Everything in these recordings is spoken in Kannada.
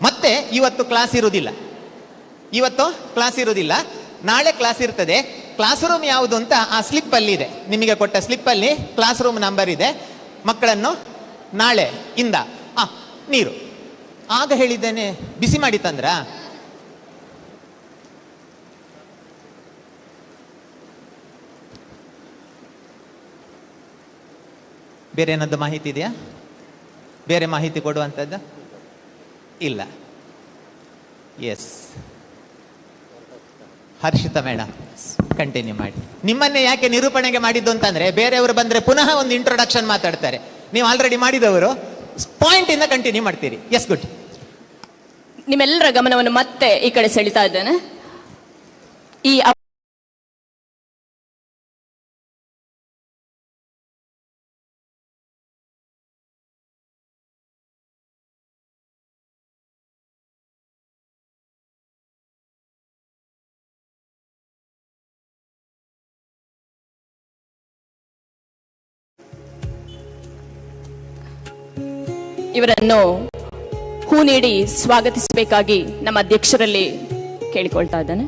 ಮತ್ತೆ ಇವತ್ತು ಕ್ಲಾಸ್ ಇರುವುದಿಲ್ಲ, ನಾಳೆ ಕ್ಲಾಸ್ ಇರ್ತದೆ. ಕ್ಲಾಸ್ ರೂಮ್ ಯಾವುದು ಅಂತ ಆ ಸ್ಲಿಪ್ಪಲ್ಲಿ ಇದೆ, ನಿಮಗೆ ಕೊಟ್ಟ ಸ್ಲಿಪ್ಪಲ್ಲಿ ಕ್ಲಾಸ್ ರೂಮ್ ನಂಬರ್ ಇದೆ. ಮಕ್ಕಳನ್ನು ನಾಳೆ ಇಂದ ನೀರು ಆಗ ಹೇಳಿದ್ದೇನೆ ಬಿಸಿ ಮಾಡಿ ತಂದ್ರ. ಬೇರೆ ಏನಾದ್ರು ಮಾಹಿತಿ ಇದೆಯಾ? ಬೇರೆ ಮಾಹಿತಿ ಕೊಡುವಂಥದ್ದು ಇಲ್ಲ. ಎಸ್, ಹರ್ಷಿತಾ ಮೇಡಮ್ ಕಂಟಿನ್ಯೂ ಮಾಡಿ. ನಿಮ್ಮನ್ನೇ ಯಾಕೆ ನಿರೂಪಣೆಗೆ ಮಾಡಿದ್ದು ಅಂತಂದ್ರೆ, ಬೇರೆಯವರು ಬಂದ್ರೆ ಪುನಃ ಒಂದು ಇಂಟ್ರೊಡಕ್ಷನ್ ಮಾತಾಡ್ತಾರೆ. ನೀವು ಆಲ್ರೆಡಿ ಮಾಡಿದವರು ಪಾಯಿಂಟ್ ಇಂದ ಕಂಟಿನ್ಯೂ ಮಾಡ್ತೀರಿ. Yes, good. ನಿಮ್ಮೆಲ್ಲರ ಗಮನವನ್ನು ಮತ್ತೆ ಈ ಕಡೆ ಸೆಳಿತಾ ಇದ್ದೇನೆ. ಈ ಇವರನ್ನು ಹೂ ನೀಡಿ ಸ್ವಾಗತಿಸಬೇಕಾಗಿ ನಮ್ಮ ಅಧ್ಯಕ್ಷರಲ್ಲಿ ಕೇಳಿಕೊಳ್ತಾ ಇದ್ದಾನೆ.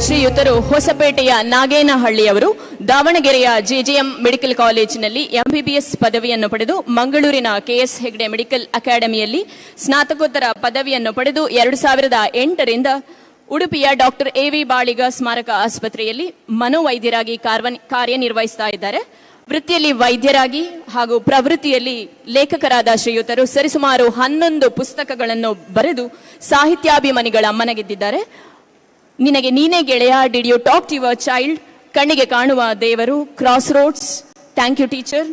ಶ್ರೀಯುತರು ಹೊಸಪೇಟೆಯ ನಾಗೇನಹಳ್ಳಿಯವರು ದಾವಣಗೆರೆಯ ಜೆಜೆಎಂ ಮೆಡಿಕಲ್ ಕಾಲೇಜಿನಲ್ಲಿ ಎಂಬಿಬಿಎಸ್ ಪದವಿಯನ್ನು ಪಡೆದು ಮಂಗಳೂರಿನ ಕೆಎಸ್ ಹೆಗ್ಡೆ ಮೆಡಿಕಲ್ ಅಕಾಡೆಮಿಯಲ್ಲಿ ಸ್ನಾತಕೋತ್ತರ ಪದವಿಯನ್ನು ಪಡೆದು 2008ರಿಂದ ಉಡುಪಿಯ ಡಾಕ್ಟರ್ ಎ.ವಿ. ಬಾಳಿಗ ಸ್ಮಾರಕ ಆಸ್ಪತ್ರೆಯಲ್ಲಿ ಮನೋವೈದ್ಯರಾಗಿ ಕಾರ್ಯನಿರ್ವಹಿಸ್ತಾ ಇದ್ದಾರೆ. ವೃತ್ತಿಯಲ್ಲಿ ವೈದ್ಯರಾಗಿ ಹಾಗೂ ಪ್ರವೃತ್ತಿಯಲ್ಲಿ ಲೇಖಕರಾದ ಶ್ರೀಯುತರು ಸರಿಸುಮಾರು 11 ಪುಸ್ತಕಗಳನ್ನು ಬರೆದು ಸಾಹಿತ್ಯಾಭಿಮಾನಿಗಳ ಮನಗೆದ್ದಿದ್ದಾರೆ. ನಿನಗೆ ನೀನೇ ಗೆಳೆಯ, did you talk to your child, ಕಣ್ಣಿಗೆ ಕಾಣುವ ದೇವರು, crossroads, thank you teacher,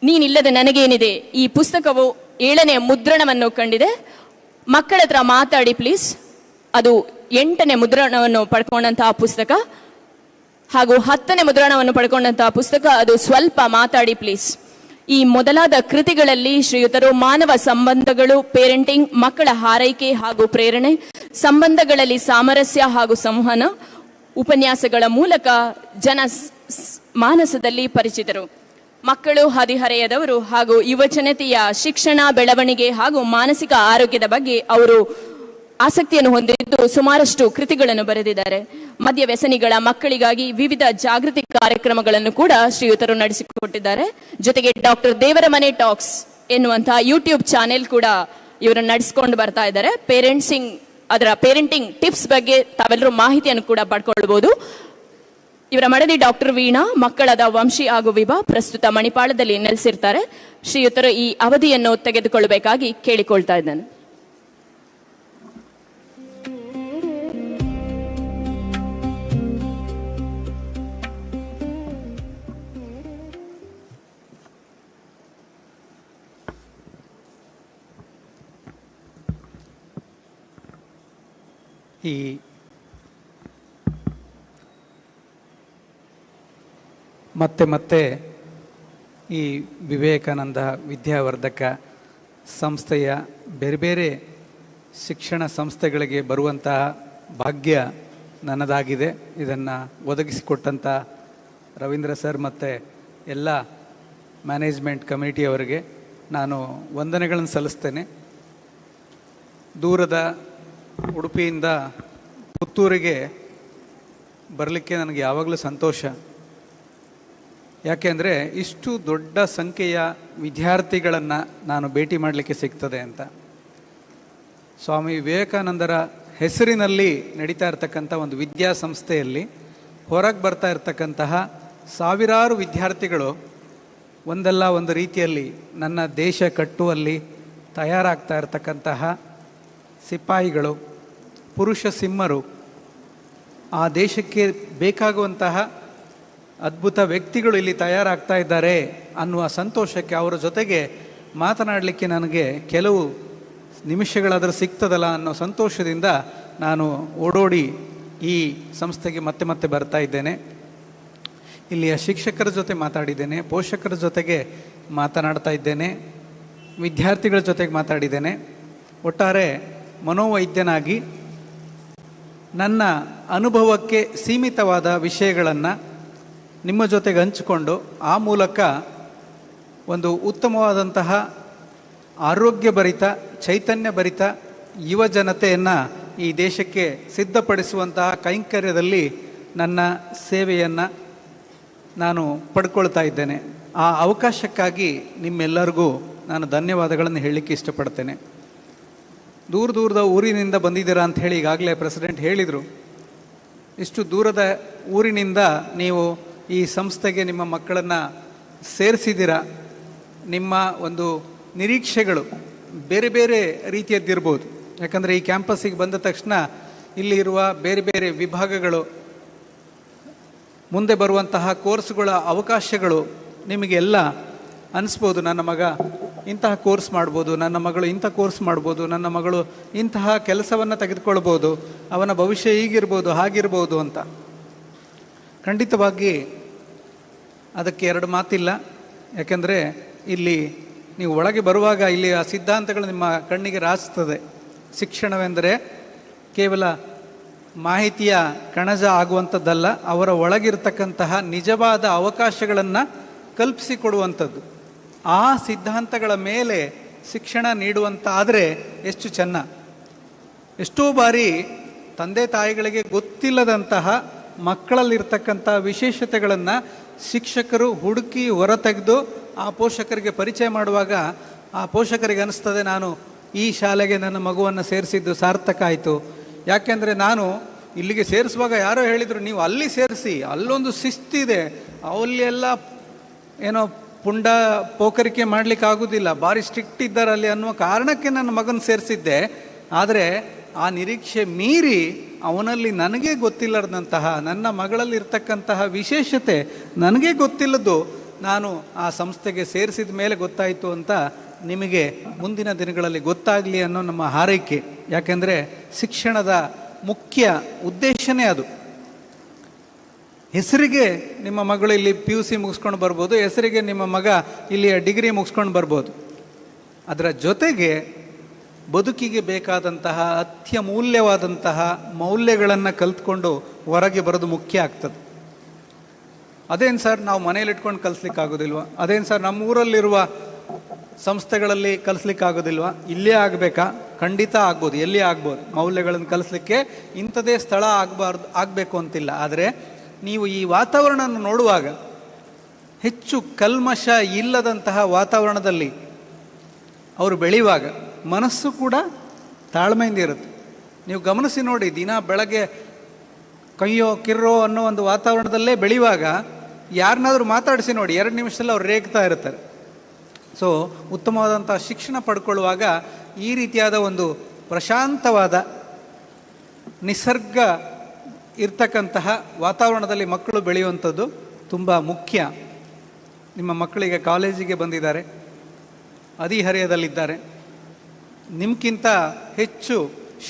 ನೀನಿಲ್ಲದೆ ನನಗೇನಿದೆ. ಈ ಪುಸ್ತಕವು 7ನೇ ಮುದ್ರಣವನ್ನು ಕಂಡಿದೆ. ಮಕ್ಕಳ ಹತ್ರ ಮಾತಾಡಿ ಪ್ಲೀಸ್. ಅದು 8ನೇ ಮುದ್ರಣವನ್ನು ಪಡ್ಕೊಂಡಂತಹ ಪುಸ್ತಕ ಹಾಗೂ 10ನೇ ಮುದ್ರಣವನ್ನು ಪಡ್ಕೊಂಡಂತಹ ಪುಸ್ತಕ. ಅದು ಸ್ವಲ್ಪ ಮಾತಾಡಿ ಪ್ಲೀಸ್. ಈ ಮೊದಲಾದ ಕೃತಿಗಳಲ್ಲಿ ಶ್ರೀಯುತರು ಮಾನವ ಸಂಬಂಧಗಳು, ಪೇರೆಂಟಿಂಗ್, ಮಕ್ಕಳ ಹಾರೈಕೆ ಹಾಗೂ ಪ್ರೇರಣೆ, ಸಂಬಂಧಗಳಲ್ಲಿ ಸಾಮರಸ್ಯ ಹಾಗೂ ಸಂವಹನ ಉಪನ್ಯಾಸಗಳ ಮೂಲಕ ಜನ ಮಾನಸದಲ್ಲಿ ಪರಿಚಿತರು. ಮಕ್ಕಳು, ಹದಿಹರೆಯದವರು ಹಾಗೂ ಯುವಜನತೆಯ ಶಿಕ್ಷಣ, ಬೆಳವಣಿಗೆ ಹಾಗೂ ಮಾನಸಿಕ ಆರೋಗ್ಯದ ಬಗ್ಗೆ ಅವರು ಆಸಕ್ತಿಯನ್ನು ಹೊಂದಿದ್ದು ಸುಮಾರಷ್ಟು ಕೃತಿಗಳನ್ನು ಬರೆದಿದ್ದಾರೆ. ಮದ್ಯ ವ್ಯಸನಿಗಳ ಮಕ್ಕಳಿಗಾಗಿ ವಿವಿಧ ಜಾಗೃತಿ ಕಾರ್ಯಕ್ರಮಗಳನ್ನು ಕೂಡ ಶ್ರೀಯುತರು ನಡೆಸಿಕೊಟ್ಟಿದ್ದಾರೆ. ಜೊತೆಗೆ ಡಾಕ್ಟರ್ ದೇವರ ಮನೆ ಟಾಕ್ಸ್ ಎನ್ನುವಂತಹ ಯೂಟ್ಯೂಬ್ ಚಾನೆಲ್ ಕೂಡ ಇವರು ನಡೆಸಿಕೊಂಡು ಬರ್ತಾ ಇದ್ದಾರೆ. ಅದರ ಪೇರೆಂಟಿಂಗ್ ಟಿಪ್ಸ್ ಬಗ್ಗೆ ತಾವೆಲ್ಲರೂ ಮಾಹಿತಿಯನ್ನು ಕೂಡ ಪಡ್ಕೊಳ್ಬಹುದು. ಇವರ ಮಡದಿ ಡಾಕ್ಟರ್ ವೀಣಾ, ಮಕ್ಕಳಾದ ವಂಶಿ ಹಾಗೂ ವಿಭಾ ಪ್ರಸ್ತುತ ಮಣಿಪಾಲದಲ್ಲಿ ನೆಲೆಸಿರ್ತಾರೆ. ಶ್ರೀಯುತರು ಈ ಅವಧಿಯನ್ನು ತೆಗೆದುಕೊಳ್ಳಬೇಕಾಗಿ ಕೇಳಿಕೊಳ್ತಾ ಇದ್ದಾನೆ. ಈ ಮತ್ತೆ ಈ ವಿವೇಕಾನಂದ ವಿದ್ಯಾವರ್ಧಕ ಸಂಸ್ಥೆಯ ಬೇರೆ ಬೇರೆ ಶಿಕ್ಷಣ ಸಂಸ್ಥೆಗಳಿಗೆ ಬರುವಂತಹ ಭಾಗ್ಯ ನನ್ನದಾಗಿದೆ. ಇದನ್ನು ಒದಗಿಸಿಕೊಟ್ಟಂಥ ರವೀಂದ್ರ ಸರ್ ಮತ್ತು ಎಲ್ಲ ಮ್ಯಾನೇಜ್ಮೆಂಟ್ ಕಮಿಟಿಯವರಿಗೆ ನಾನು ವಂದನೆಗಳನ್ನು ಸಲ್ಲಿಸ್ತೇನೆ. ದೂರದ ಉಡುಪಿಯಿಂದ ಪುತ್ತೂರಿಗೆ ಬರಲಿಕ್ಕೆ ನನಗೆ ಯಾವಾಗಲೂ ಸಂತೋಷ. ಯಾಕೆಂದರೆ ಇಷ್ಟು ದೊಡ್ಡ ಸಂಖ್ಯೆಯ ವಿದ್ಯಾರ್ಥಿಗಳನ್ನು ನಾನು ಭೇಟಿ ಮಾಡಲಿಕ್ಕೆ ಸಿಗ್ತದೆ ಅಂತ. ಸ್ವಾಮಿ ವಿವೇಕಾನಂದರ ಹೆಸರಿನಲ್ಲಿ ನಡೀತಾ ಇರ್ತಕ್ಕಂಥ ಒಂದು ವಿದ್ಯಾಸಂಸ್ಥೆಯಲ್ಲಿ ಹೊರಗೆ ಬರ್ತಾ ಇರ್ತಕ್ಕಂತಹ ಸಾವಿರಾರು ವಿದ್ಯಾರ್ಥಿಗಳು ಒಂದಲ್ಲ ಒಂದು ರೀತಿಯಲ್ಲಿ ನನ್ನ ದೇಶ ಕಟ್ಟುವಲ್ಲಿ ತಯಾರಾಗ್ತಾ ಇರ್ತಕ್ಕಂತಹ ಸಿಪಾಯಿಗಳು, ಪುರುಷ ಸಿಂಹರು, ಆ ದೇಶಕ್ಕೆ ಬೇಕಾಗುವಂತಹ ಅದ್ಭುತ ವ್ಯಕ್ತಿಗಳು ಇಲ್ಲಿ ತಯಾರಾಗ್ತಾ ಇದ್ದಾರೆ ಅನ್ನುವ ಸಂತೋಷಕ್ಕೆ ಅವರ ಜೊತೆಗೆ ಮಾತನಾಡಲಿಕ್ಕೆ ನನಗೆ ಕೆಲವು ನಿಮಿಷಗಳಾದರೂ ಸಿಗ್ತದಲ್ಲ ಅನ್ನೋ ಸಂತೋಷದಿಂದ ನಾನು ಓಡೋಡಿ ಈ ಸಂಸ್ಥೆಗೆ ಮತ್ತೆ ಮತ್ತೆ ಬರ್ತಾ ಇದ್ದೇನೆ. ಇಲ್ಲಿಯ ಶಿಕ್ಷಕರ ಜೊತೆ ಮಾತಾಡಿದ್ದೇನೆ, ಪೋಷಕರ ಜೊತೆಗೆ ಮಾತನಾಡ್ತಾ ಇದ್ದೇನೆ, ವಿದ್ಯಾರ್ಥಿಗಳ ಜೊತೆಗೆ ಮಾತಾಡಿದ್ದೇನೆ. ಒಟ್ಟಾರೆ ಮನೋವೈದ್ಯನಾಗಿ ನನ್ನ ಅನುಭವಕ್ಕೆ ಸೀಮಿತವಾದ ವಿಷಯಗಳನ್ನು ನಿಮ್ಮ ಜೊತೆಗೆ ಹಂಚಿಕೊಂಡು ಆ ಮೂಲಕ ಒಂದು ಉತ್ತಮವಾದಂತಹ ಆರೋಗ್ಯಭರಿತ ಚೈತನ್ಯಭರಿತ ಯುವ ಜನತೆಯನ್ನು ಈ ದೇಶಕ್ಕೆ ಸಿದ್ಧಪಡಿಸುವಂತಹ ಕೈಂಕರ್ಯದಲ್ಲಿ ನನ್ನ ಸೇವೆಯನ್ನು ನಾನು ಪಡ್ಕೊಳ್ತಾ ಇದ್ದೇನೆ. ಆ ಅವಕಾಶಕ್ಕಾಗಿ ನಿಮ್ಮೆಲ್ಲರಿಗೂ ನಾನು ಧನ್ಯವಾದಗಳನ್ನು ಹೇಳಲಿಕ್ಕೆ ಇಷ್ಟಪಡ್ತೇನೆ. ದೂರದ ಊರಿನಿಂದ ಬಂದಿದ್ದೀರಾ ಅಂತ ಹೇಳಿ ಈಗಾಗಲೇ ಪ್ರೆಸಿಡೆಂಟ್ ಹೇಳಿದರು. ಇಷ್ಟು ದೂರದ ಊರಿನಿಂದ ನೀವು ಈ ಸಂಸ್ಥೆಗೆ ನಿಮ್ಮ ಮಕ್ಕಳನ್ನು ಸೇರಿಸಿದ್ದೀರಾ. ನಿಮ್ಮ ಒಂದು ನಿರೀಕ್ಷೆಗಳು ಬೇರೆ ಬೇರೆ ರೀತಿಯದ್ದಿರ್ಬೋದು. ಯಾಕಂದರೆ ಈ ಕ್ಯಾಂಪಸ್ಸಿಗೆ ಬಂದ ತಕ್ಷಣ ಇಲ್ಲಿ ಇರುವ ಬೇರೆ ಬೇರೆ ವಿಭಾಗಗಳು, ಮುಂದೆ ಬರುವಂತಹ ಕೋರ್ಸ್ಗಳ ಅವಕಾಶಗಳು ನಿಮಗೆಲ್ಲ ಅನಿಸ್ಬೋದು. ನನ್ನ ಮಗ ಇಂತಹ ಕೋರ್ಸ್ ಮಾಡ್ಬೋದು, ನನ್ನ ಮಗಳು ಇಂಥ ಕೋರ್ಸ್ ಮಾಡ್ಬೋದು, ನನ್ನ ಮಗಳು ಇಂತಹ ಕೆಲಸವನ್ನು ತೆಗೆದುಕೊಳ್ಬೋದು, ಅವನ ಭವಿಷ್ಯ ಹೀಗಿರ್ಬೋದು ಹಾಗಿರ್ಬೋದು ಅಂತ. ಖಂಡಿತವಾಗಿ ಅದಕ್ಕೆ ಎರಡು ಮಾತಿಲ್ಲ. ಯಾಕೆಂದರೆ ಇಲ್ಲಿ ನೀವು ಒಳಗೆ ಬರುವಾಗ ಇಲ್ಲಿ ಆ ಸಿದ್ಧಾಂತಗಳು ನಿಮ್ಮ ಕಣ್ಣಿಗೆ ರಾಚಿಸ್ತದೆ. ಶಿಕ್ಷಣವೆಂದರೆ ಕೇವಲ ಮಾಹಿತಿಯ ಕಣಜ ಆಗುವಂಥದ್ದಲ್ಲ, ಅವರ ಒಳಗಿರ್ತಕ್ಕಂತಹ ನಿಜವಾದ ಅವಕಾಶಗಳನ್ನು ಕಲ್ಪಿಸಿಕೊಡುವಂಥದ್ದು. ಆ ಸಿದ್ಧಾಂತಗಳ ಮೇಲೆ ಶಿಕ್ಷಣ ನೀಡುವಂತಾದರೆ ಎಷ್ಟು ಚೆನ್ನ. ಎಷ್ಟೋ ಬಾರಿ ತಂದೆ ತಾಯಿಗಳಿಗೆ ಗೊತ್ತಿಲ್ಲದಂತಹ ಮಕ್ಕಳಲ್ಲಿರ್ತಕ್ಕಂಥ ವಿಶೇಷತೆಗಳನ್ನು ಶಿಕ್ಷಕರು ಹುಡುಕಿ ಹೊರತೆಗೆದು ಆ ಪೋಷಕರಿಗೆ ಪರಿಚಯ ಮಾಡುವಾಗ ಆ ಪೋಷಕರಿಗೆ ಅನಿಸ್ತದೆ, ನಾನು ಈ ಶಾಲೆಗೆ ನನ್ನ ಮಗುವನ್ನು ಸೇರಿಸಿದ್ದು ಸಾರ್ಥಕ ಆಯಿತು. ಯಾಕೆಂದರೆ ನಾನು ಇಲ್ಲಿಗೆ ಸೇರಿಸುವಾಗ ಯಾರೋ ಹೇಳಿದರು, ನೀವು ಅಲ್ಲಿ ಸೇರಿಸಿ, ಅಲ್ಲೊಂದು ಶಿಸ್ತಿದೆ, ಅಲ್ಲೆಲ್ಲ ಏನೋ ಪುಂಡ ಪೋಕರಿಕೆ ಮಾಡಲಿಕ್ಕೆ ಆಗೋದಿಲ್ಲ, ಭಾರಿ ಸ್ಟ್ರಿಕ್ಟ್ ಇದ್ದಾರೆ ಅಲ್ಲಿ ಅನ್ನುವ ಕಾರಣಕ್ಕೆ ನನ್ನ ಮಗನ ಸೇರಿಸಿದ್ದೆ. ಆದರೆ ಆ ನಿರೀಕ್ಷೆ ಮೀರಿ ಅವನಲ್ಲಿ ನನಗೆ ಗೊತ್ತಿಲ್ಲದಂತಹ, ನನ್ನ ಮಗಳಲ್ಲಿ ಇರ್ತಕ್ಕಂತಹ ವಿಶೇಷತೆ ನನಗೆ ಗೊತ್ತಿಲ್ಲದ್ದು ನಾನು ಆ ಸಂಸ್ಥೆಗೆ ಸೇರಿಸಿದ ಮೇಲೆ ಗೊತ್ತಾಯಿತು ಅಂತ ನಿಮಗೆ ಮುಂದಿನ ದಿನಗಳಲ್ಲಿ ಗೊತ್ತಾಗಲಿ ಅನ್ನೋ ನಮ್ಮ ಹಾರೈಕೆ. ಯಾಕೆಂದರೆ ಶಿಕ್ಷಣದ ಮುಖ್ಯ ಉದ್ದೇಶನೇ ಅದು. ಹೆಸರಿಗೆ ನಿಮ್ಮ ಮಗಳು ಇಲ್ಲಿ PUC ಮುಗಿಸ್ಕೊಂಡು ಬರ್ಬೋದು, ಹೆಸರಿಗೆ ನಿಮ್ಮ ಮಗ ಇಲ್ಲಿ ಡಿಗ್ರಿ ಮುಗಿಸ್ಕೊಂಡು ಬರ್ಬೋದು. ಅದರ ಜೊತೆಗೆ ಬದುಕಿಗೆ ಬೇಕಾದಂತಹ ಅತ್ಯಮೂಲ್ಯವಾದಂತಹ ಮೌಲ್ಯಗಳನ್ನು ಕಲ್ತ್ಕೊಂಡು ಹೊರಗೆ ಬರೋದು ಮುಖ್ಯ ಆಗ್ತದೆ. ಅದೇನು ಸರ್ ನಾವು ಮನೇಲಿ ಇಟ್ಕೊಂಡು ಕಲಿಸ್ಲಿಕ್ಕಾಗೋದಿಲ್ವ? ಅದೇನು ಸರ್ ನಮ್ಮ ಊರಲ್ಲಿರುವ ಸಂಸ್ಥೆಗಳಲ್ಲಿ ಕಲಿಸ್ಲಿಕ್ಕಾಗೋದಿಲ್ವ? ಇಲ್ಲೇ ಆಗಬೇಕಾ? ಖಂಡಿತ ಆಗ್ಬೋದು, ಎಲ್ಲಿ ಆಗ್ಬೋದು. ಮೌಲ್ಯಗಳನ್ನು ಕಲಿಸ್ಲಿಕ್ಕೆ ಇಂಥದೇ ಸ್ಥಳ ಆಗಬೇಕು ಅಂತಿಲ್ಲ. ಆದರೆ ನೀವು ಈ ವಾತಾವರಣವನ್ನು ನೋಡುವಾಗ, ಹೆಚ್ಚು ಕಲ್ಮಶ ಇಲ್ಲದಂತಹ ವಾತಾವರಣದಲ್ಲಿ ಅವರು ಬೆಳೆಯುವಾಗ ಮನಸ್ಸು ಕೂಡ ತಾಳ್ಮೆಯಿಂದ ಇರುತ್ತೆ. ನೀವು ಗಮನಿಸಿ ನೋಡಿ, ದಿನ ಬೆಳಗ್ಗೆ ಕೈಯೋ ಕಿರ್ರೋ ಅನ್ನೋ ಒಂದು ವಾತಾವರಣದಲ್ಲೇ ಬೆಳೆಯುವಾಗ ಯಾರನ್ನಾದರೂ ಮಾತಾಡಿಸಿ ನೋಡಿ, 2 ನಿಮಿಷದಲ್ಲಿ ಅವ್ರು ರೇಗ್ತಾ ಇರ್ತಾರೆ. ಸೊ ಉತ್ತಮವಾದಂಥ ಶಿಕ್ಷಣ ಪಡ್ಕೊಳ್ಳುವಾಗ ಈ ರೀತಿಯಾದ ಒಂದು ಪ್ರಶಾಂತವಾದ ನಿಸರ್ಗ ಇರ್ತಕ್ಕಂತಹ ವಾತಾವರಣದಲ್ಲಿ ಮಕ್ಕಳು ಬೆಳೆಯುವಂಥದ್ದು ತುಂಬ ಮುಖ್ಯ. ನಿಮ್ಮ ಮಕ್ಕಳಿಗೆ ಕಾಲೇಜಿಗೆ ಬಂದಿದ್ದಾರೆ, ಹದಿಹರೆಯದಲ್ಲಿದ್ದಾರೆ, ನಿಮ್ಗಿಂತ ಹೆಚ್ಚು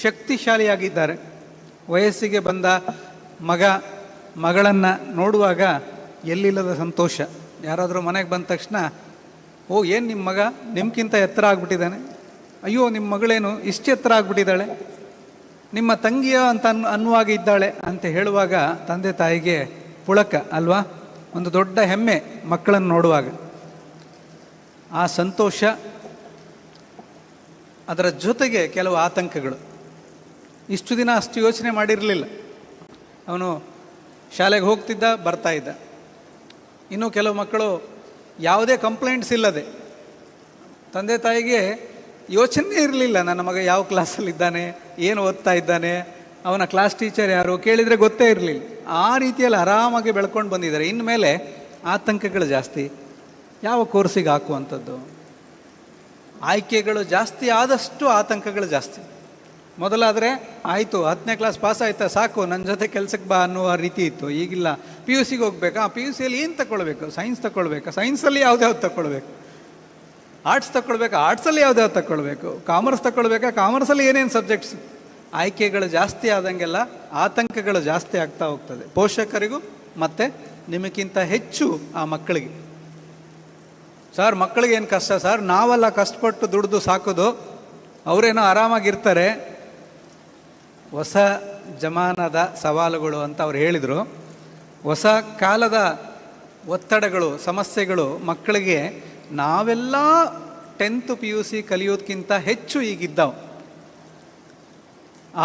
ಶಕ್ತಿಶಾಲಿಯಾಗಿದ್ದಾರೆ. ವಯಸ್ಸಿಗೆ ಬಂದ ಮಗಳನ್ನು ನೋಡುವಾಗ ಎಲ್ಲಿಲ್ಲದ ಸಂತೋಷ. ಯಾರಾದರೂ ಮನೆಗೆ ಬಂದ ತಕ್ಷಣ, ಓ ಏನು ನಿಮ್ಮ ಮಗ ನಿಮ್ಗಿಂತ ಎತ್ತರ ಆಗ್ಬಿಟ್ಟಿದ್ದಾನೆ, ಅಯ್ಯೋ ನಿಮ್ಮ ಮಗಳೇನು ಇಷ್ಟು ಎತ್ತರ ಆಗ್ಬಿಟ್ಟಿದ್ದಾಳೆ, ನಿಮ್ಮ ತಂಗಿಯ ಅಂತ ಅನ್ನುವಾಗ ಇದ್ದಾಳೆ ಅಂತ ಹೇಳುವಾಗ ತಂದೆ ತಾಯಿಗೆ ಪುಳಕ ಅಲ್ವಾ? ಒಂದು ದೊಡ್ಡ ಹೆಮ್ಮೆ ಮಕ್ಕಳನ್ನು ನೋಡುವಾಗ. ಆ ಸಂತೋಷ, ಅದರ ಜೊತೆಗೆ ಕೆಲವು ಆತಂಕಗಳು. ಇಷ್ಟು ದಿನ ಅಷ್ಟು ಯೋಚನೆ ಮಾಡಿರಲಿಲ್ಲ. ಅವನು ಶಾಲೆಗೆ ಹೋಗ್ತಿದ್ದ, ಬರ್ತಾ ಇದ್ದ. ಇನ್ನು ಕೆಲವು ಮಕ್ಕಳು ಯಾವುದೇ ಕಂಪ್ಲೇಂಟ್ಸ್ ಇಲ್ಲದೆ, ತಂದೆ ತಾಯಿಗೆ ಯೋಚನೆ ಇರಲಿಲ್ಲ ನನ್ನ ಮಗ ಯಾವ ಕ್ಲಾಸಲ್ಲಿದ್ದಾನೆ, ಏನು ಓದ್ತಾ ಇದ್ದಾನೆ, ಅವನ ಕ್ಲಾಸ್ ಟೀಚರ್ ಯಾರು ಕೇಳಿದರೆ ಗೊತ್ತೇ ಇರಲಿಲ್ಲ. ಆ ರೀತಿಯಲ್ಲಿ ಆರಾಮಾಗಿ ಬೆಳ್ಕೊಂಡು ಬಂದಿದ್ದಾರೆ. ಇನ್ಮೇಲೆ ಆತಂಕಗಳು ಜಾಸ್ತಿ. ಯಾವ ಕೋರ್ಸಿಗೆ ಹಾಕುವಂಥದ್ದು, ಆಯ್ಕೆಗಳು ಜಾಸ್ತಿ ಆದಷ್ಟು ಆತಂಕಗಳು ಜಾಸ್ತಿ. ಮೊದಲಾದರೆ ಆಯಿತು 10ನೇ ಕ್ಲಾಸ್ ಪಾಸ್ ಆಯ್ತಾ ಸಾಕು, ನನ್ನ ಜೊತೆ ಕೆಲಸಕ್ಕೆ ಬಾ ಅನ್ನುವ ರೀತಿ ಇತ್ತು. ಈಗಿಲ್ಲ. PUCಗೆ ಹೋಗ್ಬೇಕಾ, PUCಯಲ್ಲಿ ಏನು ತಗೊಳ್ಬೇಕು, ಸೈನ್ಸ್ ತಗೊಳ್ಬೇಕಾ, ಸೈನ್ಸಲ್ಲಿ ಯಾವ್ದ್ಯಾವ್ದು ತಗೊಳ್ಬೇಕು, ಆರ್ಟ್ಸ್ ತಗೊಳ್ಬೇಕಾ, ಆರ್ಟ್ಸಲ್ಲಿ ಯಾವ್ದ್ಯಾವ್ದು ತಗೊಳ್ಬೇಕು, ಕಾಮರ್ಸ್ ತಗೊಳ್ಬೇಕಾ, ಕಾಮರ್ಸಲ್ಲಿ ಏನೇನು ಸಬ್ಜೆಕ್ಟ್ಸ್. ಆಯ್ಕೆಗಳು ಜಾಸ್ತಿ ಆದಂಗೆಲ್ಲ ಆತಂಕಗಳು ಜಾಸ್ತಿ ಆಗ್ತಾ ಹೋಗ್ತದೆ, ಪೋಷಕರಿಗೂ ಮತ್ತು ನಿಮಗಿಂತ ಹೆಚ್ಚು ಆ ಮಕ್ಕಳಿಗೆ. ಸರ್ ಮಕ್ಕಳಿಗೇನು ಕಷ್ಟ ಸರ್, ನಾವೆಲ್ಲ ಕಷ್ಟಪಟ್ಟು ದುಡಿದು ಸಾಕೋದು, ಅವರೇನೋ ಆರಾಮಾಗಿರ್ತಾರೆ. ಹೊಸ ಜಮಾನದ ಸವಾಲುಗಳು ಅಂತ ಅವ್ರು ಹೇಳಿದರು. ಹೊಸ ಕಾಲದ ಒತ್ತಡಗಳು, ಸಮಸ್ಯೆಗಳು ಮಕ್ಕಳಿಗೆ ನಾವೆಲ್ಲ 10th PUC ಕಲಿಯೋದಕ್ಕಿಂತ ಹೆಚ್ಚು ಈಗಿದ್ದಾವೆ.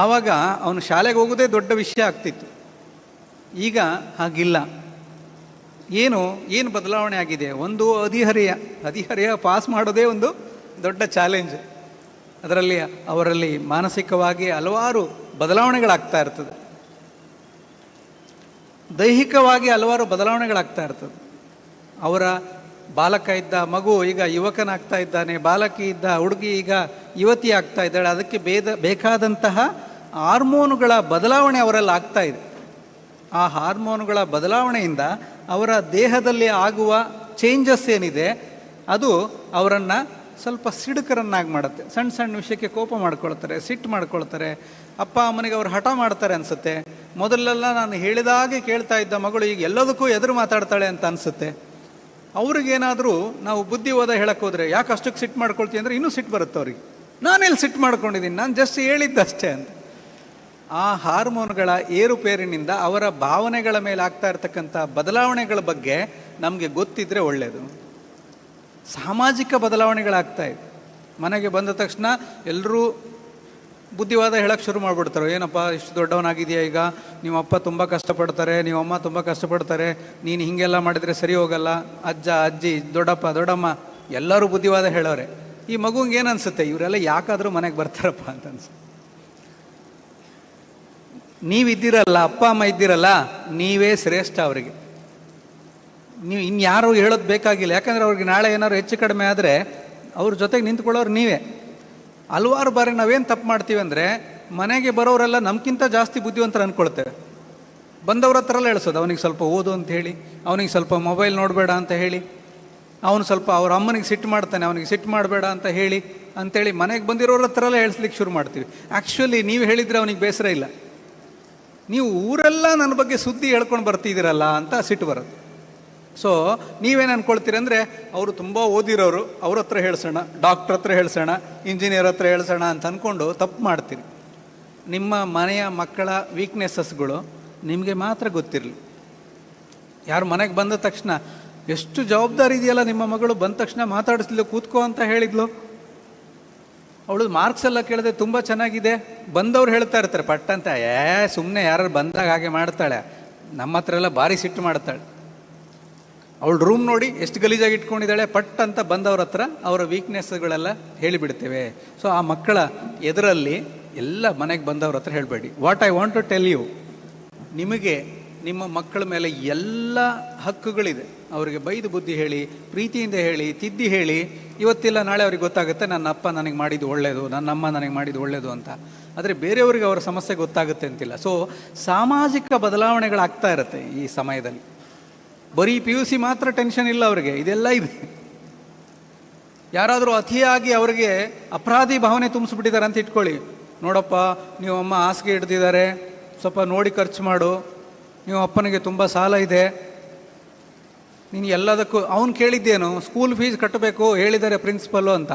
ಆವಾಗ ಅವನು ಶಾಲೆಗೆ ಹೋಗೋದೇ ದೊಡ್ಡ ವಿಷಯ ಆಗ್ತಿತ್ತು. ಈಗ ಹಾಗಿಲ್ಲ. ಏನು ಬದಲಾವಣೆ ಆಗಿದೆ? ಒಂದು ಹದಿಹರೆಯ ಪಾಸ್ ಮಾಡೋದೇ ಒಂದು ದೊಡ್ಡ ಚಾಲೆಂಜ್. ಅವರಲ್ಲಿ ಮಾನಸಿಕವಾಗಿ ಹಲವಾರು ಬದಲಾವಣೆಗಳಾಗ್ತಾ ಇರ್ತದೆ, ದೈಹಿಕವಾಗಿ ಹಲವಾರು ಬದಲಾವಣೆಗಳಾಗ್ತಾ ಇರ್ತದೆ. ಅವರ ಬಾಲಕ ಇದ್ದ ಮಗು ಈಗ ಯುವಕನಾಗ್ತಾ ಇದ್ದಾನೆ, ಬಾಲಕಿ ಇದ್ದ ಹುಡುಗಿ ಈಗ ಯುವತಿ ಆಗ್ತಾ ಇದ್ದಾಳೆ. ಅದಕ್ಕೆ ಬೇಕಾದಂತಹ ಹಾರ್ಮೋನುಗಳ ಬದಲಾವಣೆ ಅವರಲ್ಲಿ ಆಗ್ತಾ ಇದೆ. ಆ ಹಾರ್ಮೋನುಗಳ ಬದಲಾವಣೆಯಿಂದ ಅವರ ದೇಹದಲ್ಲಿ ಆಗುವ ಚೇಂಜಸ್ ಏನಿದೆ ಅದು ಅವರನ್ನು ಸ್ವಲ್ಪ ಸಿಡುಕರನ್ನಾಗಿ ಮಾಡುತ್ತೆ. ಸಣ್ಣ ಸಣ್ಣ ವಿಷಯಕ್ಕೆ ಕೋಪ ಮಾಡ್ಕೊಳ್ತಾರೆ, ಸಿಟ್ಟು ಮಾಡ್ಕೊಳ್ತಾರೆ, ಅಪ್ಪ ಅಮ್ಮನಿಗೆ ಅವ್ರು ಹಠ ಮಾಡ್ತಾರೆ ಅನಿಸುತ್ತೆ. ಮೊದಲೆಲ್ಲ ನಾನು ಹೇಳಿದಾಗೆ ಕೇಳ್ತಾ ಇದ್ದ ಮಗಳು ಈಗ ಎಲ್ಲದಕ್ಕೂ ಎದುರು ಮಾತಾಡ್ತಾಳೆ ಅಂತ ಅನಿಸುತ್ತೆ. ಅವ್ರಿಗೇನಾದರೂ ನಾವು ಬುದ್ಧಿವಾದ ಹೇಳಕ್ಕೆ ಹೋದರೆ ಯಾಕೆ ಅಷ್ಟಕ್ಕೆ ಸಿಟ್ಟು ಮಾಡ್ಕೊಳ್ತೀವಿ ಅಂದರೆ ಇನ್ನೂ ಸಿಟ್ಟು ಬರುತ್ತೆ ಅವ್ರಿಗೆ. ನಾನೆಲ್ಲಿ ಸಿಟ್ಟು ಮಾಡ್ಕೊಂಡಿದ್ದೀನಿ, ನಾನು ಜಸ್ಟ್ ಹೇಳಿದ್ದಷ್ಟೇ ಅಂತ. ಆ ಹಾರ್ಮೋನ್ಗಳ ಏರುಪೇರಿನಿಂದ ಅವರ ಭಾವನೆಗಳ ಮೇಲೆ ಆಗ್ತಾ ಇರ್ತಕ್ಕಂಥ ಬದಲಾವಣೆಗಳ ಬಗ್ಗೆ ನಮಗೆ ಗೊತ್ತಿದ್ದರೆ ಒಳ್ಳೆಯದು. ಸಾಮಾಜಿಕ ಬದಲಾವಣೆಗಳಾಗ್ತಾ ಇದೆ. ಮನೆಗೆ ಬಂದ ತಕ್ಷಣ ಎಲ್ಲರೂ ಬುದ್ಧಿವಾದ ಹೇಳಕ್ಕೆ ಶುರು ಮಾಡಿಬಿಡ್ತಾರೆ. ಏನಪ್ಪ ಇಷ್ಟು ದೊಡ್ಡವನಾಗಿದೆಯಾ, ಈಗ ನಿಮ್ಮಪ್ಪ ತುಂಬ ಕಷ್ಟಪಡ್ತಾರೆ, ನಿಮ್ಮಮ್ಮ ತುಂಬ ಕಷ್ಟಪಡ್ತಾರೆ, ನೀನು ಹೀಗೆಲ್ಲ ಮಾಡಿದರೆ ಸರಿ ಹೋಗಲ್ಲ, ಅಜ್ಜ ಅಜ್ಜಿ ದೊಡ್ಡಪ್ಪ ದೊಡ್ಡಮ್ಮ ಎಲ್ಲರೂ ಬುದ್ಧಿವಾದ ಹೇಳೋರೆ. ಈ ಮಗುಂಗೆ ಏನು ಅನಿಸುತ್ತೆ, ಇವರೆಲ್ಲ ಯಾಕಾದರೂ ಮನೆಗೆ ಬರ್ತಾರಪ್ಪ ಅಂತ ಅನ್ಸುತ್ತೆ. ನೀವಿದ್ದೀರಲ್ಲ, ಅಪ್ಪ ಅಮ್ಮ ಇದ್ದೀರಲ್ಲ, ನೀವೇ ಶ್ರೇಷ್ಠ ಅವರಿಗೆ. ನೀವು ಇನ್ಯಾರು ಹೇಳೋದು ಬೇಕಾಗಿಲ್ಲ. ಯಾಕಂದರೆ ಅವ್ರಿಗೆ ನಾಳೆ ಏನಾದ್ರು ಹೆಚ್ಚು ಕಡಿಮೆ ಆದರೆ ಅವ್ರ ಜೊತೆಗೆ ನಿಂತ್ಕೊಳ್ಳೋರು ನೀವೇ. ಹಲವಾರು ಬಾರಿ ನಾವೇನು ತಪ್ಪು ಮಾಡ್ತೀವಿ ಅಂದರೆ ಮನೆಗೆ ಬರೋರೆಲ್ಲ ನಮ್ಗಿಂತ ಜಾಸ್ತಿ ಬುದ್ಧಿವಂತರು ಅಂದ್ಕೊಳ್ತೇವೆ. ಬಂದವ್ರ ಹತ್ರ ಎಲ್ಲ ಹೇಳ್ಸೋದು, ಅವನಿಗೆ ಸ್ವಲ್ಪ ಓದು ಅಂತ ಹೇಳಿ, ಅವನಿಗೆ ಸ್ವಲ್ಪ ಮೊಬೈಲ್ ನೋಡಬೇಡ ಅಂತ ಹೇಳಿ, ಅವನು ಸ್ವಲ್ಪ ಅವ್ರ ಅಮ್ಮನಿಗೆ ಸಿಟ್ಟು ಮಾಡ್ತಾನೆ, ಅವನಿಗೆ ಸಿಟ್ಟು ಮಾಡಬೇಡ ಅಂತ ಹೇಳಿ ಅಂಥೇಳಿ ಮನೆಗೆ ಬಂದಿರೋರ ಹತ್ರ ಎಲ್ಲ ಹೇಳಿಸ್ಲಿಕ್ಕೆ ಶುರು ಮಾಡ್ತೀವಿ. ಆ್ಯಕ್ಚುಲಿ ನೀವು ಹೇಳಿದರೆ ಅವನಿಗೆ ಬೇಸರ ಇಲ್ಲ, ನೀವು ಊರೆಲ್ಲ ನನ್ನ ಬಗ್ಗೆ ಸುದ್ದಿ ಹೇಳ್ಕೊಂಡು ಬರ್ತಿದ್ದೀರಲ್ಲ ಅಂತ ಸಿಟ್ಟು ಬರುತ್ತೆ. ಸೊ ನೀವೇನು ಅಂದ್ಕೊಳ್ತೀರಿ ಅಂದರೆ ಅವರು ತುಂಬ ಓದಿರೋರು, ಅವ್ರ ಹತ್ರ ಹೇಳ್ಸೋಣ, ಡಾಕ್ಟ್ರ್ ಹತ್ರ ಹೇಳ್ಸೋಣ, ಇಂಜಿನಿಯರ್ ಹತ್ರ ಹೇಳ್ಸೋಣ ಅಂತ ಅಂದ್ಕೊಂಡು ತಪ್ಪು ಮಾಡ್ತೀರಿ. ನಿಮ್ಮ ಮನೆಯ ಮಕ್ಕಳ ವೀಕ್ನೆಸ್ಸಸ್ಗಳು ನಿಮಗೆ ಮಾತ್ರ ಗೊತ್ತಿರಲಿ. ಯಾರು ಮನೆಗೆ ಬಂದ ತಕ್ಷಣ ಎಷ್ಟು ಜವಾಬ್ದಾರಿ ಇದೆಯಲ್ಲ, ನಿಮ್ಮ ಮಗಳು ಬಂದ ತಕ್ಷಣ ಮಾತಾಡಿಸ್ಲಿಲ್ಲ, ಕೂತ್ಕೋ ಅಂತ ಹೇಳಿದ್ಲು, ಅವಳು ಮಾರ್ಕ್ಸ್ ಎಲ್ಲ ಕೇಳಿದೆ ತುಂಬ ಚೆನ್ನಾಗಿದೆ, ಬಂದವ್ರು ಹೇಳ್ತಾ ಇರ್ತಾರೆ ಪಟ್ಟ ಅಂತ, ಸುಮ್ಮನೆ ಯಾರು ಬಂದಾಗ ಹಾಗೆ ಮಾಡ್ತಾಳೆ, ನಮ್ಮ ಹತ್ರ ಎಲ್ಲ ಭಾರಿ ಸಿಟ್ಟು ಮಾಡ್ತಾಳೆ, ಅವಳು ರೂಮ್ ನೋಡಿ ಎಷ್ಟು ಗಲೀಜಾಗಿ ಇಟ್ಕೊಂಡಿದ್ದಾಳೆ, ಪಟ್ ಅಂತ ಬಂದವ್ರ ಹತ್ರ ಅವರ ವೀಕ್ನೆಸ್ಗಳೆಲ್ಲ ಹೇಳಿಬಿಡ್ತೇವೆ. ಸೊ ಆ ಮಕ್ಕಳ ಎದುರಲ್ಲಿ ಎಲ್ಲ ಮನೆಗೆ ಬಂದವ್ರ ಹತ್ರ ಹೇಳಬೇಡಿ. What I want to tell you, ನಿಮಗೆ ನಿಮ್ಮ ಮಕ್ಕಳ ಮೇಲೆ ಎಲ್ಲ ಹಕ್ಕುಗಳಿದೆ. ಅವರಿಗೆ ಬೈದು ಬುದ್ಧಿ ಹೇಳಿ, ಪ್ರೀತಿಯಿಂದ ಹೇಳಿ, ತಿದ್ದಿ ಹೇಳಿ. ಇವತ್ತಿಲ್ಲ ನಾಳೆ ಅವ್ರಿಗೆ ಗೊತ್ತಾಗುತ್ತೆ ನನ್ನ ಅಪ್ಪ ನನಗೆ ಮಾಡಿದ್ದು ಒಳ್ಳೆಯದು, ನನ್ನ ಅಮ್ಮ ನನಗೆ ಮಾಡಿದ್ದು ಒಳ್ಳೆಯದು ಅಂತ. ಆದರೆ ಬೇರೆಯವ್ರಿಗೆ ಅವರ ಸಮಸ್ಯೆ ಗೊತ್ತಾಗುತ್ತೆ ಅಂತಿಲ್ಲ. ಸೊ ಸಾಮಾಜಿಕ ಬದಲಾವಣೆಗಳಾಗ್ತಾ ಇರುತ್ತೆ ಈ ಸಮಯದಲ್ಲಿ. ಬರೀ PUC ಮಾತ್ರ ಟೆನ್ಷನ್ ಇಲ್ಲ ಅವರಿಗೆ, ಇದೆಲ್ಲ ಇದೆ. ಯಾರಾದರೂ ಅತಿಯಾಗಿ ಅವರಿಗೆ ಅಪರಾಧಿ ಭಾವನೆ ತುಂಬಿಸ್ಬಿಟ್ಟಿದ್ದಾರೆ ಅಂತ ಇಟ್ಕೊಳ್ಳಿ, ನೋಡಪ್ಪ ನೀವು ಅಮ್ಮ ಹಾಸಿಗೆ ಹಿಡ್ದಿದ್ದಾರೆ, ಸ್ವಲ್ಪ ನೋಡಿ ಖರ್ಚು ಮಾಡು, ನೀವು ಅಪ್ಪನಿಗೆ ತುಂಬ ಸಾಲ ಇದೆ, ನೀನು ಎಲ್ಲದಕ್ಕೂ ಅವನು ಕೇಳಿದ್ದೇನು, ಸ್ಕೂಲ್ ಫೀಸ್ ಕಟ್ಟಬೇಕು ಹೇಳಿದ್ದಾರೆ ಪ್ರಿನ್ಸಿಪಲ್ಲು ಅಂತ.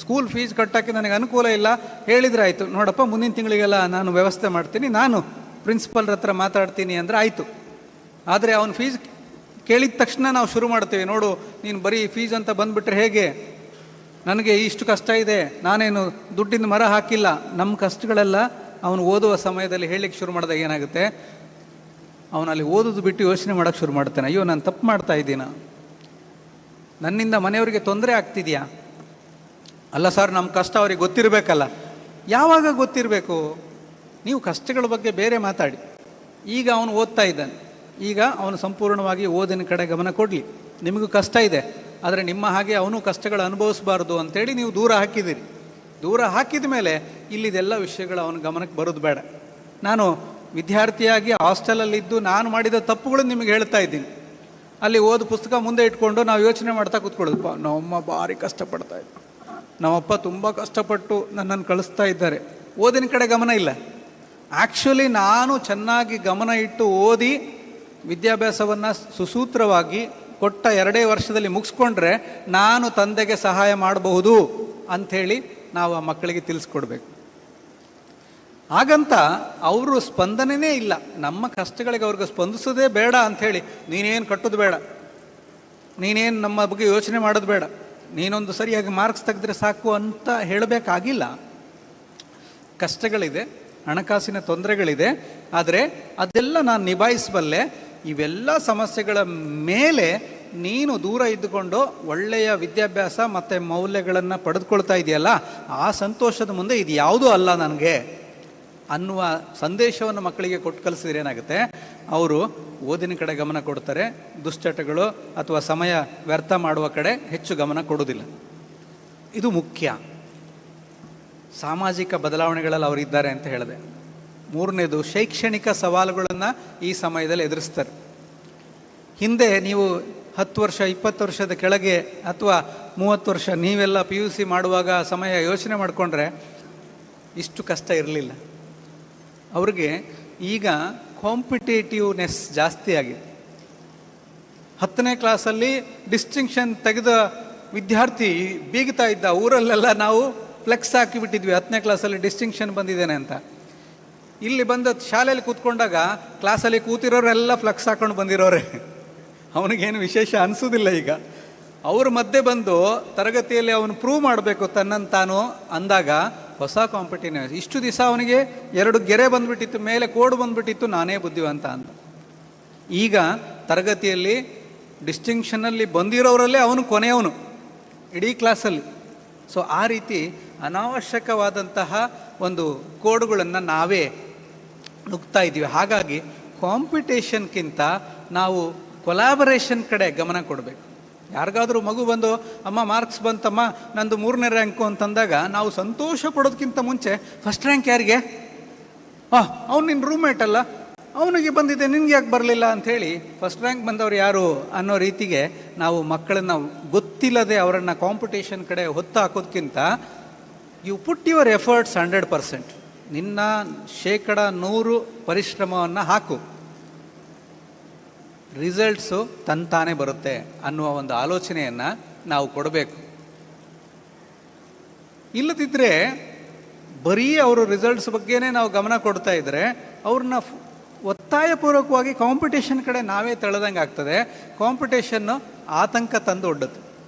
ಸ್ಕೂಲ್ ಫೀಸ್ ಕಟ್ಟೋಕ್ಕೆ ನನಗೆ ಅನುಕೂಲ ಇಲ್ಲ ಹೇಳಿದರೆ ಆಯಿತು, ನೋಡಪ್ಪ ಮುಂದಿನ ತಿಂಗಳಿಗೆಲ್ಲ ನಾನು ವ್ಯವಸ್ಥೆ ಮಾಡ್ತೀನಿ, ನಾನು ಪ್ರಿನ್ಸಿಪಲ್ರ ಹತ್ರ ಮಾತಾಡ್ತೀನಿ ಅಂದರೆ ಆಯಿತು. ಆದರೆ ಅವನು ಫೀಸ್ ಕೇಳಿದ ತಕ್ಷಣ ನಾವು ಶುರು ಮಾಡ್ತೀವಿ, ನೋಡು ನೀನು ಬರೀ ಫೀಸ್ ಅಂತ ಬಂದುಬಿಟ್ರೆ ಹೇಗೆ, ನನಗೆ ಇಷ್ಟು ಕಷ್ಟ ಇದೆ, ನಾನೇನು ದುಡ್ಡಿನ ಮರ ಹಾಕಿಲ್ಲ. ನಮ್ಮ ಕಷ್ಟಗಳೆಲ್ಲ ಅವನು ಓದುವ ಸಮಯದಲ್ಲಿ ಹೇಳಲಿಕ್ಕೆ ಶುರು ಮಾಡಿದಾಗ ಏನಾಗುತ್ತೆ, ಅವನಲ್ಲಿ ಓದೋದು ಬಿಟ್ಟು ಯೋಚನೆ ಮಾಡೋಕ್ಕೆ ಶುರು ಮಾಡ್ತಾನೆ, ಅಯ್ಯೋ ನಾನು ತಪ್ಪು ಮಾಡ್ತಾ ಇದ್ದೀನ, ನನ್ನಿಂದ ಮನೆಯವರಿಗೆ ತೊಂದರೆ ಆಗ್ತಿದೆಯಾ. ಅಲ್ಲ ಸರ್, ನಮ್ಮ ಕಷ್ಟ ಅವ್ರಿಗೆ ಗೊತ್ತಿರಬೇಕಲ್ಲ. ಯಾವಾಗ ಗೊತ್ತಿರಬೇಕು? ನೀವು ಕಷ್ಟಗಳ ಬಗ್ಗೆ ಬೇರೆ ಮಾತಾಡಿ. ಈಗ ಅವನು ಓದ್ತಾ ಇದ್ದಾನೆ, ಈಗ ಅವನು ಸಂಪೂರ್ಣವಾಗಿ ಓದಿನ ಕಡೆ ಗಮನ ಕೊಡಲಿ. ನಿಮಗೂ ಕಷ್ಟ ಇದೆ, ಆದರೆ ನಿಮ್ಮ ಹಾಗೆ ಅವನು ಕಷ್ಟಗಳು ಅನುಭವಿಸಬಾರ್ದು ಅಂತೇಳಿ ನೀವು ದೂರ ಹಾಕಿದ್ದೀರಿ. ದೂರ ಹಾಕಿದ ಮೇಲೆ ಇಲ್ಲಿದೆಲ್ಲ ವಿಷಯಗಳು ಅವನ ಗಮನಕ್ಕೆ ಬರೋದು ಬೇಡ. ನಾನು ವಿದ್ಯಾರ್ಥಿಯಾಗಿ ಹಾಸ್ಟೆಲಲ್ಲಿದ್ದು ನಾನು ಮಾಡಿದ ತಪ್ಪುಗಳು ನಿಮಗೆ ಹೇಳ್ತಾ ಇದ್ದೀನಿ. ಅಲ್ಲಿ ಓದು ಪುಸ್ತಕ ಮುಂದೆ ಇಟ್ಕೊಂಡು ನಾವು ಯೋಚನೆ ಮಾಡ್ತಾ ಕೂತ್ಕೊಳ್ಳೋದಪ್ಪ, ನಮ್ಮಮ್ಮ ಭಾರಿ ಕಷ್ಟಪಡ್ತಾ ಇದ್ದರು, ನಮ್ಮಪ್ಪ ತುಂಬ ಕಷ್ಟಪಟ್ಟು ನನ್ನನ್ನು ಕಳಿಸ್ತಾ ಇದ್ದಾರೆ, ಓದಿನ ಕಡೆ ಗಮನ ಇಲ್ಲ. ಆ್ಯಕ್ಚುಲಿ ನಾನು ಚೆನ್ನಾಗಿ ಗಮನ ಇಟ್ಟು ಓದಿ ವಿದ್ಯಾಭ್ಯಾಸವನ್ನು ಸುಸೂತ್ರವಾಗಿ ಕೊಟ್ಟ 2 ವರ್ಷದಲ್ಲಿ ಮುಗಿಸ್ಕೊಂಡ್ರೆ ನಾನು ತಂದೆಗೆ ಸಹಾಯ ಮಾಡಬಹುದು ಅಂಥೇಳಿ ನಾವು ಆ ಮಕ್ಕಳಿಗೆ ತಿಳಿಸ್ಕೊಡ್ಬೇಕು. ಹಾಗಂತ ಅವರು ಸ್ಪಂದನೆಯೇ ಇಲ್ಲ. ನಮ್ಮ ಕಷ್ಟಗಳಿಗೆ ಅವ್ರಿಗೆ ಸ್ಪಂದಿಸೋದೇ ಬೇಡ ಅಂಥೇಳಿ, ನೀನೇನು ಕಟ್ಟೋದು ಬೇಡ, ನೀನೇನು ನಮ್ಮ ಬಗ್ಗೆ ಯೋಚನೆ ಮಾಡೋದು ಬೇಡ, ನೀನೊಂದು ಸರಿಯಾಗಿ ಮಾರ್ಕ್ಸ್ ತೆಗೆದ್ರೆ ಸಾಕು ಅಂತ ಹೇಳಬೇಕಾಗಿಲ್ಲ. ಕಷ್ಟಗಳಿದೆ, ಹಣಕಾಸಿನ ತೊಂದರೆಗಳಿದೆ, ಆದರೆ ಅದೆಲ್ಲ ನಾನು ನಿಭಾಯಿಸಬಲ್ಲೆ. ಇವೆಲ್ಲ ಸಮಸ್ಯೆಗಳ ಮೇಲೆ ನೀನು ದೂರ ಇದ್ದುಕೊಂಡು ಒಳ್ಳೆಯ ವಿದ್ಯಾಭ್ಯಾಸ ಮತ್ತು ಮೌಲ್ಯಗಳನ್ನು ಪಡೆದುಕೊಳ್ತಾ ಇದೆಯಲ್ಲ, ಆ ಸಂತೋಷದ ಮುಂದೆ ಇದು ಯಾವುದೂ ಅಲ್ಲ ನನಗೆ ಅನ್ನುವ ಸಂದೇಶವನ್ನು ಮಕ್ಕಳಿಗೆ ಕೊಟ್ಟು ಕಲಿಸಿದ್ರೆ ಏನಾಗುತ್ತೆ, ಅವರು ಓದಿನ ಕಡೆ ಗಮನ ಕೊಡ್ತಾರೆ, ದುಶ್ಚಟಗಳು ಅಥವಾ ಸಮಯ ವ್ಯರ್ಥ ಮಾಡುವ ಕಡೆ ಹೆಚ್ಚು ಗಮನ ಕೊಡೋದಿಲ್ಲ. ಇದು ಮುಖ್ಯ. ಸಾಮಾಜಿಕ ಬದಲಾವಣೆಗಳಲ್ಲಿ ಅವರಿದ್ದಾರೆ ಅಂತ ಹೇಳಿದೆ. ಮೂರನೇದು, ಶೈಕ್ಷಣಿಕ ಸವಾಲುಗಳನ್ನು ಈ ಸಮಯದಲ್ಲಿ ಎದುರಿಸ್ತಾರೆ. ಹಿಂದೆ ನೀವು 10 ವರ್ಷ 20 ವರ್ಷದ ಕೆಳಗೆ ಅಥವಾ 30 ವರ್ಷ ನೀವೆಲ್ಲ PUC ಮಾಡುವಾಗ ಸಮಯ ಯೋಚನೆ ಮಾಡಿಕೊಂಡ್ರೆ ಇಷ್ಟು ಕಷ್ಟ ಇರಲಿಲ್ಲ. ಅವ್ರಿಗೆ ಈಗ ಕಾಂಪಿಟೇಟಿವ್ನೆಸ್ ಜಾಸ್ತಿ ಆಗಿದೆ. 10ನೇ ಕ್ಲಾಸಲ್ಲಿ ಡಿಸ್ಟಿಂಕ್ಷನ್ ತೆಗೆದ ವಿದ್ಯಾರ್ಥಿ ಬೀಗ್ತಾ ಇದ್ದ. ಊರಲ್ಲೆಲ್ಲ ನಾವು ಫ್ಲೆಕ್ಸ್ ಹಾಕಿಬಿಟ್ಟಿದ್ವಿ 10ನೇ ಕ್ಲಾಸಲ್ಲಿ ಡಿಸ್ಟಿಂಕ್ಷನ್ ಬಂದಿದ್ದೇನೆ ಅಂತ. ಇಲ್ಲಿ ಬಂದ ಶಾಲೆಯಲ್ಲಿ ಕೂತ್ಕೊಂಡಾಗ ಕ್ಲಾಸಲ್ಲಿ ಕೂತಿರೋರೆಲ್ಲ ಫ್ಲೆಕ್ಸ್ ಹಾಕೊಂಡು ಬಂದಿರೋರೆ. ಅವನಿಗೇನು ವಿಶೇಷ ಅನಿಸೋದಿಲ್ಲ. ಈಗ ಅವ್ರ ಮಧ್ಯೆ ಬಂದು ತರಗತಿಯಲ್ಲಿ ಅವನು ಪ್ರೂವ್ ಮಾಡಬೇಕು ತನ್ನಂತಾನು ಅಂದಾಗ ಹೊಸ ಕಾಂಪಿಟೇಟಿವ್. ಇಷ್ಟು ದಿವಸ ಅವನಿಗೆ 2 ಗೆರೆ ಬಂದುಬಿಟ್ಟಿತ್ತು, ಮೇಲೆ ಕೋಡ್ ಬಂದುಬಿಟ್ಟಿತ್ತು, ನಾನೇ ಬುದ್ಧಿವಂತ ಅಂತ. ಈಗ ತರಗತಿಯಲ್ಲಿ ಡಿಸ್ಟಿಂಕ್ಷನಲ್ಲಿ ಬಂದಿರೋರಲ್ಲೇ ಅವನು ಕೊನೆಯವನು ಇಡೀ ಕ್ಲಾಸಲ್ಲಿ. ಸೊ ಆ ರೀತಿ ಅನಾವಶ್ಯಕವಾದಂತಹ ಒಂದು ಕೋಡ್ಗಳನ್ನು ನಾವೇ ನುಗ್ತಾ ಇದ್ದೀವಿ. ಹಾಗಾಗಿ ಕಾಂಪಿಟೇಷನ್ಗಿಂತ ನಾವು ಕೊಲಾಬರೇಷನ್ ಕಡೆ ಗಮನ ಕೊಡಬೇಕು. ಯಾರಿಗಾದರೂ ಮಗು ಬಂದು ಅಮ್ಮ ಮಾರ್ಕ್ಸ್ ಬಂತಮ್ಮ ನಂದು 3ನೇ ರ್ಯಾಂಕು ಅಂತಂದಾಗ ನಾವು ಸಂತೋಷ ಪಡೋದಕ್ಕಿಂತ ಮುಂಚೆ ಫಸ್ಟ್ ರ್ಯಾಂಕ್ ಯಾರಿಗೆ, ಅವ್ನು ನಿನ್ನ ರೂಮ್ಮೇಟ್ ಅಲ್ಲ, ಅವನಿಗೆ ಬಂದಿದೆ, ನಿನ್ಗೆ ಯಾಕೆ ಬರಲಿಲ್ಲ ಅಂಥೇಳಿ ಫಸ್ಟ್ ರ್ಯಾಂಕ್ ಬಂದವರು ಯಾರು ಅನ್ನೋ ರೀತಿಗೆ ನಾವು ಮಕ್ಕಳನ್ನು ಗೊತ್ತಿಲ್ಲದೆ ಅವರನ್ನು ಕಾಂಪಿಟೇಷನ್ ಕಡೆ ಹೊತ್ತು ಹಾಕೋದಕ್ಕಿಂತ ಯು ಪುಟ್ ಯುವರ್ ಎಫರ್ಟ್ಸ್ 100%, ನಿನ್ನ 100% ಪರಿಶ್ರಮವನ್ನು ಹಾಕು, ರಿಸಲ್ಟ್ಸು ತಂತಾನೇ ಬರುತ್ತೆ ಅನ್ನುವ ಒಂದು ಆಲೋಚನೆಯನ್ನು ನಾವು ಕೊಡಬೇಕು. ಇಲ್ಲದಿದ್ದರೆ ಬರೀ ಅವರು ರಿಸಲ್ಟ್ಸ್ ಬಗ್ಗೆನೇ ನಾವು ಗಮನ ಕೊಡ್ತಾ ಇದ್ದರೆ ಅವ್ರನ್ನ ಒತ್ತಾಯಪೂರ್ವಕವಾಗಿ ಕಾಂಪಿಟೇಷನ್ ಕಡೆ ನಾವೇ ತಳೆದಂಗೆ ಆಗ್ತದೆ. ಕಾಂಪಿಟೇಷನ್ನು ಆತಂಕ ತಂದು ಒಡ್ಡುತ್ತೆ.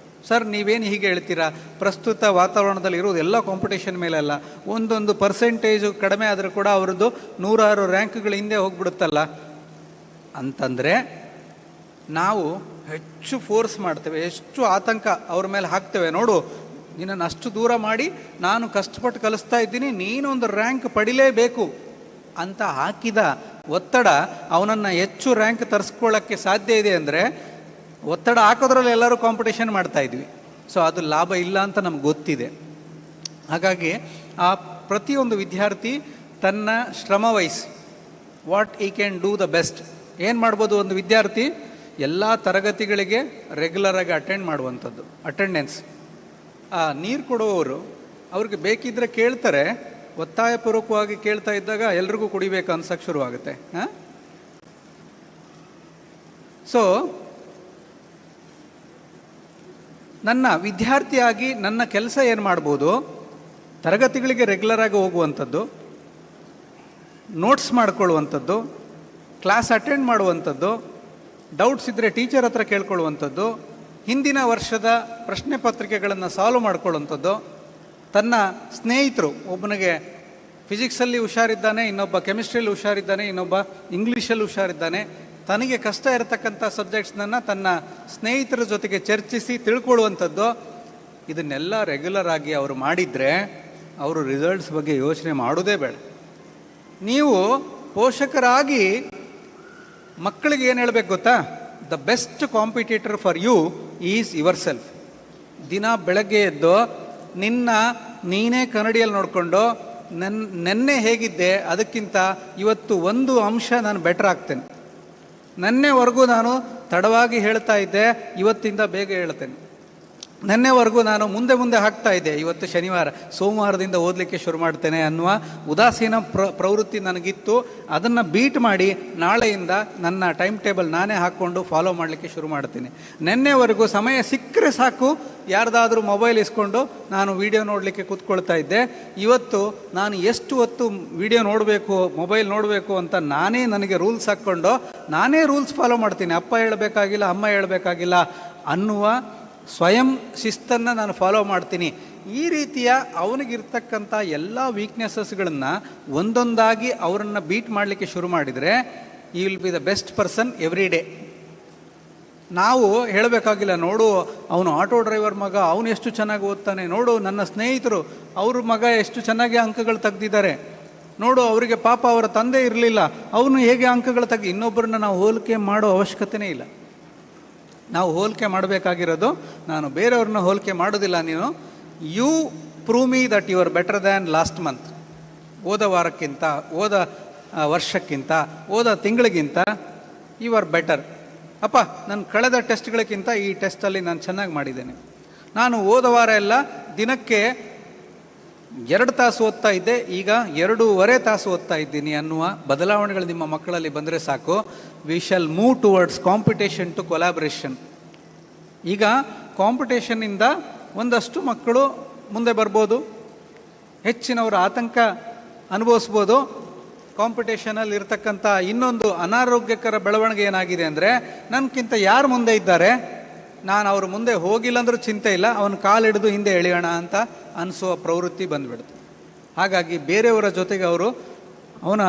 ಸರ್ ನೀವೇನು ಹೀಗೆ ಹೇಳ್ತೀರಾ, ಪ್ರಸ್ತುತ ವಾತಾವರಣದಲ್ಲಿ ಇರೋದು ಎಲ್ಲ ಕಾಂಪಿಟೇಷನ್ ಮೇಲೆಲ್ಲ, ಒಂದೊಂದು ಪರ್ಸೆಂಟೇಜು ಕಡಿಮೆ ಆದರೂ ಕೂಡ ಅವ್ರದ್ದು 106 ರ್ಯಾಂಕ್ಗಳ ಹಿಂದೆ ಹೋಗ್ಬಿಡುತ್ತಲ್ಲ ಅಂತಂದರೆ ನಾವು ಹೆಚ್ಚು ಫೋರ್ಸ್ ಮಾಡ್ತೇವೆ, ಹೆಚ್ಚು ಆತಂಕ ಅವ್ರ ಮೇಲೆ ಹಾಕ್ತೇವೆ. ನೋಡು ನಿನ್ನನ್ನು ಅಷ್ಟು ದೂರ ಮಾಡಿ ನಾನು ಕಷ್ಟಪಟ್ಟು ಕಲಿಸ್ತಾ ಇದ್ದೀನಿ, ನೀನೊಂದು ರ್ಯಾಂಕ್ ಪಡಿಲೇಬೇಕು ಅಂತ ಹಾಕಿದ ಒತ್ತಡ ಅವನನ್ನು ಹೆಚ್ಚು ರ್ಯಾಂಕ್ ತರಿಸ್ಕೊಳ್ಳೋಕ್ಕೆ ಸಾಧ್ಯ ಇದೆ. ಅಂದರೆ ಒತ್ತಡ ಹಾಕೋದ್ರಲ್ಲಿ ಎಲ್ಲರೂ ಕಾಂಪಿಟೇಷನ್ ಮಾಡ್ತಾ ಇದ್ವಿ. ಸೊ ಅದು ಲಾಭ ಇಲ್ಲ ಅಂತ ನಮ್ಗೆ ಗೊತ್ತಿದೆ. ಹಾಗಾಗಿ ಆ ಪ್ರತಿಯೊಂದು ವಿದ್ಯಾರ್ಥಿ ತನ್ನ ಶ್ರಮ ವಹಿಸಿ ವಾಟ್ ಈ ಕ್ಯಾನ್ ಡೂ ದ ಬೆಸ್ಟ್. ಏನು ಮಾಡ್ಬೋದು, ಒಂದು ವಿದ್ಯಾರ್ಥಿ ಎಲ್ಲ ತರಗತಿಗಳಿಗೆ ರೆಗ್ಯುಲರಾಗಿ ಅಟೆಂಡ್ ಮಾಡುವಂಥದ್ದು, ಅಟೆಂಡೆನ್ಸ್. ನೀರು ಕೊಡುವವರು ಅವ್ರಿಗೆ ಬೇಕಿದ್ದರೆ ಕೇಳ್ತಾರೆ, ಒತ್ತಾಯಪೂರ್ವಕವಾಗಿ ಕೇಳ್ತಾ ಇದ್ದಾಗ ಎಲ್ರಿಗೂ ಕುಡಿಬೇಕು ಅನ್ಸಕ್ಕೆ ಶುರುವಾಗುತ್ತೆ. ಸೊ ನನ್ನ ವಿದ್ಯಾರ್ಥಿಯಾಗಿ ನನ್ನ ಕೆಲಸ ಏನು ಮಾಡ್ಬೋದು, ತರಗತಿಗಳಿಗೆ ರೆಗ್ಯುಲರಾಗಿ ಹೋಗುವಂಥದ್ದು, ನೋಟ್ಸ್ ಮಾಡ್ಕೊಳ್ಳುವಂಥದ್ದು, ಕ್ಲಾಸ್ ಅಟೆಂಡ್ ಮಾಡುವಂಥದ್ದು, ಡೌಟ್ಸ್ ಇದ್ದರೆ ಟೀಚರ್ ಹತ್ರ ಕೇಳ್ಕೊಳ್ಳುವಂಥದ್ದು, ಹಿಂದಿನ ವರ್ಷದ ಪ್ರಶ್ನೆ ಪತ್ರಿಕೆಗಳನ್ನು ಸಾಲ್ವ್ ಮಾಡ್ಕೊಳ್ಳುವಂಥದ್ದು, ತನ್ನ ಸ್ನೇಹಿತರು, ಒಬ್ಬನಿಗೆ ಫಿಸಿಕ್ಸಲ್ಲಿ ಹುಷಾರಿದ್ದಾನೆ, ಇನ್ನೊಬ್ಬ ಕೆಮಿಸ್ಟ್ರಿಯಲ್ಲಿ ಹುಷಾರಿದ್ದಾನೆ, ಇನ್ನೊಬ್ಬ ಇಂಗ್ಲೀಷಲ್ಲಿ ಹುಷಾರಿದ್ದಾನೆ, ತನಗೆ ಕಷ್ಟ ಇರತಕ್ಕಂಥ ಸಬ್ಜೆಕ್ಟ್ಸನ್ನು ತನ್ನ ಸ್ನೇಹಿತರ ಜೊತೆಗೆ ಚರ್ಚಿಸಿ ತಿಳ್ಕೊಳ್ಳುವಂಥದ್ದು, ಇದನ್ನೆಲ್ಲ ರೆಗ್ಯುಲರ್ ಆಗಿ ಅವರು ಮಾಡಿದರೆ ಅವರು ರಿಸಲ್ಟ್ಸ್ ಬಗ್ಗೆ ಯೋಚನೆ ಮಾಡೋದೇ ಬೇಡ. ನೀವು ಪೋಷಕರಾಗಿ ಮಕ್ಕಳಿಗೆ ಏನು ಹೇಳಬೇಕು ಗೊತ್ತಾ, the best competitor for you is yourself. ದಿನ ಬೆಳಗ್ಗೆ ಎದ್ದು ನೀನೇ ಕನ್ನಡಿಯಲ್ಲಿ ನೋಡಿಕೊಂಡು ನೆನ್ನೆ ಹೇಗಿದ್ದೆ ಅದಕ್ಕಿಂತ ಇವತ್ತು ಒಂದು ಅಂಶ ನಾನು ಬೆಟರ್ ಆಗ್ತೇನೆ, ನೆನ್ನೆವರೆಗೂ ನಾನು ತಡವಾಗಿ ಹೇಳ್ತಾ ಇದ್ದೆ, ಇವತ್ತಿಂದ ಬೇಗ ಹೇಳ್ತೇನೆ, ನಿನ್ನೆವರೆಗೂ ನಾನು ಮುಂದೆ ಹಾಕ್ತಾ ಇದ್ದೆ, ಇವತ್ತು ಶನಿವಾರ, ಸೋಮವಾರದಿಂದ ಓದಲಿಕ್ಕೆ ಶುರು ಮಾಡ್ತೇನೆ ಅನ್ನುವ ಉದಾಸೀನ ಪ್ರವೃತ್ತಿ ನನಗಿತ್ತು. ಅದನ್ನು ಬೀಟ್ ಮಾಡಿ ನಾಳೆಯಿಂದ ನನ್ನ ಟೈಮ್ ಟೇಬಲ್ ನಾನೇ ಹಾಕ್ಕೊಂಡು ಫಾಲೋ ಮಾಡಲಿಕ್ಕೆ ಶುರು ಮಾಡ್ತೀನಿ. ನಿನ್ನೆವರೆಗೂ ಸಮಯ ಸಿಕ್ಕರೆ ಸಾಕು ಯಾರ್ದಾದ್ರೂ ಮೊಬೈಲ್ ಇಸ್ಕೊಂಡು ನಾನು ವಿಡಿಯೋ ನೋಡಲಿಕ್ಕೆ ಕೂತ್ಕೊಳ್ತಾ ಇದ್ದೆ. ಇವತ್ತು ನಾನು ಎಷ್ಟು ಹೊತ್ತು ವಿಡಿಯೋ ನೋಡಬೇಕು, ಮೊಬೈಲ್ ನೋಡಬೇಕು ಅಂತ ನನಗೆ ರೂಲ್ಸ್ ಹಾಕ್ಕೊಂಡು ನಾನೇ ರೂಲ್ಸ್ ಫಾಲೋ ಮಾಡ್ತೀನಿ. ಅಪ್ಪ ಹೇಳಬೇಕಾಗಿಲ್ಲ, ಅಮ್ಮ ಹೇಳಬೇಕಾಗಿಲ್ಲ ಅನ್ನುವ ಸ್ವಯಂ ಶಿಸ್ತನ್ನು ನಾನು ಫಾಲೋ ಮಾಡ್ತೀನಿ. ಈ ರೀತಿಯ ಅವನಿಗಿರ್ತಕ್ಕಂಥ ಎಲ್ಲ ವೀಕ್ನೆಸಸ್ಗಳನ್ನು ಒಂದೊಂದಾಗಿ ಅವರನ್ನು ಬೀಟ್ ಮಾಡಲಿಕ್ಕೆ ಶುರು ಮಾಡಿದರೆ ಈ will be the best person every day. ನಾವು ಹೇಳಬೇಕಾಗಿಲ್ಲ, ನೋಡು ಅವನು ಆಟೋ ಡ್ರೈವರ್ ಮಗ, ಅವನು ಎಷ್ಟು ಚೆನ್ನಾಗಿ ಓದ್ತಾನೆ, ನೋಡು ನನ್ನ ಸ್ನೇಹಿತರು ಅವ್ರ ಮಗ ಎಷ್ಟು ಚೆನ್ನಾಗಿ ಅಂಕಗಳು ತೆಗೆದಿದ್ದಾರೆ, ನೋಡು ಅವರಿಗೆ ಪಾಪ ಅವರ ತಂದೆ ಇರಲಿಲ್ಲ, ಅವನು ಹೇಗೆ ಅಂಕಗಳು ಇನ್ನೊಬ್ಬರನ್ನ ನಾವು ಹೋಲಿಕೆ ಮಾಡೋ ಅವಶ್ಯಕತೆಯೇ ಇಲ್ಲ. ನಾವು ಹೋಲಿಕೆ ಮಾಡಬೇಕಾಗಿರೋದು, ನಾನು ಬೇರೆಯವ್ರನ್ನ ಹೋಲಿಕೆ ಮಾಡೋದಿಲ್ಲ. ನೀನು you prove me that you are better than last month. ಹೋದ ವಾರಕ್ಕಿಂತ, ಹೋದ ವರ್ಷಕ್ಕಿಂತ, ಹೋದ ತಿಂಗಳಿಗಿಂತ ಯು ಆರ್ ಬೆಟರ್. ಅಪ್ಪ, ನಾನು ಕಳೆದ ಟೆಸ್ಟ್ಗಳಿಗಿಂತ ಈ ಟೆಸ್ಟಲ್ಲಿ ನಾನು ಚೆನ್ನಾಗಿ ಮಾಡಿದ್ದೇನೆ. ನಾನು ಹೋದ ವಾರ ಎಲ್ಲ ದಿನಕ್ಕೆ 2 ತಾಸು ಓದ್ತಾ ಇದ್ದೆ, ಈಗ 2.5 ತಾಸು ಓದ್ತಾ ಇದ್ದೀನಿ ಅನ್ನುವ ಬದಲಾವಣೆಗಳು ನಿಮ್ಮ ಮಕ್ಕಳಲ್ಲಿ ಬಂದರೆ ಸಾಕು. We shall move towards competition to collaboration. ಈಗ ಕಾಂಪಿಟೇಷನ್ನಿಂದ ಒಂದಷ್ಟು ಮಕ್ಕಳು ಮುಂದೆ ಬರ್ಬೋದು, ಹೆಚ್ಚಿನವರು ಆತಂಕ ಅನುಭವಿಸ್ಬೋದು. ಕಾಂಪಿಟೇಷನಲ್ಲಿ ಇರ್ತಕ್ಕಂಥ ಇನ್ನೊಂದು ಅನಾರೋಗ್ಯಕರ ಬೆಳವಣಿಗೆ ಏನಾಗಿದೆ ಅಂದರೆ, ನನಗಿಂತ ಯಾರು ಮುಂದೆ ಇದ್ದಾರೆ, ನಾನು ಅವ್ರ ಮುಂದೆ ಹೋಗಿಲ್ಲ ಅಂದರೂ ಚಿಂತೆ ಇಲ್ಲ, ಅವನ ಕಾಲಿಡಿದು ಹಿಂದೆ ಎಳೆಯೋಣ ಅಂತ ಅನಿಸುವ ಪ್ರವೃತ್ತಿ ಬಂದುಬಿಡುತ್ತೆ. ಹಾಗಾಗಿ ಬೇರೆಯವರ ಜೊತೆಗೆ ಅವನ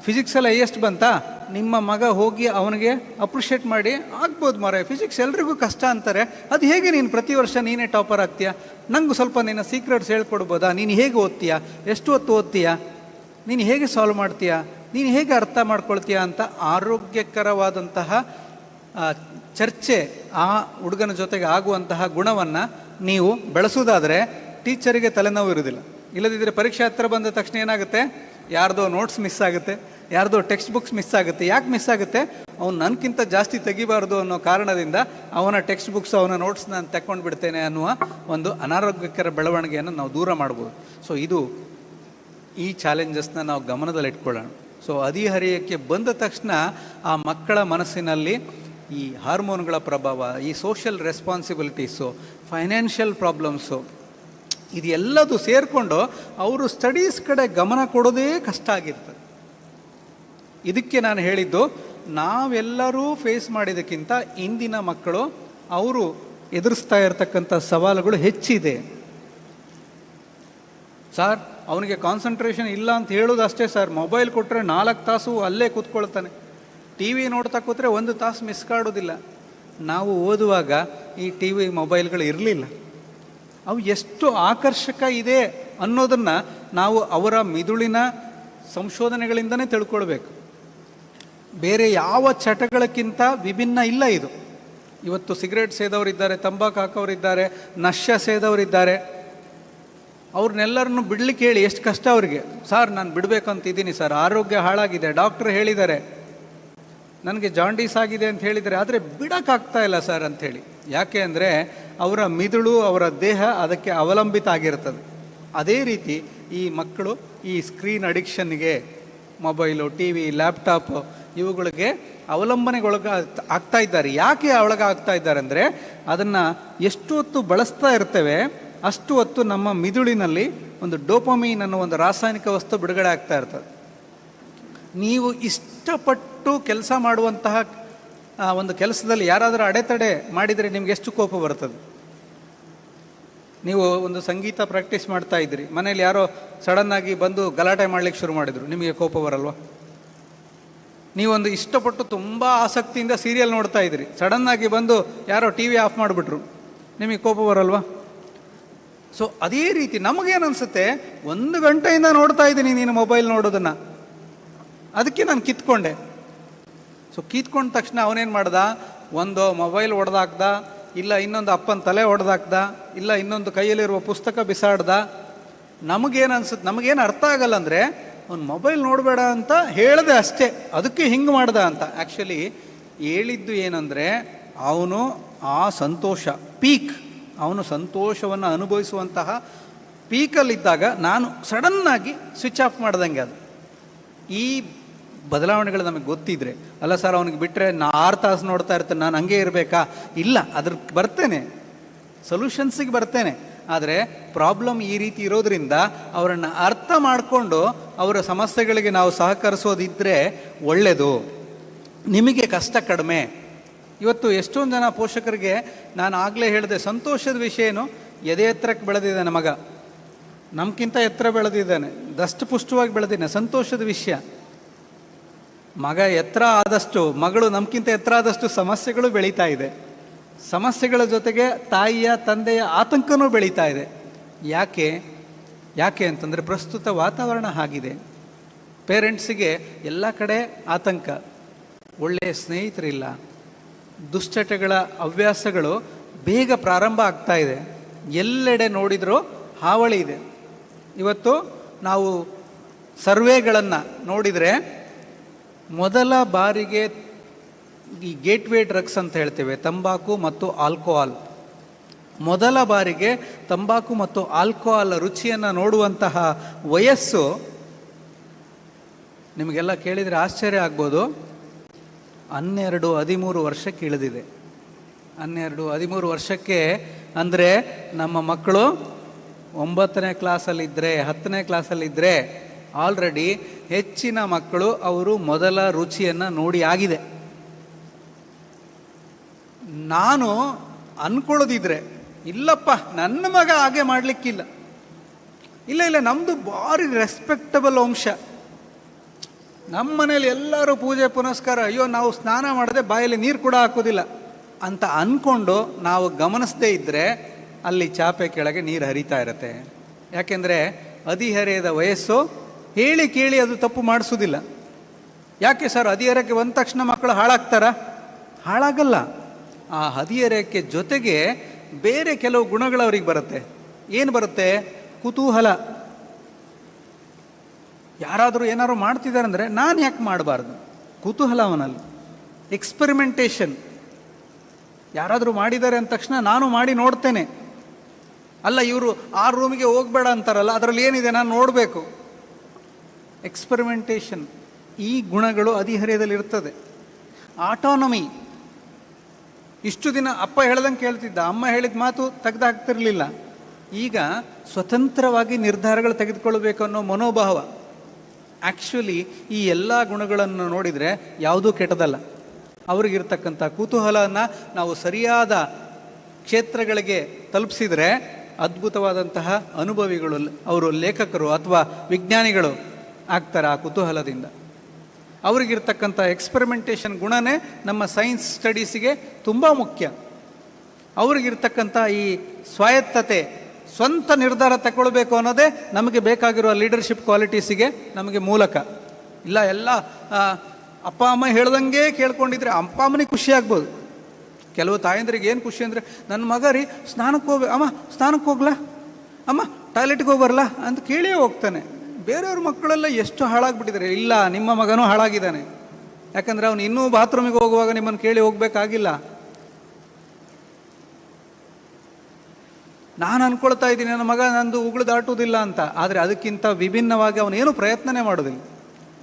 ಫಿಸಿಕ್ಸಲ್ಲಿ ಹೈಯೆಸ್ಟ್ ಬಂತಾ, ನಿಮ್ಮ ಮಗ ಹೋಗಿ ಅವನಿಗೆ ಅಪ್ರಿಷಿಯೇಟ್ ಮಾಡಿ, ಆಗ್ಬೋದು ಮಾರೆ, ಫಿಸಿಕ್ಸ್ ಎಲ್ರಿಗೂ ಕಷ್ಟ ಅಂತಾರೆ, ಅದು ಹೇಗೆ ನೀನು ಪ್ರತಿ ವರ್ಷ ನೀನೇ ಟಾಪರ್ ಆಗ್ತೀಯಾ, ನಂಗೆ ಸ್ವಲ್ಪ ನಿನ್ನ ಸೀಕ್ರೆಟ್ಸ್ ಹೇಳ್ಕೊಡ್ಬೋದಾ, ನೀನು ಹೇಗೆ ಓದ್ತೀಯಾ, ಎಷ್ಟು ಹೊತ್ತು ಓದ್ತೀಯಾ, ನೀನು ಹೇಗೆ ಸಾಲ್ವ್ ಮಾಡ್ತೀಯಾ, ನೀನು ಹೇಗೆ ಅರ್ಥ ಮಾಡ್ಕೊಳ್ತೀಯಾ ಅಂತ ಆರೋಗ್ಯಕರವಾದಂತಹ ಚರ್ಚೆ ಆ ಹುಡುಗನ ಜೊತೆಗೆ ಆಗುವಂತಹ ಗುಣವನ್ನು ನೀವು ಬೆಳೆಸೋದಾದರೆ ಟೀಚರಿಗೆ ತಲೆನೋವು ಇರೋದಿಲ್ಲ. ಇಲ್ಲದಿದ್ದರೆ ಪರೀಕ್ಷೆ ಹತ್ತಿರ ಬಂದ ತಕ್ಷಣ ಏನಾಗುತ್ತೆ, ಯಾರ್ದೋ ನೋಟ್ಸ್ ಮಿಸ್ ಆಗುತ್ತೆ, ಯಾರ್ದೋ ಟೆಕ್ಸ್ಟ್ ಬುಕ್ಸ್ ಮಿಸ್ ಆಗುತ್ತೆ. ಯಾಕೆ ಮಿಸ್ ಆಗುತ್ತೆ? ಅವ್ನು ನನಗಿಂತ ಜಾಸ್ತಿ ತೆಗಿಬಾರ್ದು ಅನ್ನೋ ಕಾರಣದಿಂದ ಅವನ ಟೆಕ್ಸ್ಟ್ ಬುಕ್ಸ್, ಅವನ ನೋಟ್ಸ್ ನಾನು ತಗೊಂಡು ಬಿಡ್ತೇನೆ ಅನ್ನುವ ಒಂದು ಅನಾರೋಗ್ಯಕರ ಬೆಳವಣಿಗೆಯನ್ನು ನಾವು ದೂರ ಮಾಡ್ಬೋದು. ಸೊ ಈ ಚಾಲೆಂಜಸ್ನ ನಾವು ಗಮನದಲ್ಲಿಟ್ಕೊಳ್ಳೋಣ. ಸೊ ಹದಿಹರೆಯಕ್ಕೆ ಬಂದ ತಕ್ಷಣ ಆ ಮಕ್ಕಳ ಮನಸ್ಸಿನಲ್ಲಿ ಈ ಹಾರ್ಮೋನ್ಗಳ ಪ್ರಭಾವ, ಈ ಸೋಷಿಯಲ್ ರೆಸ್ಪಾನ್ಸಿಬಿಲಿಟೀಸು, ಫೈನಾನ್ಷಿಯಲ್ ಪ್ರಾಬ್ಲಮ್ಸು, ಇದೆಲ್ಲದು ಸೇರಿಕೊಂಡು ಅವರು ಸ್ಟಡೀಸ್ ಕಡೆ ಗಮನ ಕೊಡೋದೇ ಕಷ್ಟ ಆಗಿರ್ತದೆ. ಇದಕ್ಕೆ ನಾನು ಹೇಳಿದ್ದು, ನಾವೆಲ್ಲರೂ ಫೇಸ್ ಮಾಡಿದ್ದಕ್ಕಿಂತ ಇಂದಿನ ಮಕ್ಕಳು ಅವರು ಎದುರಿಸ್ತಾ ಇರತಕ್ಕಂಥ ಸವಾಲುಗಳು ಹೆಚ್ಚಿದೆ. ಸರ್, ಅವನಿಗೆ ಕಾನ್ಸಂಟ್ರೇಷನ್ ಇಲ್ಲ ಅಂತ ಹೇಳೋದು ಅಷ್ಟೇ ಸರ್. ಮೊಬೈಲ್ ಕೊಟ್ಟರೆ 4 ತಾಸು ಅಲ್ಲೇ ಕೂತ್ಕೊಳ್ತಾನೆ, ಟಿ ವಿ ನೋಡ್ತಾ ಕೂತ್ರೆ 1 ತಾಸು ಮಿಸ್ ಕಾಡೋದಿಲ್ಲ. ನಾವು ಓದುವಾಗ ಈ ಟಿ ವಿ ಮೊಬೈಲ್ಗಳು ಇರಲಿಲ್ಲ. ಅವು ಎಷ್ಟು ಆಕರ್ಷಕ ಇದೆ ಅನ್ನೋದನ್ನು ನಾವು ಅವರ ಮಿದುಳಿನ ಸಂಶೋಧನೆಗಳಿಂದನೇ ತಿಳ್ಕೊಳ್ಬೇಕು. ಬೇರೆ ಯಾವ ಚಟಗಳಕ್ಕಿಂತ ವಿಭಿನ್ನ ಇಲ್ಲ ಇದು. ಇವತ್ತು ಸಿಗರೇಟ್ ಸೇದವರಿದ್ದಾರೆ, ತಂಬಾಕು ಹಾಕೋರಿದ್ದಾರೆ, ನಶ್ಯ ಸೇದವರಿದ್ದಾರೆ. ಅವ್ರನ್ನೆಲ್ಲರನ್ನು ಬಿಡ್ಲಿಕ್ಕೆ ಹೇಳಿ ಎಷ್ಟು ಕಷ್ಟ ಅವರಿಗೆ. ಸರ್, ನಾನು ಬಿಡಬೇಕಂತಿದ್ದೀನಿ ಸರ್, ಆರೋಗ್ಯ ಹಾಳಾಗಿದೆ, ಡಾಕ್ಟ್ರ್ ಹೇಳಿದ್ದಾರೆ, ನನಗೆ ಜಾಂಡೀಸ್ ಆಗಿದೆ ಅಂತ ಹೇಳಿದರೆ, ಆದರೆ ಬಿಡೋಕ್ಕಾಗ್ತಾ ಇಲ್ಲ ಸರ್ ಅಂಥೇಳಿ. ಯಾಕೆ ಅಂದರೆ ಅವರ ಮಿದುಳು, ಅವರ ದೇಹ ಅದಕ್ಕೆ ಅವಲಂಬಿತ ಆಗಿರ್ತದೆ. ಅದೇ ರೀತಿ ಈ ಮಕ್ಕಳು ಈ ಸ್ಕ್ರೀನ್ ಅಡಿಕ್ಷನ್ಗೆ, ಮೊಬೈಲು, ಟಿ ವಿ, ಲ್ಯಾಪ್ಟಾಪು ಇವುಗಳಿಗೆ ಆಗ್ತಾ ಇದ್ದಾರೆ. ಯಾಕೆ ಆಗ್ತಾ ಇದ್ದಾರೆ ಅಂದರೆ, ಅದನ್ನು ಎಷ್ಟು ಹೊತ್ತು ಬಳಸ್ತಾ ಇರ್ತೇವೆ ಅಷ್ಟು ಹೊತ್ತು ನಮ್ಮ ಮಿದುಳಿನಲ್ಲಿ ಒಂದು ಡೋಪಮೀನ್ ಅನ್ನೋ ಒಂದು ರಾಸಾಯನಿಕ ವಸ್ತು ಬಿಡುಗಡೆ ಆಗ್ತಾ ಇರ್ತದೆ. ನೀವು ಇಷ್ಟಪಟ್ಟು ಕೆಲಸ ಮಾಡುವಂತಹ ಒಂದು ಕೆಲಸದಲ್ಲಿ ಯಾರಾದರೂ ಅಡೆತಡೆ ಮಾಡಿದರೆ ನಿಮ್ಗೆ ಎಷ್ಟು ಕೋಪ ಬರ್ತದೆ? ನೀವು ಒಂದು ಸಂಗೀತ ಪ್ರಾಕ್ಟೀಸ್ ಮಾಡ್ತಾ ಇದ್ರಿ, ಮನೇಲಿ ಯಾರೋ ಸಡನ್ನಾಗಿ ಬಂದು ಗಲಾಟೆ ಮಾಡಲಿಕ್ಕೆ ಶುರು ಮಾಡಿದರು, ನಿಮಗೆ ಕೋಪ ಬರಲ್ವ? ನೀವೊಂದು ಇಷ್ಟಪಟ್ಟು ತುಂಬ ಆಸಕ್ತಿಯಿಂದ ಸೀರಿಯಲ್ ನೋಡ್ತಾ ಇದ್ರಿ, ಸಡನ್ನಾಗಿ ಬಂದು ಯಾರೋ ಟಿ ವಿ ಆಫ್ ಮಾಡಿಬಿಟ್ರು, ನಿಮಗೆ ಕೋಪ ಬರಲ್ವ? ಸೊ ಅದೇ ರೀತಿ ನಮಗೇನು ಅನಿಸುತ್ತೆ, 1 ಗಂಟೆಯಿಂದ ನೋಡ್ತಾ ಇದ್ದೀನಿ ನೀನು ಮೊಬೈಲ್ ನೋಡೋದನ್ನು, ಅದಕ್ಕೆ ನಾನು ಕಿತ್ಕೊಂಡೆ. ಸೊ ಕಿತ್ಕೊಂಡ ತಕ್ಷಣ ಅವನೇನು ಮಾಡ್ದ, ಒಂದು ಮೊಬೈಲ್ ಒಡೆದಾಕ್ದ, ಇಲ್ಲ ಇನ್ನೊಂದು ಅಪ್ಪನ ತಲೆ ಒಡೆದಾಕ್ದ, ಇಲ್ಲ ಇನ್ನೊಂದು ಕೈಯಲ್ಲಿರುವ ಪುಸ್ತಕ ಬಿಸಾಡ್ದ. ನಮಗೇನು ಅನ್ಸುತ್ತೆ, ನಮಗೇನು ಅರ್ಥ ಆಗಲ್ಲ ಅಂದರೆ, ಅವ್ನು ಮೊಬೈಲ್ ನೋಡಬೇಡ ಅಂತ ಹೇಳಿದೆ ಅಷ್ಟೇ, ಅದಕ್ಕೆ ಹಿಂಗೆ ಮಾಡ್ದ ಅಂತ. ಆ್ಯಕ್ಚುಲಿ ಹೇಳಿದ್ದು ಏನಂದರೆ, ಅವನು ಆ ಸಂತೋಷ, ಪೀಕ್ ಅವನು ಸಂತೋಷವನ್ನು ಅನುಭವಿಸುವಂತಹ ಪೀಕಲ್ಲಿದ್ದಾಗ ನಾನು ಸಡನ್ನಾಗಿ ಸ್ವಿಚ್ ಆಫ್ ಮಾಡ್ದಂಗೆ ಅದು. ಈ ಬದಲಾವಣೆಗಳು ನಮಗೆ ಗೊತ್ತಿದ್ರೆ, ಅಲ್ಲ ಸರ್ ಅವನಿಗೆ ಬಿಟ್ಟರೆ 6 ತಾಸು ನೋಡ್ತಾ ಇರ್ತೇನೆ, ನಾನು ಹಂಗೆ ಇರಬೇಕಾ? ಇಲ್ಲ, ಅದ್ರ ಬರ್ತೇನೆ, ಸೊಲ್ಯೂಷನ್ಸಿಗೆ ಬರ್ತೇನೆ. ಆದರೆ ಪ್ರಾಬ್ಲಮ್ ಈ ರೀತಿ ಇರೋದ್ರಿಂದ ಅವರನ್ನು ಅರ್ಥ ಮಾಡಿಕೊಂಡು ಅವರ ಸಮಸ್ಯೆಗಳಿಗೆ ನಾವು ಸಹಕರಿಸೋದಿದ್ದರೆ ಒಳ್ಳೆಯದು, ನಿಮಗೆ ಕಷ್ಟ ಕಡಿಮೆ. ಇವತ್ತು ಎಷ್ಟೊಂದು ಜನ ಪೋಷಕರಿಗೆ ನಾನು ಆಗಲೇ ಹೇಳಿದೆ, ಸಂತೋಷದ ವಿಷಯ ಏನು, ಎದೆ ಎತ್ತರಕ್ಕೆ ಬೆಳೆದಿದ್ದಾನೆ ಮಗ, ನಮ್ಗಿಂತ ಎತ್ತರ ಬೆಳೆದಿದ್ದಾನೆ, ದಷ್ಟಪುಷ್ಟವಾಗಿ ಬೆಳೆದಿದ್ದಾನೆ. ಸಂತೋಷದ ವಿಷಯ, ಮಗ ಎತ್ತರ ಆದಷ್ಟು, ಮಗಳು ನಮ್ಗಿಂತ ಎತ್ತರ ಆದಷ್ಟು ಸಮಸ್ಯೆಗಳು ಬೆಳೀತಾ ಇದೆ. ಸಮಸ್ಯೆಗಳ ಜೊತೆಗೆ ತಾಯಿಯ ತಂದೆಯ ಆತಂಕನೂ ಬೆಳೀತಾ ಇದೆ. ಯಾಕೆ ಅಂತಂದರೆ ಪ್ರಸ್ತುತ ವಾತಾವರಣ ಆಗಿದೆ. ಪೇರೆಂಟ್ಸಿಗೆ ಎಲ್ಲ ಕಡೆ ಆತಂಕ, ಒಳ್ಳೆಯ ಸ್ನೇಹಿತರಿಲ್ಲ, ದುಶ್ಚಟಗಳ ಹವ್ಯಾಸಗಳು ಬೇಗ ಪ್ರಾರಂಭ ಆಗ್ತಾ ಇದೆ, ಎಲ್ಲೆಡೆ ನೋಡಿದರೂ ಹಾವಳಿ ಇದೆ. ಇವತ್ತು ನಾವು ಸರ್ವೆಗಳನ್ನು ನೋಡಿದರೆ ಮೊದಲ ಬಾರಿಗೆ ಈ ಗೇಟ್ವೇ ಡ್ರಗ್ಸ್ ಅಂತ ಹೇಳ್ತೇವೆ, ತಂಬಾಕು ಮತ್ತು ಆಲ್ಕೋಹಾಲ್, ಮೊದಲ ಬಾರಿಗೆ ತಂಬಾಕು ಮತ್ತು ಆಲ್ಕೋಹಾಲ್ ರುಚಿಯನ್ನು ನೋಡುವಂತಹ ವಯಸ್ಸು ನಿಮಗೆಲ್ಲ ಕೇಳಿದರೆ ಆಶ್ಚರ್ಯ ಆಗ್ಬೋದು, 12-13 ವರ್ಷಕ್ಕೆ ಇಳಿದಿದೆ. 12-13 ವರ್ಷಕ್ಕೆ ಅಂದರೆ ನಮ್ಮ ಮಕ್ಕಳು 9ನೇ ಕ್ಲಾಸಲ್ಲಿದ್ದರೆ 10ನೇ ಕ್ಲಾಸಲ್ಲಿದ್ದರೆ ಆಲ್ರೆಡಿ ಹೆಚ್ಚಿನ ಮಕ್ಕಳು ಅವರು ಮೊದಲ ರುಚಿಯನ್ನು ನೋಡಿ ಆಗಿದೆ. ನಾನು ಅಂದ್ಕೊಳ್ಳೋದಿದ್ರೆ, ಇಲ್ಲಪ್ಪ ನನ್ನ ಮಗ ಹಾಗೆ ಮಾಡಲಿಕ್ಕಿಲ್ಲ, ಇಲ್ಲ ನಮ್ಮದು ಭಾರಿ ರೆಸ್ಪೆಕ್ಟಬಲ್ ವಂಶ, ನಮ್ಮ ಮನೇಲಿ ಎಲ್ಲರೂ ಪೂಜೆ ಪುನಸ್ಕಾರ, ಅಯ್ಯೋ ನಾವು ಸ್ನಾನ ಮಾಡದೆ ಬಾಯಲ್ಲಿ ನೀರು ಕೂಡ ಹಾಕೋದಿಲ್ಲ ಅಂತ ಅಂದ್ಕೊಂಡು ನಾವು ಗಮನಿಸದೇ ಇದ್ದರೆ ಅಲ್ಲಿ ಚಾಪೆ ಕೆಳಗೆ ನೀರು ಹರಿತಾ ಇರುತ್ತೆ. ಯಾಕೆಂದರೆ ಹದಿಹರೆಯದ ವಯಸ್ಸು, ಹೇಳಿ ಕೇಳಿ ಅದು ತಪ್ಪು ಮಾಡಿಸೋದಿಲ್ಲ. ಯಾಕೆ ಸರ್ ಹದಿಹರೆಯಕ್ಕೆ ಬಂದ ತಕ್ಷಣ ಮಕ್ಕಳು ಹಾಳಾಗ್ತಾರಾ? ಹಾಳಾಗಲ್ಲ. ಆ ಹದಿಹರೆಯಕ್ಕೆ ಜೊತೆಗೆ ಬೇರೆ ಕೆಲವು ಗುಣಗಳು ಅವ್ರಿಗೆ ಬರುತ್ತೆ. ಏನು ಬರುತ್ತೆ? ಕುತೂಹಲ. ಯಾರಾದರೂ ಏನಾದ್ರು ಮಾಡ್ತಿದ್ದಾರೆ ಅಂದರೆ ನಾನು ಯಾಕೆ ಮಾಡಬಾರ್ದು? ಕುತೂಹಲ ಅವನಲ್ಲಿ. ಎಕ್ಸ್ಪೆರಿಮೆಂಟೇಷನ್. ಯಾರಾದರೂ ಮಾಡಿದ್ದಾರೆ ಅಂದ ತಕ್ಷಣ ನಾನು ಮಾಡಿ ನೋಡ್ತೇನೆ. ಅಲ್ಲ ಇವರು ಆ ರೂಮಿಗೆ ಹೋಗಬೇಡ ಅಂತಾರಲ್ಲ, ಅದರಲ್ಲಿ ಏನಿದೆ ನಾನು ನೋಡಬೇಕು. ಎಕ್ಸ್ಪೆರಿಮೆಂಟೇಷನ್. ಈ ಗುಣಗಳು ಹದಿಹರೆಯದಲ್ಲಿ ಇರ್ತದೆ. ಆಟೋನಮಿ. ಇಷ್ಟು ದಿನ ಅಪ್ಪ ಹೇಳ್ದಂಗೆ ಕೇಳ್ತಿದ್ದ, ಅಮ್ಮ ಹೇಳಿದ ಮಾತು ತೆಗೆದಾಕ್ತಿರ್ಲಿಲ್ಲ. ಈಗ ಸ್ವತಂತ್ರವಾಗಿ ನಿರ್ಧಾರಗಳು ತೆಗೆದುಕೊಳ್ಬೇಕು ಅನ್ನೋ ಮನೋಭಾವ. ಆ್ಯಕ್ಚುಲಿ ಈ ಎಲ್ಲ ಗುಣಗಳನ್ನು ನೋಡಿದರೆ ಯಾವುದೂ ಕೆಟ್ಟದಲ್ಲ. ಅವ್ರಿಗಿರ್ತಕ್ಕಂಥ ಕುತೂಹಲವನ್ನು ನಾವು ಸರಿಯಾದ ಕ್ಷೇತ್ರಗಳಿಗೆ ತಲುಪಿಸಿದರೆ ಅದ್ಭುತವಾದಂತಹ ಅನುಭವಿಗಳು, ಅವರು ಲೇಖಕರು ಅಥವಾ ವಿಜ್ಞಾನಿಗಳು ಆಗ್ತಾರೆ ಆ ಕುತೂಹಲದಿಂದ. ಅವ್ರಿಗಿರ್ತಕ್ಕಂಥ ಎಕ್ಸ್ಪೆರಿಮೆಂಟೇಷನ್ ಗುಣನೇ ನಮ್ಮ ಸೈನ್ಸ್ ಸ್ಟಡೀಸಿಗೆ ತುಂಬ ಮುಖ್ಯ. ಅವ್ರಿಗಿರ್ತಕ್ಕಂಥ ಈ ಸ್ವಾಯತ್ತತೆ, ಸ್ವಂತ ನಿರ್ಧಾರ ತಗೊಳ್ಬೇಕು ಅನ್ನೋದೇ ನಮಗೆ ಬೇಕಾಗಿರುವ ಲೀಡರ್ಶಿಪ್ ಕ್ವಾಲಿಟೀಸಿಗೆ ನಮಗೆ ಮೂಲಕ. ಇಲ್ಲ ಎಲ್ಲ ಅಪ್ಪ ಅಮ್ಮ ಹೇಳ್ದಂಗೆ ಕೇಳ್ಕೊಂಡಿದ್ರೆ ಅಪ್ಪ ಅಮ್ಮನಿಗೆ ಖುಷಿ ಆಗ್ಬೋದು. ಕೆಲವು ತಾಯಂದ್ರಿಗೆ ಏನು ಖುಷಿ ಅಂದರೆ, ನನ್ನ ಮಗ ರೀ ಸ್ನಾನಕ್ಕೆ ಅಮ್ಮ ಸ್ನಾನಕ್ಕೆ ಹೋಗ್ಲಾ, ಅಮ್ಮ ಟಾಯ್ಲೆಟ್ಗೆ ಹೋಗಿ ಬರಲ್ಲ ಅಂತ ಕೇಳೇ ಹೋಗ್ತಾನೆ. ಬೇರೆಯವ್ರ ಮಕ್ಕಳೆಲ್ಲ ಎಷ್ಟು ಹಾಳಾಗ್ಬಿಟ್ಟಿದ್ದಾರೆ. ಇಲ್ಲ, ನಿಮ್ಮ ಮಗನೂ ಹಾಳಾಗಿದ್ದಾನೆ. ಯಾಕಂದರೆ ಅವನು ಇನ್ನೂ ಬಾತ್ರೂಮಿಗೆ ಹೋಗುವಾಗ ನಿಮ್ಮನ್ನು ಕೇಳಿ ಹೋಗಬೇಕಾಗಿಲ್ಲ. ನಾನು ಅಂದ್ಕೊಳ್ತಾ ಇದ್ದೀನಿ ನನ್ನ ಮಗ ನಂದು ಉಗುಳು ದಾಟುವುದಿಲ್ಲ ಅಂತ. ಆದರೆ ಅದಕ್ಕಿಂತ ವಿಭಿನ್ನವಾಗಿ ಅವನೇನು ಪ್ರಯತ್ನನೇ ಮಾಡೋದಿಲ್ಲ.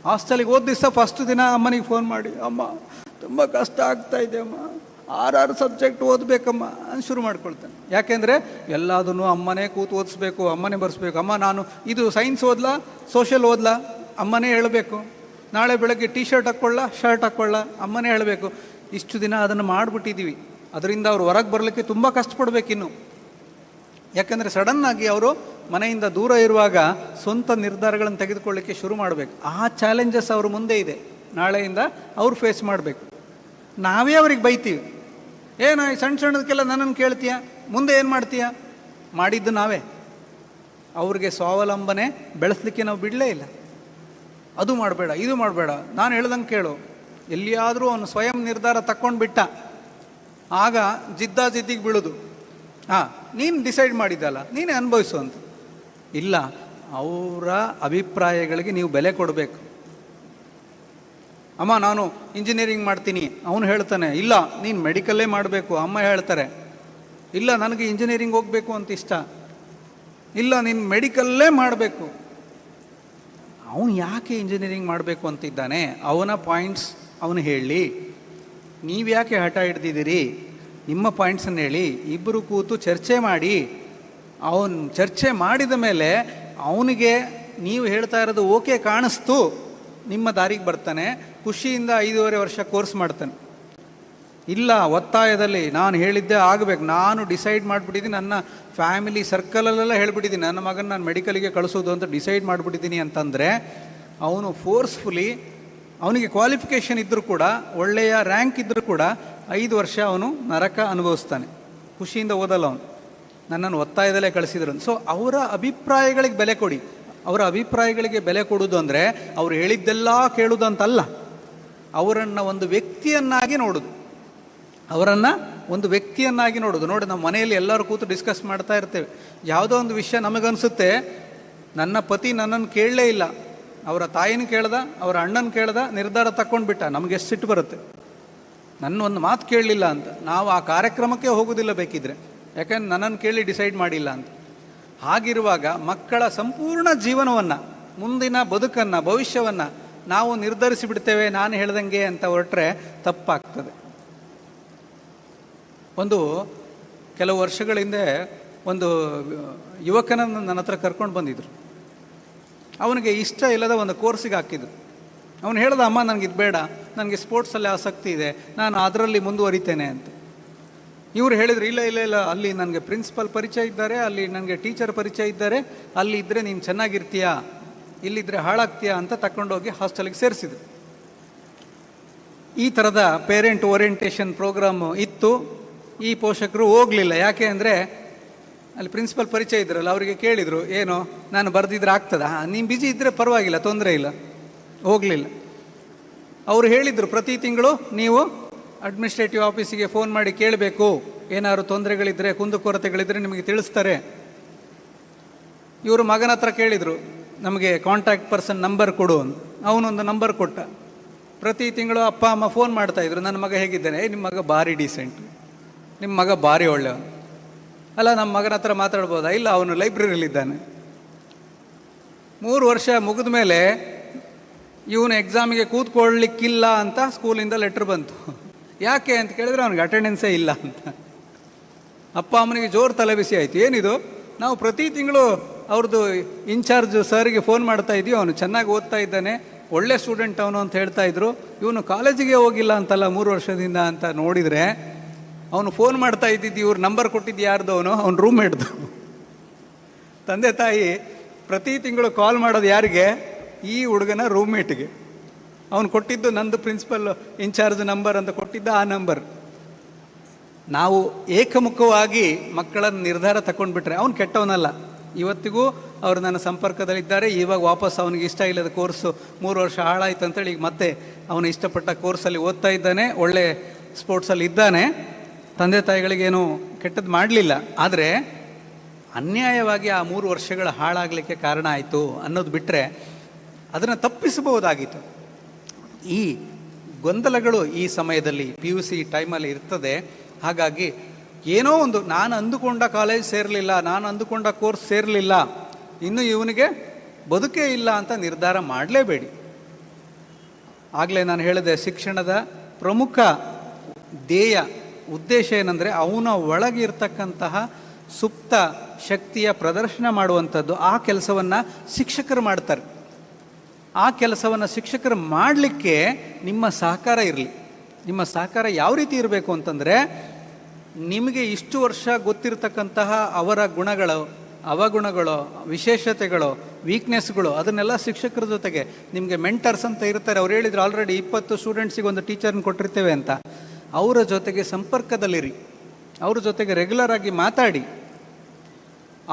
ಹಾಸ್ಟೆಲಿಗೆ ಹೋದ ದಿವಸ ಫಸ್ಟ್ ದಿನ ಅಮ್ಮನಿಗೆ ಫೋನ್ ಮಾಡಿ, ಅಮ್ಮ ತುಂಬ ಕಷ್ಟ ಆಗ್ತಾ ಇದೆ ಅಮ್ಮ, 6 ಸಬ್ಜೆಕ್ಟ್ ಓದಬೇಕಮ್ಮ ಅಂತ ಶುರು ಮಾಡ್ಕೊಳ್ತಾನೆ. ಯಾಕೆಂದರೆ ಎಲ್ಲದನ್ನು ಅಮ್ಮನೇ ಕೂತು ಓದಿಸ್ಬೇಕು, ಅಮ್ಮನೇ ಬರೆಸ್ಬೇಕು. ಅಮ್ಮ ನಾನು ಇದು ಸೈನ್ಸ್ ಓದ್ಲಾ, ಸೋಷಿಯಲ್ ಓದ್ಲಾ, ಅಮ್ಮನೇ ಹೇಳಬೇಕು. ನಾಳೆ ಬೆಳಗ್ಗೆ ಟೀ ಶರ್ಟ್ ಹಾಕ್ಕೊಳ್ಳ, ಶರ್ಟ್ ಹಾಕ್ಕೊಳ್ಳ, ಅಮ್ಮನೇ ಹೇಳಬೇಕು. ಇಷ್ಟು ದಿನ ಅದನ್ನು ಮಾಡಿಬಿಟ್ಟಿದ್ದೀವಿ. ಅದರಿಂದ ಅವರು ಹೊರಗೆ ಬರಲಿಕ್ಕೆ ತುಂಬ ಕಷ್ಟಪಡಬೇಕಿನ್ನು. ಯಾಕಂದರೆ ಸಡನ್ನಾಗಿ ಅವರು ಮನೆಯಿಂದ ದೂರ ಇರುವಾಗ ಸ್ವಂತ ನಿರ್ಧಾರಗಳನ್ನು ತೆಗೆದುಕೊಳ್ಳಿಕ್ಕೆ ಶುರು ಮಾಡಬೇಕು. ಆ ಚಾಲೆಂಜಸ್ ಅವ್ರ ಮುಂದೆ ಇದೆ. ನಾಳೆಯಿಂದ ಅವ್ರು ಫೇಸ್ ಮಾಡಬೇಕು. ನಾವೇ ಅವ್ರಿಗೆ ಬೈತೀವಿ, ಏನು ಸಣ್ಣ ಸಣ್ಣದಕ್ಕೆಲ್ಲ ನನ್ನನ್ನು ಕೇಳ್ತೀಯ, ಮುಂದೆ ಏನು ಮಾಡ್ತೀಯ? ಮಾಡಿದ್ದು ನಾವೇ. ಅವ್ರಿಗೆ ಸ್ವಾವಲಂಬನೆ ಬೆಳೆಸಲಿಕ್ಕೆ ನಾವು ಬಿಡಲೇ ಇಲ್ಲ. ಅದು ಮಾಡಬೇಡ, ಇದು ಮಾಡಬೇಡ, ನಾನು ಹೇಳ್ದಂಗೆ ಕೇಳು. ಎಲ್ಲಿಯಾದರೂ ಅವನು ಸ್ವಯಂ ನಿರ್ಧಾರ ತಕ್ಕೊಂಡು ಬಿಟ್ಟ, ಆಗ ಜಿದ್ದಿಗೆ ಬೀಳೋದು. ನೀನು ಡಿಸೈಡ್ ಮಾಡಿದ್ದಲ್ಲ, ನೀನೇ ಅನುಭವಿಸು ಅಂತ. ಇಲ್ಲ, ಅವರ ಅಭಿಪ್ರಾಯಗಳಿಗೆ ನೀವು ಬೆಲೆ ಕೊಡಬೇಕು. ಅಮ್ಮ ನಾನು ಇಂಜಿನಿಯರಿಂಗ್ ಮಾಡ್ತೀನಿ, ಅವನು ಹೇಳ್ತಾನೆ ಇಲ್ಲ ನೀನು ಮೆಡಿಕಲ್ಲೇ ಮಾಡಬೇಕು, ಅಮ್ಮ ಹೇಳ್ತಾರೆ. ಇಲ್ಲ ನನಗೆ ಇಂಜಿನಿಯರಿಂಗ್ ಹೋಗಬೇಕು ಅಂತ ಇಷ್ಟ, ಇಲ್ಲ ನೀನು ಮೆಡಿಕಲ್ಲೇ ಮಾಡಬೇಕು. ಅವನು ಯಾಕೆ ಇಂಜಿನಿಯರಿಂಗ್ ಮಾಡಬೇಕು ಅಂತಿದ್ದಾನೆ, ಅವನ ಪಾಯಿಂಟ್ಸ್ ಅವನು ಹೇಳಿ. ನೀವು ಯಾಕೆ ಹಠ ಹಿಡ್ದಿದ್ದೀರಿ, ನಿಮ್ಮ ಪಾಯಿಂಟ್ಸನ್ನು ಹೇಳಿ. ಇಬ್ಬರು ಕೂತು ಚರ್ಚೆ ಮಾಡಿ. ಅವನು ಚರ್ಚೆ ಮಾಡಿದ ಮೇಲೆ ಅವನಿಗೆ ನೀವು ಹೇಳ್ತಾ ಇರೋದು ಓಕೆ ಕಾಣಿಸ್ತು, ನಿಮ್ಮ ದಾರಿಗೆ ಬರ್ತಾನೆ, ಖುಷಿಯಿಂದ 5.5 ವರ್ಷ ಕೋರ್ಸ್ ಮಾಡ್ತಾನೆ. ಇಲ್ಲ ಒತ್ತಾಯದಲ್ಲಿ ನಾನು ಹೇಳಿದ್ದೆ ಆಗಬೇಕು, ನಾನು ಡಿಸೈಡ್ ಮಾಡಿಬಿಟ್ಟಿದ್ದೀನಿ, ನನ್ನ ಫ್ಯಾಮಿಲಿ ಸರ್ಕಲಲ್ಲೆಲ್ಲ ಹೇಳ್ಬಿಟ್ಟಿದ್ದೀನಿ ನನ್ನ ಮಗನ ನಾನು ಮೆಡಿಕಲಿಗೆ ಕಳಿಸೋದು ಅಂತ ಡಿಸೈಡ್ ಮಾಡಿಬಿಟ್ಟಿದ್ದೀನಿ ಅಂತಂದರೆ ಅವನು ಫೋರ್ಸ್ಫುಲಿ, ಅವನಿಗೆ ಕ್ವಾಲಿಫಿಕೇಷನ್ ಇದ್ದರೂ ಕೂಡ, ಒಳ್ಳೆಯ ರ್ಯಾಂಕ್ ಇದ್ದರೂ ಕೂಡ 5 ವರ್ಷ ಅವನು ನರಕ ಅನುಭವಿಸ್ತಾನೆ. ಖುಷಿಯಿಂದ ಓದಲ್ಲ ಅವನು, ನನ್ನನ್ನು ಒತ್ತಾಯದಲ್ಲೇ ಕಳಿಸಿದ್ರು. ಸೊ ಅವರ ಅಭಿಪ್ರಾಯಗಳಿಗೆ ಬೆಲೆ ಕೊಡಿ. ಅವರ ಅಭಿಪ್ರಾಯಗಳಿಗೆ ಬೆಲೆ ಕೊಡೋದು ಅಂದರೆ ಅವ್ರು ಹೇಳಿದ್ದೆಲ್ಲ ಕೇಳೋದು ಅಂತಲ್ಲ, ಅವರನ್ನು ಒಂದು ವ್ಯಕ್ತಿಯನ್ನಾಗಿ ನೋಡೋದು, ಅವರನ್ನು ಒಂದು ವ್ಯಕ್ತಿಯನ್ನಾಗಿ ನೋಡೋದು. ನೋಡಿ, ನಮ್ಮ ಮನೆಯಲ್ಲಿ ಎಲ್ಲರೂ ಕೂತು ಡಿಸ್ಕಸ್ ಮಾಡ್ತಾ ಇರ್ತೇವೆ. ಯಾವುದೋ ಒಂದು ವಿಷಯ ನಮಗನ್ಸುತ್ತೆ, ನನ್ನ ಪತಿ ನನ್ನನ್ನು ಕೇಳಲೇ ಇಲ್ಲ, ಅವರ ತಾಯಿನ ಕೇಳ್ದ, ಅವರ ಅಣ್ಣನ ಕೇಳ್ದ, ನಿರ್ಧಾರ ತಗೊಂಡ್ಬಿಟ್ಟ. ನಮಗೆ ಎಷ್ಟು ಸಿಟ್ಟು ಬರುತ್ತೆ, ನನ್ನ ಒಂದು ಮಾತು ಕೇಳಲಿಲ್ಲ ಅಂತ. ನಾವು ಆ ಕಾರ್ಯಕ್ರಮಕ್ಕೆ ಹೋಗೋದಿಲ್ಲ ಬೇಕಿದ್ರೆ, ಯಾಕಂದ್ರೆ ನನ್ನನ್ನು ಕೇಳಿ ಡಿಸೈಡ್ ಮಾಡಿಲ್ಲ ಅಂತ. ಹಾಗಿರುವಾಗ ಮಕ್ಕಳ ಸಂಪೂರ್ಣ ಜೀವನವನ್ನು, ಮುಂದಿನ ಬದುಕನ್ನು, ಭವಿಷ್ಯವನ್ನು ನಾವು ನಿರ್ಧರಿಸಿ ಬಿಡ್ತೇವೆ ನಾನು ಹೇಳ್ದಂಗೆ ಅಂತ ಹೊರಟ್ರೆ ತಪ್ಪಾಗ್ತದೆ. ಕೆಲವು ವರ್ಷಗಳ ಹಿಂದೆ ಒಂದು ಯುವಕನನ್ನು ನನ್ನ ಹತ್ರ ಕರ್ಕೊಂಡು ಬಂದಿದ್ರು. ಅವನಿಗೆ ಇಷ್ಟ ಇಲ್ಲದ ಒಂದು ಕೋರ್ಸಿಗೆ ಹಾಕಿದ್ರು. ಅವನು ಹೇಳ್ದ, ಅಮ್ಮ ನನಗಿದು ಬೇಡ, ನನಗೆ ಸ್ಪೋರ್ಟ್ಸಲ್ಲಿ ಆಸಕ್ತಿ ಇದೆ, ನಾನು ಅದರಲ್ಲಿ ಮುಂದುವರಿತೇನೆ ಅಂತ. ಇವರು ಹೇಳಿದ್ರು, ಇಲ್ಲ ಇಲ್ಲ ಇಲ್ಲ, ಅಲ್ಲಿ ನನಗೆ ಪ್ರಿನ್ಸಿಪಲ್ ಪರಿಚಯ ಇದ್ದಾರೆ, ಅಲ್ಲಿ ನನಗೆ ಟೀಚರ್ ಪರಿಚಯ ಇದ್ದಾರೆ, ಅಲ್ಲಿ ಇದ್ದರೆ ನೀನು ಚೆನ್ನಾಗಿರ್ತೀಯಾ, ಇಲ್ಲಿದ್ದರೆ ಹಾಳಾಗ್ತೀಯಾ ಅಂತ ತಗೊಂಡೋಗಿ ಹಾಸ್ಟೆಲ್ಗೆ ಸೇರಿಸಿದ್ರು. ಈ ಥರದ ಪೇರೆಂಟ್ ಓರಿಯೆಂಟೇಷನ್ ಪ್ರೋಗ್ರಾಮು ಇತ್ತು. ಈ ಪೋಷಕರು ಹೋಗಲಿಲ್ಲ. ಯಾಕೆ ಅಂದರೆ ಅಲ್ಲಿ ಪ್ರಿನ್ಸಿಪಲ್ ಪರಿಚಯ ಇದ್ರಲ್ಲ, ಅವರಿಗೆ ಕೇಳಿದರು, ಏನು ನಾನು ಬರೆದಿದ್ರೆ ಆಗ್ತದಾ, ನೀನು ಬಿಜಿ ಇದ್ದರೆ ಪರವಾಗಿಲ್ಲ, ತೊಂದರೆ ಇಲ್ಲ. ಹೋಗಲಿಲ್ಲ. ಅವರು ಹೇಳಿದರು, ಪ್ರತಿ ತಿಂಗಳು ನೀವು ಅಡ್ಮಿನಿಸ್ಟ್ರೇಟಿವ್ ಆಫೀಸಿಗೆ ಫೋನ್ ಮಾಡಿ ಕೇಳಬೇಕು, ಏನಾದ್ರು ತೊಂದರೆಗಳಿದ್ದರೆ, ಕುಂದುಕೊರತೆಗಳಿದ್ದರೆ ನಿಮಗೆ ತಿಳಿಸ್ತಾರೆ. ಇವರು ಮಗನ ಹತ್ರ ಕೇಳಿದರು, ನಮಗೆ ಕಾಂಟ್ಯಾಕ್ಟ್ ಪರ್ಸನ್ ನಂಬರ್ ಕೊಡು ಅಂತ. ಅವನೊಂದು ನಂಬರ್ ಕೊಟ್ಟ. ಪ್ರತಿ ತಿಂಗಳು ಅಪ್ಪ ಅಮ್ಮ ಫೋನ್ ಮಾಡ್ತಾಯಿದ್ರು, ನನ್ನ ಮಗ ಹೇಗಿದ್ದಾನೆ, ನಿಮ್ಮ ಮಗ ಭಾರಿ ಡೀಸೆಂಟ್, ನಿಮ್ಮ ಮಗ ಭಾರಿ ಒಳ್ಳೆಯವನು. ಅಲ್ಲ, ನಮ್ಮ ಮಗನ ಹತ್ರ ಮಾತಾಡ್ಬೋದಾ, ಇಲ್ಲ ಅವನು ಲೈಬ್ರರಿಯಲ್ಲಿದ್ದಾನೆ. 3 ವರ್ಷ ಮುಗಿದ ಮೇಲೆ ಇವನು ಎಕ್ಸಾಮಿಗೆ ಕೂತ್ಕೊಳ್ಳಿಕ್ಕಿಲ್ಲ ಅಂತ ಸ್ಕೂಲಿಂದ ಲೆಟ್ರ್ ಬಂತು. ಯಾಕೆ ಅಂತ ಕೇಳಿದ್ರೆ ಅವನಿಗೆ ಅಟೆಂಡೆನ್ಸೇ ಇಲ್ಲ ಅಂತ. ಅಪ್ಪ ಅಮ್ಮನಿಗೆ ಜೋರು ತಲೆಬಿಸಿ ಆಯಿತು. ಏನಿದು, ನಾವು ಪ್ರತಿ ತಿಂಗಳು ಅವ್ರದ್ದು ಇನ್ಚಾರ್ಜ್ ಸರ್ಗೆ ಫೋನ್ ಮಾಡ್ತಾ ಇದ್ದೀವಿ, ಅವನು ಚೆನ್ನಾಗಿ ಓದ್ತಾ ಇದ್ದಾನೆ, ಒಳ್ಳೆ ಸ್ಟೂಡೆಂಟ್ ಅವನು ಅಂತ ಹೇಳ್ತಾ ಇದ್ರು, ಇವನು ಕಾಲೇಜಿಗೆ ಹೋಗಿಲ್ಲ ಅಂತಲ್ಲ 3 ವರ್ಷದಿಂದ ಅಂತ ನೋಡಿದರೆ, ಅವನು ಫೋನ್ ಮಾಡ್ತಾ ಇದ್ದಿದ್ದು, ಇವ್ರು ನಂಬರ್ ಕೊಟ್ಟಿದ್ದು ಯಾರ್ದು, ಅವನ ರೂಮ್ಮೇಟ್ದು. ತಂದೆ ತಾಯಿ ಪ್ರತಿ ತಿಂಗಳು ಕಾಲ್ ಮಾಡೋದು ಯಾರಿಗೆ, ಈ ಹುಡುಗನ ರೂಮ್ಮೇಟ್ಗೆ. ಅವನು ಕೊಟ್ಟಿದ್ದು ನಂದು ಪ್ರಿನ್ಸಿಪಲ್ ಇನ್ಚಾರ್ಜ್ ನಂಬರ್ ಅಂತ ಕೊಟ್ಟಿದ್ದ ಆ ನಂಬರ್. ನಾವು ಏಕಮುಖವಾಗಿ ಮಕ್ಕಳನ್ನು ನಿರ್ಧಾರ ತಗೊಂಡ್ಬಿಟ್ರೆ ಅವನು ಕೆಟ್ಟವನಲ್ಲ. ಇವತ್ತಿಗೂ ಅವರು ನನ್ನ ಸಂಪರ್ಕದಲ್ಲಿದ್ದಾರೆ. ಇವಾಗ ವಾಪಸ್ ಅವನಿಗೆ ಇಷ್ಟ ಇಲ್ಲದ ಕೋರ್ಸು 3 ವರ್ಷ ಹಾಳಾಯಿತು ಅಂತೇಳಿ ಈಗ ಮತ್ತೆ ಅವನು ಇಷ್ಟಪಟ್ಟ ಕೋರ್ಸಲ್ಲಿ ಓದ್ತಾ ಇದ್ದಾನೆ, ಒಳ್ಳೆ ಸ್ಪೋರ್ಟ್ಸಲ್ಲಿ ಇದ್ದಾನೆ. ತಂದೆ ತಾಯಿಗಳಿಗೇನು ಕೆಟ್ಟದ್ದು ಮಾಡಲಿಲ್ಲ, ಆದರೆ ಅನ್ಯಾಯವಾಗಿ ಆ 3 ವರ್ಷಗಳ ಹಾಳಾಗಲಿಕ್ಕೆ ಕಾರಣ ಆಯಿತು ಅನ್ನೋದು ಬಿಟ್ಟರೆ ಅದನ್ನು ತಪ್ಪಿಸಬಹುದಾಗಿತ್ತು. ಈ ಗೊಂದಲಗಳು ಈ ಸಮಯದಲ್ಲಿ PUC ಟೈಮಲ್ಲಿ ಇರ್ತದೆ. ಹಾಗಾಗಿ ಏನೋ ಒಂದು, ನಾನು ಅಂದುಕೊಂಡ ಕಾಲೇಜ್ ಸೇರಲಿಲ್ಲ, ನಾನು ಅಂದುಕೊಂಡ ಕೋರ್ಸ್ ಸೇರಲಿಲ್ಲ, ಇನ್ನು ಇವನಿಗೆ ಬದುಕೇ ಇಲ್ಲ ಅಂತ ನಿರ್ಧಾರ ಮಾಡಲೇಬೇಡಿ. ಆಗಲೇ ನಾನು ಹೇಳಿದೆ, ಶಿಕ್ಷಣದ ಪ್ರಮುಖ ಧ್ಯೇಯ ಉದ್ದೇಶ ಏನಂದರೆ ಅವನ ಒಳಗಿರ್ತಕ್ಕಂತಹ ಸುಪ್ತ ಶಕ್ತಿಯ ಪ್ರದರ್ಶನ ಮಾಡುವಂಥದ್ದು. ಆ ಕೆಲಸವನ್ನು ಶಿಕ್ಷಕರು ಮಾಡ್ತಾರೆ. ಆ ಕೆಲಸವನ್ನು ಶಿಕ್ಷಕರು ಮಾಡಲಿಕ್ಕೆ ನಿಮ್ಮ ಸಹಕಾರ ಇರಲಿ. ನಿಮ್ಮ ಸಹಕಾರ ಯಾವ ರೀತಿ ಇರಬೇಕು ಅಂತಂದರೆ, ನಿಮಗೆ ಇಷ್ಟು ವರ್ಷ ಗೊತ್ತಿರತಕ್ಕಂತಹ ಅವರ ಗುಣಗಳು, ಅವಗುಣಗಳು, ವಿಶೇಷತೆಗಳು, ವೀಕ್ನೆಸ್ಗಳು, ಅದನ್ನೆಲ್ಲ ಶಿಕ್ಷಕರ ಜೊತೆಗೆ ನಿಮಗೆ ಮೆಂಟರ್ಸ್ ಅಂತ ಇರ್ತಾರೆ. ಅವ್ರು ಹೇಳಿದ್ರು ಆಲ್ರೆಡಿ 20 ಸ್ಟೂಡೆಂಟ್ಸಿಗೆ ಒಂದು ಟೀಚರ್ನ ಕೊಟ್ಟಿರ್ತೇವೆ ಅಂತ. ಅವರ ಜೊತೆಗೆ ಸಂಪರ್ಕದಲ್ಲಿರಿ, ಅವ್ರ ಜೊತೆಗೆ ರೆಗ್ಯುಲರ್ ಆಗಿ ಮಾತಾಡಿ,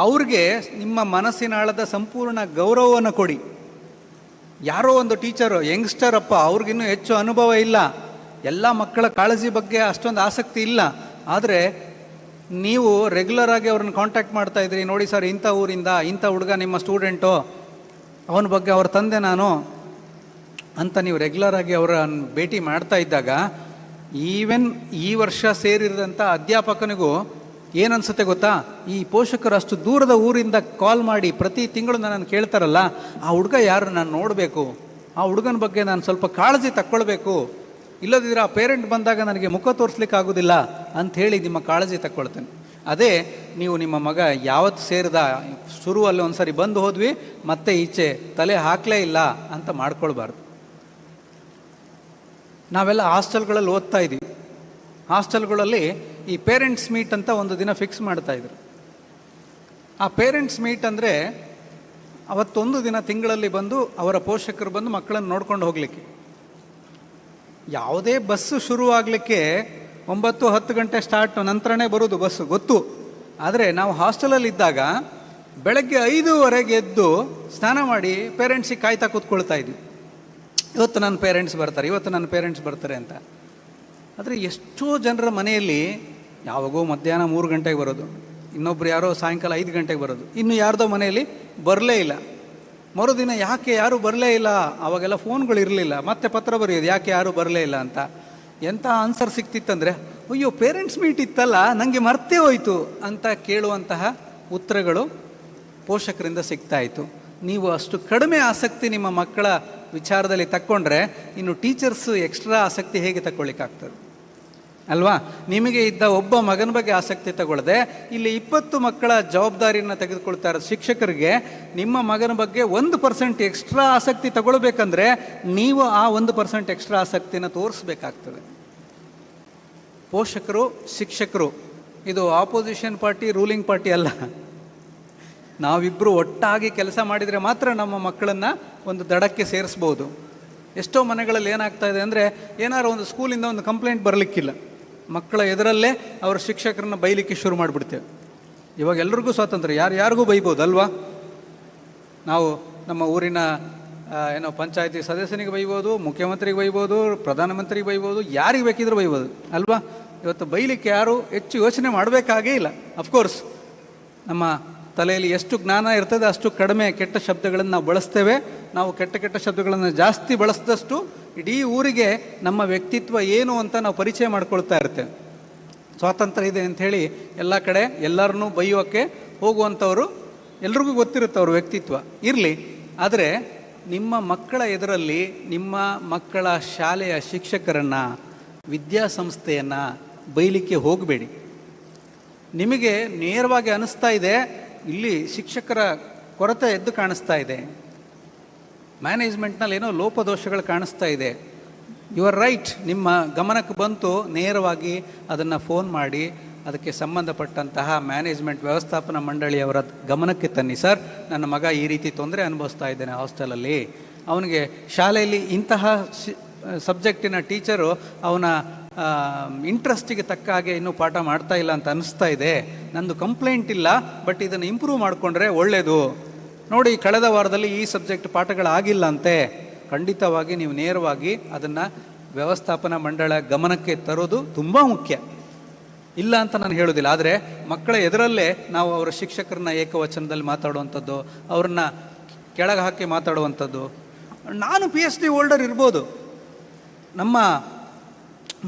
ಅವ್ರಿಗೆ ನಿಮ್ಮ ಮನಸ್ಸಿನಾಳದ ಸಂಪೂರ್ಣ ಗೌರವವನ್ನು ಕೊಡಿ. ಯಾರೋ ಒಂದು ಟೀಚರು ಯಂಗ್ಸ್ಟರ್ ಅಪ್ಪ, ಅವ್ರಿಗಿನ್ನೂ ಹೆಚ್ಚು ಅನುಭವ ಇಲ್ಲ, ಎಲ್ಲ ಮಕ್ಕಳ ಕಾಳಜಿ ಬಗ್ಗೆ ಅಷ್ಟೊಂದು ಆಸಕ್ತಿ ಇಲ್ಲ, ಆದರೆ ನೀವು ರೆಗ್ಯುಲರ್ ಆಗಿ ಅವ್ರನ್ನ ಕಾಂಟ್ಯಾಕ್ಟ್ ಮಾಡ್ತಾ ಇದ್ರಿ, ನೋಡಿ ಸರ್ ಇಂಥ ಊರಿಂದ ಇಂಥ ಹುಡುಗ ನಿಮ್ಮ ಸ್ಟೂಡೆಂಟು, ಅವನ ಬಗ್ಗೆ ಅವ್ರ ತಂದೆ ನಾನು ಅಂತ ನೀವು ರೆಗ್ಯುಲರ್ ಆಗಿ ಅವರ ಭೇಟಿ ಮಾಡ್ತಾ ಇದ್ದಾಗ, ಈವನ್ ಈ ವರ್ಷ ಸೇರಿದಂಥ ಅಧ್ಯಾಪಕನಿಗೂ ಏನನ್ಸುತ್ತೆ ಗೊತ್ತಾ, ಈ ಪೋಷಕರು ಅಷ್ಟು ದೂರದ ಊರಿಂದ ಕಾಲ್ ಮಾಡಿ ಪ್ರತಿ ತಿಂಗಳು ನನ್ನನ್ನು ಕೇಳ್ತಾರಲ್ಲ, ಆ ಹುಡುಗ ಯಾರು ನಾನು ನೋಡಬೇಕು, ಆ ಹುಡುಗನ ಬಗ್ಗೆ ನಾನು ಸ್ವಲ್ಪ ಕಾಳಜಿ ತಕ್ಕೊಳ್ಬೇಕು, ಇಲ್ಲದಿದ್ದರೆ ಆ ಪೇರೆಂಟ್ ಬಂದಾಗ ನನಗೆ ಮುಖ ತೋರಿಸ್ಲಿಕ್ಕೆ ಆಗೋದಿಲ್ಲ ಅಂಥೇಳಿ ನಿಮ್ಮ ಕಾಳಜಿ ತಕ್ಕೊಳ್ತೇನೆ. ಅದೇ ನೀವು ನಿಮ್ಮ ಮಗ ಯಾವತ್ತು ಸೇರಿದ ಶುರುವಲ್ಲಿ ಒಂದು ಸರಿ ಬಂದು ಹೋದ್ವಿ ಮತ್ತೆ ಈಚೆ ತಲೆ ಹಾಕಲೇ ಇಲ್ಲ ಅಂತ ಮಾಡ್ಕೊಳ್ಬಾರ್ದು. ನಾವೆಲ್ಲ ಹಾಸ್ಟೆಲ್ಗಳಲ್ಲಿ ಓದ್ತಾ ಇದ್ದೀವಿ. ಹಾಸ್ಟೆಲ್ಗಳಲ್ಲಿ ಈ ಪೇರೆಂಟ್ಸ್ ಮೀಟ್ ಅಂತ ಒಂದು ದಿನ ಫಿಕ್ಸ್ ಮಾಡ್ತಾಯಿದ್ರು. ಆ ಪೇರೆಂಟ್ಸ್ ಮೀಟ್ ಅಂದರೆ ಅವತ್ತೊಂದು ದಿನ ತಿಂಗಳಲ್ಲಿ ಬಂದು ಅವರ ಪೋಷಕರು ಬಂದು ಮಕ್ಕಳನ್ನು ನೋಡ್ಕೊಂಡು ಹೋಗಲಿಕ್ಕೆ. ಯಾವುದೇ ಬಸ್ಸು ಶುರುವಾಗಲಿಕ್ಕೆ 9-10 ಗಂಟೆ ಸ್ಟಾರ್ಟ್, ನಂತರನೇ ಬರೋದು ಬಸ್ಸು ಗೊತ್ತು. ಆದರೆ ನಾವು ಹಾಸ್ಟೆಲಲ್ಲಿ ಇದ್ದಾಗ ಬೆಳಗ್ಗೆ 5:15 ಎದ್ದು ಸ್ನಾನ ಮಾಡಿ ಪೇರೆಂಟ್ಸಿಗೆ ಕಾಯ್ತಾ ಕೂತ್ಕೊಳ್ತಾ ಇದ್ವಿ. ಇವತ್ತು ನನ್ನ ಪೇರೆಂಟ್ಸ್ ಬರ್ತಾರೆ, ಇವತ್ತು ನನ್ನ ಪೇರೆಂಟ್ಸ್ ಬರ್ತಾರೆ ಅಂತ. ಆದರೆ ಎಷ್ಟೋ ಜನರ ಮನೆಯಲ್ಲಿ ಯಾವಾಗೋ ಮಧ್ಯಾಹ್ನ 3 ಗಂಟೆಗೆ ಬರೋದು, ಇನ್ನೊಬ್ರು ಯಾರೋ ಸಾಯಂಕಾಲ 5 ಗಂಟೆಗೆ ಬರೋದು, ಇನ್ನು ಯಾರ್ದೋ ಮನೆಯಲ್ಲಿ ಬರಲೇ ಇಲ್ಲ. ಮರುದಿನ ಯಾಕೆ ಯಾರೂ ಬರಲೇ ಇಲ್ಲ, ಅವಾಗೆಲ್ಲ ಫೋನ್ಗಳು ಇರಲಿಲ್ಲ, ಮತ್ತೆ ಪತ್ರ ಬರೆಯೋದು ಯಾಕೆ ಯಾರೂ ಬರಲೇ ಇಲ್ಲ ಅಂತ. ಎಂಥ ಆನ್ಸರ್ ಸಿಕ್ತಿತ್ತಂದರೆ, ಅಯ್ಯೋ ಪೇರೆಂಟ್ಸ್ ಮೀಟ್ ಇತ್ತಲ್ಲ ನನಗೆ ಮರ್ತೇ ಹೋಯಿತು ಅಂತ ಕೇಳುವಂತಹ ಉತ್ತರಗಳು ಪೋಷಕರಿಂದ ಸಿಗ್ತಾ ಇತ್ತು. ನೀವು ಅಷ್ಟು ಕಡಿಮೆ ಆಸಕ್ತಿ ನಿಮ್ಮ ಮಕ್ಕಳ ವಿಚಾರದಲ್ಲಿ ತಕ್ಕೊಂಡ್ರೆ ಇನ್ನು ಟೀಚರ್ಸು ಎಕ್ಸ್ಟ್ರಾ ಆಸಕ್ತಿ ಹೇಗೆ ತಗೊಳ್ಳಿಕ್ಕಾಗ್ತದೆ ಅಲ್ವಾ? ನಿಮಗೆ ಇದ್ದ ಒಬ್ಬ ಮಗನ ಬಗ್ಗೆ ಆಸಕ್ತಿ ತಗೊಳ್ಳದೆ ಇಲ್ಲಿ 20 ಮಕ್ಕಳ ಜವಾಬ್ದಾರಿಯನ್ನು ತೆಗೆದುಕೊಳ್ತಾ ಇರೋ ಶಿಕ್ಷಕರಿಗೆ ನಿಮ್ಮ ಮಗನ ಬಗ್ಗೆ 1% ಎಕ್ಸ್ಟ್ರಾ ಆಸಕ್ತಿ ತಗೊಳ್ಬೇಕಂದ್ರೆ ನೀವು ಆ 1% ಎಕ್ಸ್ಟ್ರಾ ಆಸಕ್ತಿನ ತೋರಿಸ್ಬೇಕಾಗ್ತದೆ. ಪೋಷಕರು ಶಿಕ್ಷಕರು ಇದು ಆಪೋಸಿಷನ್ ಪಾರ್ಟಿ ರೂಲಿಂಗ್ ಪಾರ್ಟಿ ಅಲ್ಲ. ನಾವಿಬ್ಬರು ಒಟ್ಟಾಗಿ ಕೆಲಸ ಮಾಡಿದರೆ ಮಾತ್ರ ನಮ್ಮ ಮಕ್ಕಳನ್ನು ಒಂದು ದಡಕ್ಕೆ ಸೇರಿಸ್ಬೋದು. ಎಷ್ಟೋ ಮನೆಗಳಲ್ಲಿ ಏನಾಗ್ತಾ ಇದೆ ಅಂದರೆ, ಏನಾದ್ರು ಒಂದು ಸ್ಕೂಲಿಂದ ಒಂದು ಕಂಪ್ಲೇಂಟ್ ಬರಲಿಕ್ಕಿಲ್ಲ, ಮಕ್ಕಳ ಎದುರಲ್ಲೇ ಅವರ ಶಿಕ್ಷಕರನ್ನ ಬೈಲಿಕ್ಕೆ ಶುರು ಮಾಡಿಬಿಡ್ತೇವೆ. ಇವಾಗ ಎಲ್ರಿಗೂ ಸ್ವಾತಂತ್ರ್ಯ, ಯಾರಿಗೂ ಬೈಬೋದು ಅಲ್ವಾ? ನಾವು ನಮ್ಮ ಊರಿನ ಪಂಚಾಯತಿ ಸದಸ್ಯನಿಗೆ ಬೈಬೋದು, ಮುಖ್ಯಮಂತ್ರಿಗೆ ಬೈಬೋದು, ಪ್ರಧಾನಮಂತ್ರಿಗೆ ಬೈಬೋದು, ಯಾರಿಗೆ ಬೇಕಿದ್ರೂ ಬೈಬೋದು ಅಲ್ವಾ? ಇವತ್ತು ಬೈಲಿಕ್ಕೆ ಯಾರು ಹೆಚ್ಚು ಯೋಚನೆ ಮಾಡಬೇಕಾಗೇ ಇಲ್ಲ. ಅಫ್ಕೋರ್ಸ್ ನಮ್ಮ ತಲೆಯಲ್ಲಿ ಎಷ್ಟು ಜ್ಞಾನ ಇರ್ತದೆ ಅಷ್ಟು ಕಡಿಮೆ ಕೆಟ್ಟ ಶಬ್ದಗಳನ್ನು ನಾವು ಬಳಸ್ತೇವೆ. ನಾವು ಕೆಟ್ಟ ಶಬ್ದಗಳನ್ನು ಜಾಸ್ತಿ ಬಳಸಿದಷ್ಟು ಇಡೀ ಊರಿಗೆ ನಮ್ಮ ವ್ಯಕ್ತಿತ್ವ ಏನು ಅಂತ ನಾವು ಪರಿಚಯ ಮಾಡ್ಕೊಳ್ತಾ ಇರ್ತೇವೆ. ಸ್ವಾತಂತ್ರ್ಯ ಇದೆ ಅಂಥೇಳಿ ಎಲ್ಲ ಕಡೆ ಎಲ್ಲರನ್ನೂ ಬೈಯೋಕ್ಕೆ ಹೋಗುವಂಥವ್ರು ಎಲ್ರಿಗೂ ಗೊತ್ತಿರುತ್ತೆ ಅವ್ರ ವ್ಯಕ್ತಿತ್ವ ಇರಲಿ. ಆದರೆ ನಿಮ್ಮ ಮಕ್ಕಳ ಎದುರಲ್ಲಿ ನಿಮ್ಮ ಮಕ್ಕಳ ಶಾಲೆಯ ಶಿಕ್ಷಕರನ್ನು, ವಿದ್ಯಾಸಂಸ್ಥೆಯನ್ನು ಬೈಲಿಕ್ಕೆ ಹೋಗಬೇಡಿ. ನಿಮಗೆ ನೇರವಾಗಿ ಅನ್ನಿಸ್ತಾ ಇದೆ ಇಲ್ಲಿ ಶಿಕ್ಷಕರ ಕೊರತೆ ಎದ್ದು ಕಾಣಿಸ್ತಾ ಇದೆ, ಮ್ಯಾನೇಜ್ಮೆಂಟ್ನಲ್ಲಿ ಏನೋ ಲೋಪದೋಷಗಳು ಕಾಣಿಸ್ತಾ ಇದೆ, ಯು ಆರ್ ರೈಟ್, ನಿಮ್ಮ ಗಮನಕ್ಕೆ ಬಂತು, ನೇರವಾಗಿ ಅದನ್ನು ಫೋನ್ ಮಾಡಿ ಅದಕ್ಕೆ ಸಂಬಂಧಪಟ್ಟಂತಹ ಮ್ಯಾನೇಜ್ಮೆಂಟ್ ವ್ಯವಸ್ಥಾಪನಾ ಮಂಡಳಿಯವರ ಗಮನಕ್ಕೆ ತನ್ನಿ. ಸರ್, ನನ್ನ ಮಗ ಈ ರೀತಿ ತೊಂದರೆ ಅನುಭವಿಸ್ತಾ ಇದ್ದೇನೆ ಹಾಸ್ಟೆಲಲ್ಲಿ, ಅವನಿಗೆ ಶಾಲೆಯಲ್ಲಿ ಇಂತಹ ಸಬ್ಜೆಕ್ಟಿನ ಟೀಚರು ಅವನ ಇಂಟ್ರೆಸ್ಟಿಗೆ ತಕ್ಕ ಹಾಗೆ ಇನ್ನೂ ಪಾಠ ಮಾಡ್ತಾ ಇಲ್ಲ ಅಂತ ಅನ್ನಿಸ್ತಾ ಇದೆ, ನಂದು ಕಂಪ್ಲೇಂಟ್ ಇಲ್ಲ, ಬಟ್ ಇದನ್ನು ಇಂಪ್ರೂವ್ ಮಾಡಿಕೊಂಡ್ರೆ ಒಳ್ಳೆಯದು. ನೋಡಿ, ಕಳೆದ ವಾರದಲ್ಲಿ ಈ ಸಬ್ಜೆಕ್ಟ್ ಪಾಠಗಳಾಗಿಲ್ಲ ಅಂತೆ. ಖಂಡಿತವಾಗಿ ನೀವು ನೇರವಾಗಿ ಅದನ್ನು ವ್ಯವಸ್ಥಾಪನಾ ಮಂಡಳ ಗಮನಕ್ಕೆ ತರೋದು ತುಂಬ ಮುಖ್ಯ. ಇಲ್ಲ ಅಂತ ನಾನು ಹೇಳೋದಿಲ್ಲ. ಆದರೆ ಮಕ್ಕಳ ಎದುರಲ್ಲೇ ನಾವು ಅವರ ಶಿಕ್ಷಕರನ್ನ ಏಕವಚನದಲ್ಲಿ ಮಾತಾಡುವಂಥದ್ದು, ಅವ್ರನ್ನ ಕೆಳಗೆ ಹಾಕಿ ಮಾತಾಡುವಂಥದ್ದು. ನಾನು PhD ಹೋಲ್ಡರ್ ಇರ್ಬೋದು, ನಮ್ಮ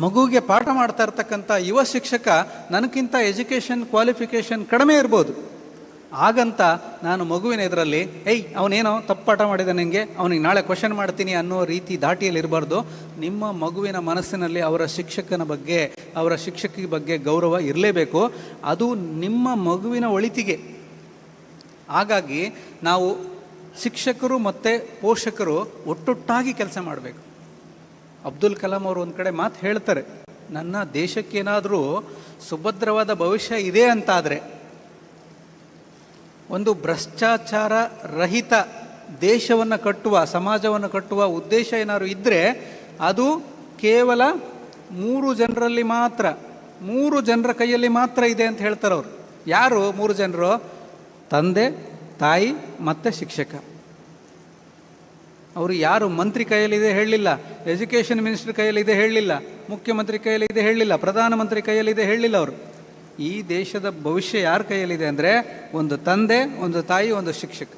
ಮಗುವಿಗೆ ಪಾಠ ಮಾಡ್ತಾ ಇರ್ತಕ್ಕಂಥ ಯುವ ಶಿಕ್ಷಕ ನನಗಿಂತ ಎಜುಕೇಷನ್ ಕ್ವಾಲಿಫಿಕೇಷನ್ ಕಡಿಮೆ ಇರ್ಬೋದು. ಹಾಗಂತ ನಾನು ಮಗುವಿನ ಎದುರಲ್ಲಿ ಅವನೇನೋ ತಪ್ಪು ಪಾಠ ಮಾಡಿದ ನನಗೆ ಅವನಿಗೆ ನಾಳೆ ಕ್ವಶನ್ ಮಾಡ್ತೀನಿ ಅನ್ನೋ ರೀತಿ ದಾಟಿಯಲ್ಲಿ ಇರಬಾರ್ದು. ನಿಮ್ಮ ಮಗುವಿನ ಮನಸ್ಸಿನಲ್ಲಿ ಅವರ ಶಿಕ್ಷಕನ ಬಗ್ಗೆ, ಅವರ ಶಿಕ್ಷಕಿ ಬಗ್ಗೆ ಗೌರವ ಇರಲೇಬೇಕು. ಅದು ನಿಮ್ಮ ಮಗುವಿನ ಒಳಿತಿಗೆ. ಹಾಗಾಗಿ ನಾವು ಶಿಕ್ಷಕರು ಮತ್ತು ಪೋಷಕರು ಒಟ್ಟೊಟ್ಟಾಗಿ ಕೆಲಸ ಮಾಡಬೇಕು. ಅಬ್ದುಲ್ ಕಲಾಂ ಅವರು ಒಂದು ಕಡೆ ಮಾತು ಹೇಳ್ತಾರೆ, ನನ್ನ ದೇಶಕ್ಕೇನಾದರೂ ಸುಭದ್ರವಾದ ಭವಿಷ್ಯ ಇದೆ ಅಂತಾದರೆ, ಒಂದು ಭ್ರಷ್ಟಾಚಾರ ರಹಿತ ದೇಶವನ್ನು ಕಟ್ಟುವ, ಸಮಾಜವನ್ನು ಕಟ್ಟುವ ಉದ್ದೇಶ ಏನಾದ್ರು ಇದ್ದರೆ ಅದು ಕೇವಲ 3 ಜನರಲ್ಲಿ ಮಾತ್ರ, 3 ಜನರ ಕೈಯಲ್ಲಿ ಮಾತ್ರ ಇದೆ ಅಂತ ಹೇಳ್ತಾರೆ ಅವರು. ಯಾರು 3 ಜನರು? ತಂದೆ, ತಾಯಿ ಮತ್ತು ಶಿಕ್ಷಕ. ಅವರು ಯಾರು ಮಂತ್ರಿ ಕೈಯಲ್ಲಿದೆ ಹೇಳಲಿಲ್ಲ, ಎಜುಕೇಷನ್ ಮಿನಿಸ್ಟರ್ ಕೈಯಲ್ಲಿದೆ ಹೇಳಲಿಲ್ಲ, ಮುಖ್ಯಮಂತ್ರಿ ಕೈಯಲ್ಲಿದೆ ಹೇಳಲಿಲ್ಲ, ಪ್ರಧಾನಮಂತ್ರಿ ಕೈಯಲ್ಲಿದೆ ಹೇಳಲಿಲ್ಲ. ಅವರು ಈ ದೇಶದ ಭವಿಷ್ಯ ಯಾರ ಕೈಯಲ್ಲಿದೆ ಅಂದರೆ ಒಂದು ತಂದೆ, ಒಂದು ತಾಯಿ, ಒಂದು ಶಿಕ್ಷಕ.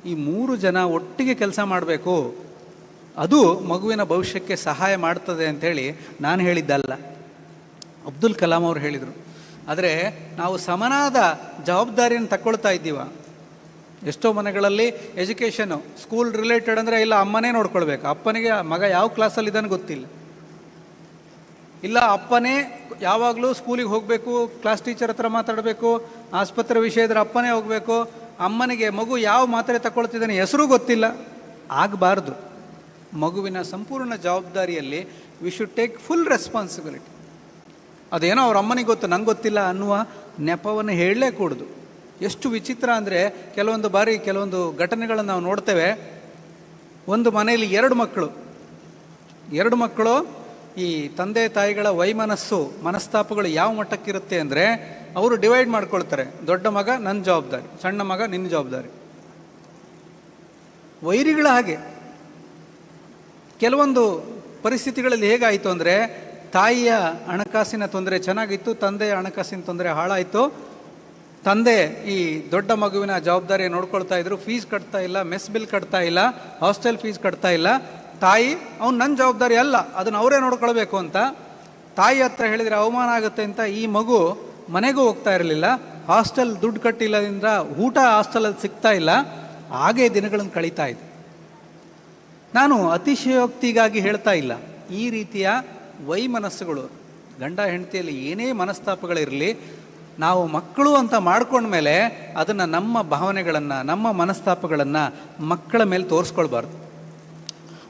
ಈ 3 ಜನ ಒಟ್ಟಿಗೆ ಕೆಲಸ ಮಾಡಬೇಕು. ಅದು ಮಗುವಿನ ಭವಿಷ್ಯಕ್ಕೆ ಸಹಾಯ ಮಾಡ್ತದೆ ಅಂಥೇಳಿ ನಾನು ಹೇಳಿದ್ದಲ್ಲ, ಅಬ್ದುಲ್ ಕಲಾಂ ಅವರು ಹೇಳಿದರು. ಆದರೆ ನಾವು ಸಮನಾದ ಜವಾಬ್ದಾರಿಯನ್ನು ತಗೊಳ್ತಾ ಇದ್ದೀವ? ಎಷ್ಟೋ ಮನೆಗಳಲ್ಲಿ ಎಜುಕೇಷನು ಸ್ಕೂಲ್ ರಿಲೇಟೆಡ್ ಅಂದರೆ ಇಲ್ಲ ಅಮ್ಮನೇ ನೋಡ್ಕೊಳ್ಬೇಕು, ಅಪ್ಪನಿಗೆ ಮಗ ಯಾವ ಕ್ಲಾಸಲ್ಲಿ ಇದ್ದಾನೆ ಗೊತ್ತಿಲ್ಲ, ಇಲ್ಲ ಅಪ್ಪನೇ ಯಾವಾಗಲೂ ಸ್ಕೂಲಿಗೆ ಹೋಗಬೇಕು, ಕ್ಲಾಸ್ ಟೀಚರ್ ಹತ್ರ ಮಾತಾಡಬೇಕು, ಆಸ್ಪತ್ರೆ ವಿಷಯ ಇದ್ರೆ ಅಪ್ಪನೇ ಹೋಗಬೇಕು, ಅಮ್ಮನಿಗೆ ಮಗು ಯಾವ ಮಾತ್ರೆ ತಗೊಳ್ತಿದ್ದಾನೆ ಹೆಸರು ಗೊತ್ತಿಲ್ಲ. ಆಗಬಾರ್ದು. ಮಗುವಿನ ಸಂಪೂರ್ಣ ಜವಾಬ್ದಾರಿಯಲ್ಲಿ we should take full responsibility. ಅದೇನೋ ಅವ್ರ ಅಮ್ಮನಿಗೆ ಗೊತ್ತು, ನಂಗೆ ಗೊತ್ತಿಲ್ಲ ಅನ್ನುವ ನೆಪವನ್ನು ಹೇಳಲೇ ಕೂಡದು. ಎಷ್ಟು ವಿಚಿತ್ರ ಅಂದರೆ ಕೆಲವೊಂದು ಬಾರಿ ಕೆಲವೊಂದು ಘಟನೆಗಳನ್ನು ನಾವು ನೋಡ್ತೇವೆ. ಒಂದು ಮನೆಯಲ್ಲಿ ಎರಡು ಮಕ್ಕಳು ಈ ತಂದೆ ತಾಯಿಗಳ ವೈಮನಸ್ಸು ಮನಸ್ತಾಪಗಳು ಯಾವ ಮಟ್ಟಕ್ಕಿರುತ್ತೆ ಅಂದರೆ ಅವರು ಡಿವೈಡ್ ಮಾಡ್ಕೊಳ್ತಾರೆ. ದೊಡ್ಡ ಮಗ ನನ್ನ ಜವಾಬ್ದಾರಿ, ಸಣ್ಣ ಮಗ ನಿನ್ನ ಜವಾಬ್ದಾರಿ. ವೈರಿಗಳ ಹಾಗೆ. ಕೆಲವೊಂದು ಪರಿಸ್ಥಿತಿಗಳಲ್ಲಿ ಹೇಗಾಯಿತು ಅಂದರೆ ತಾಯಿಯ ಹಣಕಾಸಿನ ತೊಂದರೆ ಚೆನ್ನಾಗಿತ್ತು, ತಂದೆಯ ಹಣಕಾಸಿನ ತೊಂದರೆ ಹಾಳಾಯಿತು. ತಂದೆ ಈ ದೊಡ್ಡ ಮಗುವಿನ ಜವಾಬ್ದಾರಿ ನೋಡ್ಕೊಳ್ತಾ ಇದ್ರು, ಫೀಸ್ ಕಟ್ತಾ ಇಲ್ಲ, ಮೆಸ್ ಬಿಲ್ ಕಟ್ತಾ ಇಲ್ಲ, ಹಾಸ್ಟೆಲ್ ಫೀಸ್ ಕಟ್ತಾ ಇಲ್ಲ. ತಾಯಿ ಅವ್ನು ನನ್ನ ಜವಾಬ್ದಾರಿ ಅಲ್ಲ, ಅದನ್ನು ಅವರೇ ನೋಡ್ಕೊಳ್ಬೇಕು ಅಂತ ತಾಯಿ ಹತ್ರ ಹೇಳಿದರೆ ಅವಮಾನ ಆಗುತ್ತೆ ಅಂತ ಈ ಮಗು ಮನೆಗೂ ಹೋಗ್ತಾ ಇರಲಿಲ್ಲ. ಹಾಸ್ಟೆಲ್ ದುಡ್ಡು ಕಟ್ಟಿಲ್ಲದಿಂದ ಊಟ ಹಾಸ್ಟೆಲಲ್ಲಿ ಸಿಗ್ತಾ ಇಲ್ಲ. ಹಾಗೇ ದಿನಗಳನ್ನು ಕಳೀತಾ ಇದೆ. ನಾನು ಅತಿಶಯೋಕ್ತಿಗಾಗಿ ಹೇಳ್ತಾ ಇಲ್ಲ. ಈ ರೀತಿಯ ವೈಮನಸ್ಸುಗಳು ಗಂಡ ಹೆಂಡತಿಯಲ್ಲಿ ಏನೇ ಮನಸ್ತಾಪಗಳಿರಲಿ, ನಾವು ಮಕ್ಕಳು ಅಂತ ಮಾಡ್ಕೊಂಡ್ಮೇಲೆ ಅದನ್ನು ನಮ್ಮ ಭಾವನೆಗಳನ್ನು ನಮ್ಮ ಮನಸ್ತಾಪಗಳನ್ನು ಮಕ್ಕಳ ಮೇಲೆ ತೋರಿಸ್ಕೊಳ್ಬಾರ್ದು.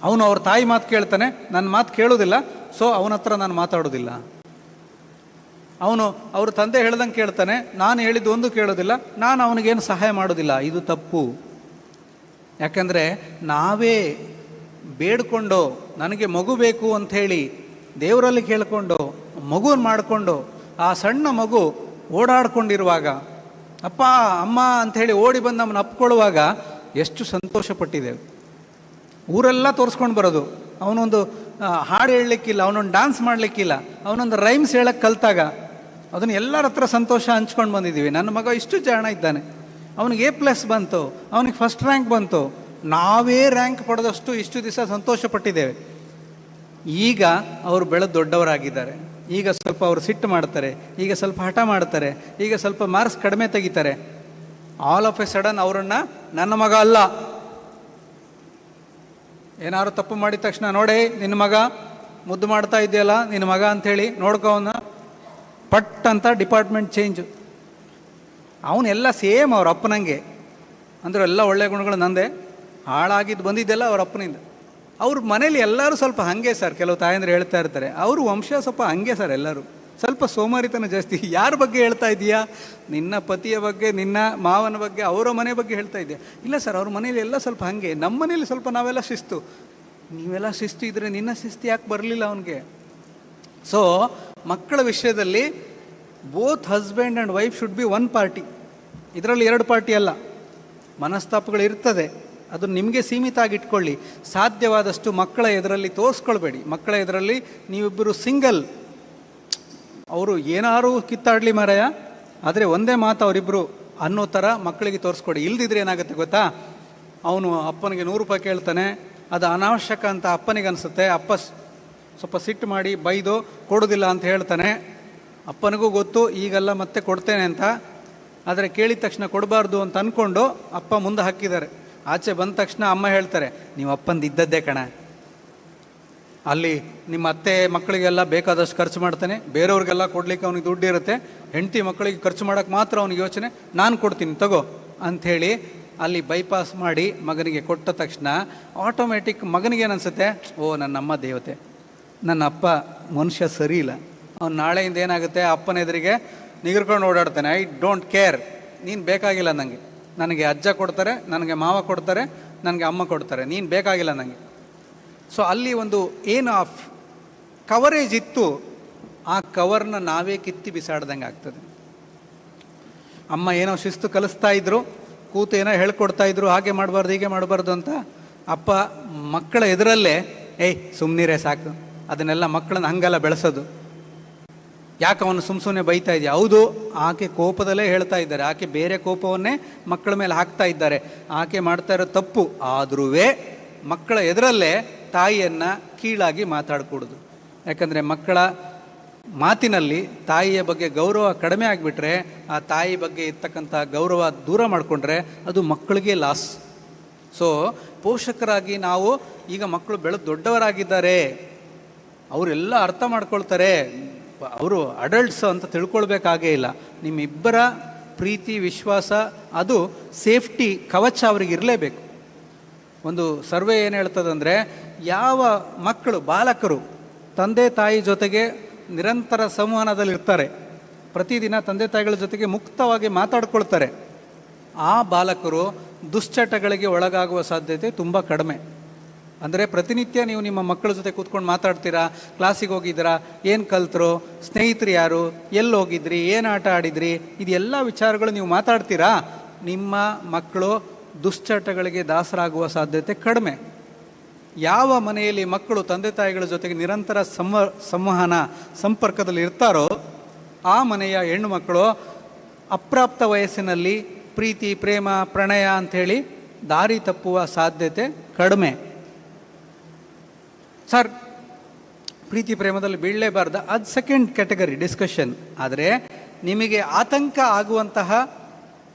ಅವನು ಅವ್ರ ತಾಯಿ ಮಾತು ಕೇಳ್ತಾನೆ, ನನ್ನ ಮಾತು ಕೇಳೋದಿಲ್ಲ, ಸೊ ಅವನ ಹತ್ರ ನಾನು ಮಾತಾಡೋದಿಲ್ಲ. ಅವನು ಅವ್ರ ತಂದೆ ಹೇಳ್ದಂಗೆ ಕೇಳ್ತಾನೆ, ನಾನು ಹೇಳಿದ್ದು ಒಂದು ಕೇಳೋದಿಲ್ಲ, ನಾನು ಅವನಿಗೇನು ಸಹಾಯ ಮಾಡೋದಿಲ್ಲ. ಇದು ತಪ್ಪು. ಯಾಕಂದರೆ ನಾವೇ ಬೇಡ್ಕೊಂಡು ನನಗೆ ಮಗು ಬೇಕು ಅಂಥೇಳಿ ದೇವರಲ್ಲಿ ಕೇಳಿಕೊಂಡು ಮಗುವನ್ನು ಮಾಡಿಕೊಂಡು ಆ ಸಣ್ಣ ಮಗು ಓಡಾಡ್ಕೊಂಡಿರುವಾಗ ಅಪ್ಪ ಅಮ್ಮ ಅಂಥೇಳಿ ಓಡಿ ಬಂದು ನಮ್ಮನ್ನು ಅಪ್ಕೊಳ್ಳುವಾಗ ಎಷ್ಟು ಸಂತೋಷಪಟ್ಟಿದ್ದೇವೆ. ಊರೆಲ್ಲ ತೋರಿಸ್ಕೊಂಡು ಬರೋದು. ಅವನೊಂದು ಹಾಡು ಹೇಳಲಿಕ್ಕಿಲ್ಲ, ಅವನೊಂದು ಡ್ಯಾನ್ಸ್ ಮಾಡಲಿಕ್ಕಿಲ್ಲ, ಅವನೊಂದು ರೈಮ್ಸ್ ಹೇಳಕ್ಕೆ ಕಲ್ತಾಗ ಅದನ್ನು ಎಲ್ಲರ ಹತ್ರ ಸಂತೋಷ ಹಂಚ್ಕೊಂಡು ಬಂದಿದ್ದೀವಿ. ನನ್ನ ಮಗ ಇಷ್ಟು ಜಾಣ ಇದ್ದಾನೆ, ಅವನಿಗೆ A+ ಬಂತು, ಅವನಿಗೆ ಫಸ್ಟ್ ರ್ಯಾಂಕ್ ಬಂತು, ನಾವೇ ರ್ಯಾಂಕ್ ಪಡೆದಷ್ಟು ಇಷ್ಟು ದಿವಸ ಸಂತೋಷ ಪಟ್ಟಿದ್ದೇವೆ. ಈಗ ಅವರು ಬೆಳೆದು ದೊಡ್ಡವರಾಗಿದ್ದಾರೆ. ಈಗ ಸ್ವಲ್ಪ ಅವರು ಸಿಟ್ಟು ಮಾಡ್ತಾರೆ, ಈಗ ಸ್ವಲ್ಪ ಹಠ ಮಾಡ್ತಾರೆ, ಈಗ ಸ್ವಲ್ಪ ಮಾರ್ಕ್ಸ್ ಕಡಿಮೆ ತೆಗಿತಾರೆ. ಆಲ್ ಆಫ್ ಎ ಸಡನ್ ಅವರನ್ನು ನನ್ನ ಮಗ ಅಲ್ಲ, ಏನಾದ್ರು ತಪ್ಪು ಮಾಡಿದ ತಕ್ಷಣ ನೋಡೇ ನಿನ್ನ ಮಗ ಮುದ್ದು ಮಾಡ್ತಾ ಇದೆಯಲ್ಲ ನಿನ್ನ ಮಗ ಅಂಥೇಳಿ ನೋಡ್ಕೊ ಅವನ್ನ, ಪಟ್ ಅಂತ ಡಿಪಾರ್ಟ್ಮೆಂಟ್ ಚೇಂಜು. ಅವನೆಲ್ಲ ಸೇಮ್ ಅವ್ರ ಅಪ್ಪನಂಗೆ. ಅಂದ್ರೆ ಎಲ್ಲ ಒಳ್ಳೆಯ ಗುಣಗಳು ನಂದೇ, ಹಾಳಾಗಿದ್ದು ಬಂದಿದ್ದೆಲ್ಲ ಅವ್ರ ಅಪ್ಪನಿಂದ. ಅವ್ರ ಮನೇಲಿ ಎಲ್ಲರೂ ಸ್ವಲ್ಪ ಹಾಗೆ ಸರ್. ಕೆಲವು ತಾಯಂದ್ರೆ ಹೇಳ್ತಾ ಇರ್ತಾರೆ, ಅವರು ವಂಶ ಸ್ವಲ್ಪ ಹಾಗೆ ಸರ್, ಎಲ್ಲರೂ ಸ್ವಲ್ಪ ಸೋಮಾರಿತನ ಜಾಸ್ತಿ. ಯಾರ ಬಗ್ಗೆ ಹೇಳ್ತಾ ಇದೀಯಾ? ನಿನ್ನ ಪತಿಯ ಬಗ್ಗೆ, ನಿನ್ನ ಮಾವನ ಬಗ್ಗೆ, ಅವರ ಮನೆ ಬಗ್ಗೆ ಹೇಳ್ತಾ ಇದೆಯಾ? ಇಲ್ಲ ಸರ್, ಅವ್ರ ಮನೇಲಿ ಎಲ್ಲ ಸ್ವಲ್ಪ ಹಾಗೆ, ನಮ್ಮ ಮನೇಲಿ ಸ್ವಲ್ಪ ನಾವೆಲ್ಲ ಶಿಸ್ತು. ನೀವೆಲ್ಲ ಶಿಸ್ತು ಇದ್ರೆ ನಿನ್ನ ಶಿಸ್ತು ಯಾಕೆ ಬರಲಿಲ್ಲ ಅವನಿಗೆ? ಸೊ ಮಕ್ಕಳ ವಿಷಯದಲ್ಲಿ both husband and wife should be one party. ಇದರಲ್ಲಿ ಎರಡು ಪಾರ್ಟಿ ಅಲ್ಲ. ಮನಸ್ತಾಪಗಳು ಇರ್ತದೆ, ಅದು ನಿಮಗೆ ಸೀಮಿತ ಆಗಿಟ್ಕೊಳ್ಳಿ. ಸಾಧ್ಯವಾದಷ್ಟು ಮಕ್ಕಳ ಎದುರಲ್ಲಿ ತೋರಿಸ್ಕೊಳ್ಬೇಡಿ. ಮಕ್ಕಳ ಎದುರಲ್ಲಿ ನೀವಿಬ್ಬರು ಸಿಂಗಲ್, ಅವರು ಏನಾರು ಕಿತ್ತಾಡಲಿ ಮಾರಾಯ, ಆದರೆ ಒಂದೇ ಮಾತು ಅವರಿಬ್ಬರು ಅನ್ನೋ ಥರ ಮಕ್ಕಳಿಗೆ ತೋರಿಸ್ಕೊಡಿ. ಇಲ್ದಿದ್ರೆ ಏನಾಗುತ್ತೆ ಗೊತ್ತಾ? ಅವನು ಅಪ್ಪನಿಗೆ 100 ರೂಪಾಯಿ ಕೇಳ್ತಾನೆ, ಅದು ಅನಾವಶ್ಯಕ ಅಂತ ಅಪ್ಪನಿಗೆ ಅನಿಸುತ್ತೆ. ಅಪ್ಪ ಸ್ವಲ್ಪ ಸಿಟ್ಟು ಮಾಡಿ ಬೈದು ಕೊಡೋದಿಲ್ಲ ಅಂತ ಹೇಳ್ತಾನೆ. ಅಪ್ಪನಿಗೂ ಗೊತ್ತು ಈಗೆಲ್ಲ ಮತ್ತೆ ಕೊಡ್ತೇನೆ ಅಂತ, ಆದರೆ ಕೇಳಿದ ತಕ್ಷಣ ಕೊಡಬಾರ್ದು ಅಂತ ಅಂದ್ಕೊಂಡು ಅಪ್ಪ ಮುಂದೆ ಹಾಕಿದ್ದಾರೆ. ಆಚೆ ಬಂದ ತಕ್ಷಣ ಅಮ್ಮ ಹೇಳ್ತಾರೆ, ನೀವು ಅಪ್ಪಂದು ಇದ್ದದ್ದೇ ಕಣ, ಅಲ್ಲಿ ನಿಮ್ಮ ಅತ್ತೆ ಮಕ್ಕಳಿಗೆಲ್ಲ ಬೇಕಾದಷ್ಟು ಖರ್ಚು ಮಾಡ್ತಾನೆ, ಬೇರೆಯವ್ರಿಗೆಲ್ಲ ಕೊಡಲಿಕ್ಕೆ ಅವನಿಗೆ ದುಡ್ಡು ಇರುತ್ತೆ, ಹೆಂಡತಿ ಮಕ್ಕಳಿಗೆ ಖರ್ಚು ಮಾಡೋಕ್ಕೆ ಮಾತ್ರ ಅವನಿಗೆ ಯೋಚನೆ, ನಾನು ಕೊಡ್ತೀನಿ ತಗೋ ಅಂಥೇಳಿ ಅಲ್ಲಿ ಬೈಪಾಸ್ ಮಾಡಿ ಮಗನಿಗೆ ಕೊಟ್ಟ ತಕ್ಷಣ ಆಟೋಮೆಟಿಕ್ ಮಗನಿಗೇನು ಅನಿಸುತ್ತೆ, ಓ ನನ್ನ ಅಮ್ಮ ದೇವತೆ, ನನ್ನ ಅಪ್ಪ ಮನುಷ್ಯ ಸರಿ ಇಲ್ಲ. ಅವ್ನು ನಾಳೆಯಿಂದ ಏನಾಗುತ್ತೆ, ಅಪ್ಪನ ಎದುರಿಗೆ ನಿಗರ್ಕೊಂಡು ಓಡಾಡ್ತಾನೆ. ಐ ಡೋಂಟ್ ಕೇರ್, ನೀನು ಬೇಕಾಗಿಲ್ಲ ನನಗೆ, ನನಗೆ ಅಜ್ಜ ಕೊಡ್ತಾರೆ, ನನಗೆ ಮಾವ ಕೊಡ್ತಾರೆ, ನನಗೆ ಅಮ್ಮ ಕೊಡ್ತಾರೆ, ನೀನು ಬೇಕಾಗಿಲ್ಲ ನನಗೆ. ಸೊ ಅಲ್ಲಿ ಒಂದು ಏನು ಆಫ್ ಕವರೇಜ್ ಇತ್ತು, ಆ ಕವರ್ನ ನಾವೇ ಕಿತ್ತಿ ಬಿಸಾಡ್ದಂಗೆ ಆಗ್ತದೆ. ಅಮ್ಮ ಏನೋ ಶಿಸ್ತು ಕಲಿಸ್ತಾ ಇದ್ರು, ಕೂತು ಏನೋ ಹೇಳ್ಕೊಡ್ತಾ ಇದ್ರು, ಹಾಗೆ ಮಾಡಬಾರ್ದು ಹೀಗೆ ಮಾಡಬಾರ್ದು ಅಂತ. ಅಪ್ಪ ಮಕ್ಕಳ ಎದುರಲ್ಲೇ ಏಯ್ ಸುಮ್ಮನಿರೇ ಸಾಕು, ಅದನ್ನೆಲ್ಲ ಮಕ್ಕಳನ್ನ ಹಂಗೆಲ್ಲ ಬೆಳೆಸೋದು. ಯಾಕೆ ಅವನು ಸುಮ್ಮನೆ ಬೈತಾ ಇದೆಯಾ? ಹೌದು, ಆಕೆ ಕೋಪದಲ್ಲೇ ಹೇಳ್ತಾ ಇದ್ದಾರೆ, ಆಕೆ ಬೇರೆ ಕೋಪವನ್ನೇ ಮಕ್ಕಳ ಮೇಲೆ ಹಾಕ್ತಾ ಇದ್ದಾರೆ. ಆಕೆ ಮಾಡ್ತಾ ಇರೋ ತಪ್ಪು. ಆದ್ರೂ ಮಕ್ಕಳ ಎದುರಲ್ಲೇ ತಾಯಿಯನ್ನು ಕೀಳಾಗಿ ಮಾತಾಡ್ಕೊಡೋದು. ಯಾಕಂದರೆ ಮಕ್ಕಳ ಮಾತಿನಲ್ಲಿ ತಾಯಿಯ ಬಗ್ಗೆ ಗೌರವ ಕಡಿಮೆ ಆಗಿಬಿಟ್ರೆ, ಆ ತಾಯಿ ಬಗ್ಗೆ ಇರ್ತಕ್ಕಂಥ ಗೌರವ ದೂರ ಮಾಡಿಕೊಂಡ್ರೆ ಅದು ಮಕ್ಕಳಿಗೆ ಲಾಸ್. ಸೊ ಪೋಷಕರಾಗಿ ನಾವು ಈಗ ಮಕ್ಕಳು ಬೆಳೆದು ದೊಡ್ಡವರಾಗಿದ್ದಾರೆ, ಅವರೆಲ್ಲ ಅರ್ಥ ಮಾಡ್ಕೊಳ್ತಾರೆ, ಅವರು ಅಡಲ್ಟ್ಸ್ ಅಂತ ತಿಳ್ಕೊಳ್ಬೇಕಾಗೇ ಇಲ್ಲ. ನಿಮ್ಮಿಬ್ಬರ ಪ್ರೀತಿ ವಿಶ್ವಾಸ ಅದು ಸೇಫ್ಟಿ ಕವಚ ಅವ್ರಿಗೆ ಇರಲೇಬೇಕು. ಒಂದು ಸರ್ವೆ ಏನು ಹೇಳ್ತದಂದರೆ, ಯಾವ ಮಕ್ಕಳು ಬಾಲಕರು ತಂದೆ ತಾಯಿ ಜೊತೆಗೆ ನಿರಂತರ ಸಂವಹನದಲ್ಲಿರ್ತಾರೆ, ಪ್ರತಿದಿನ ತಂದೆ ತಾಯಿಗಳ ಜೊತೆಗೆ ಮುಕ್ತವಾಗಿ ಮಾತಾಡ್ಕೊಳ್ತಾರೆ, ಆ ಬಾಲಕರು ದುಶ್ಚಟಗಳಿಗೆ ಒಳಗಾಗುವ ಸಾಧ್ಯತೆ ತುಂಬ ಕಡಿಮೆ. ಅಂದರೆ ಪ್ರತಿನಿತ್ಯ ನೀವು ನಿಮ್ಮ ಮಕ್ಕಳ ಜೊತೆ ಕೂತ್ಕೊಂಡು ಮಾತಾಡ್ತೀರಾ, ಕ್ಲಾಸಿಗೆ ಹೋಗಿದ್ದೀರಾ, ಏನು ಕಲ್ತರು, ಸ್ನೇಹಿತರು ಯಾರು, ಎಲ್ಲಿ ಹೋಗಿದ್ರಿ, ಏನು ಆಟ ಆಡಿದ್ರಿ, ಇದೆಲ್ಲ ವಿಚಾರಗಳು ನೀವು ಮಾತಾಡ್ತೀರಾ, ನಿಮ್ಮ ಮಕ್ಕಳು ದುಶ್ಚಟಗಳಿಗೆ ದಾಸರಾಗುವ ಸಾಧ್ಯತೆ ಕಡಿಮೆ. ಯಾವ ಮನೆಯಲ್ಲಿ ಮಕ್ಕಳು ತಂದೆ ತಾಯಿಗಳ ಜೊತೆಗೆ ನಿರಂತರ ಸಂವಹನ ಸಂಪರ್ಕದಲ್ಲಿ ಇರ್ತಾರೋ ಆ ಮನೆಯ ಹೆಣ್ಣು ಮಕ್ಕಳು ಅಪ್ರಾಪ್ತ ವಯಸ್ಸಿನಲ್ಲಿ ಪ್ರೀತಿ ಪ್ರೇಮ ಪ್ರಣಯ ಅಂಥೇಳಿ ದಾರಿ ತಪ್ಪುವ ಸಾಧ್ಯತೆ ಕಡಿಮೆ. ಸರ್, ಪ್ರೀತಿ ಪ್ರೇಮದಲ್ಲಿ ಬೀಳಲೇಬಾರ್ದ, ಅದು ಸೆಕೆಂಡ್ ಕ್ಯಾಟಗರಿ ಡಿಸ್ಕಷನ್. ಆದರೆ ನಿಮಗೆ ಆತಂಕ ಆಗುವಂತಹ,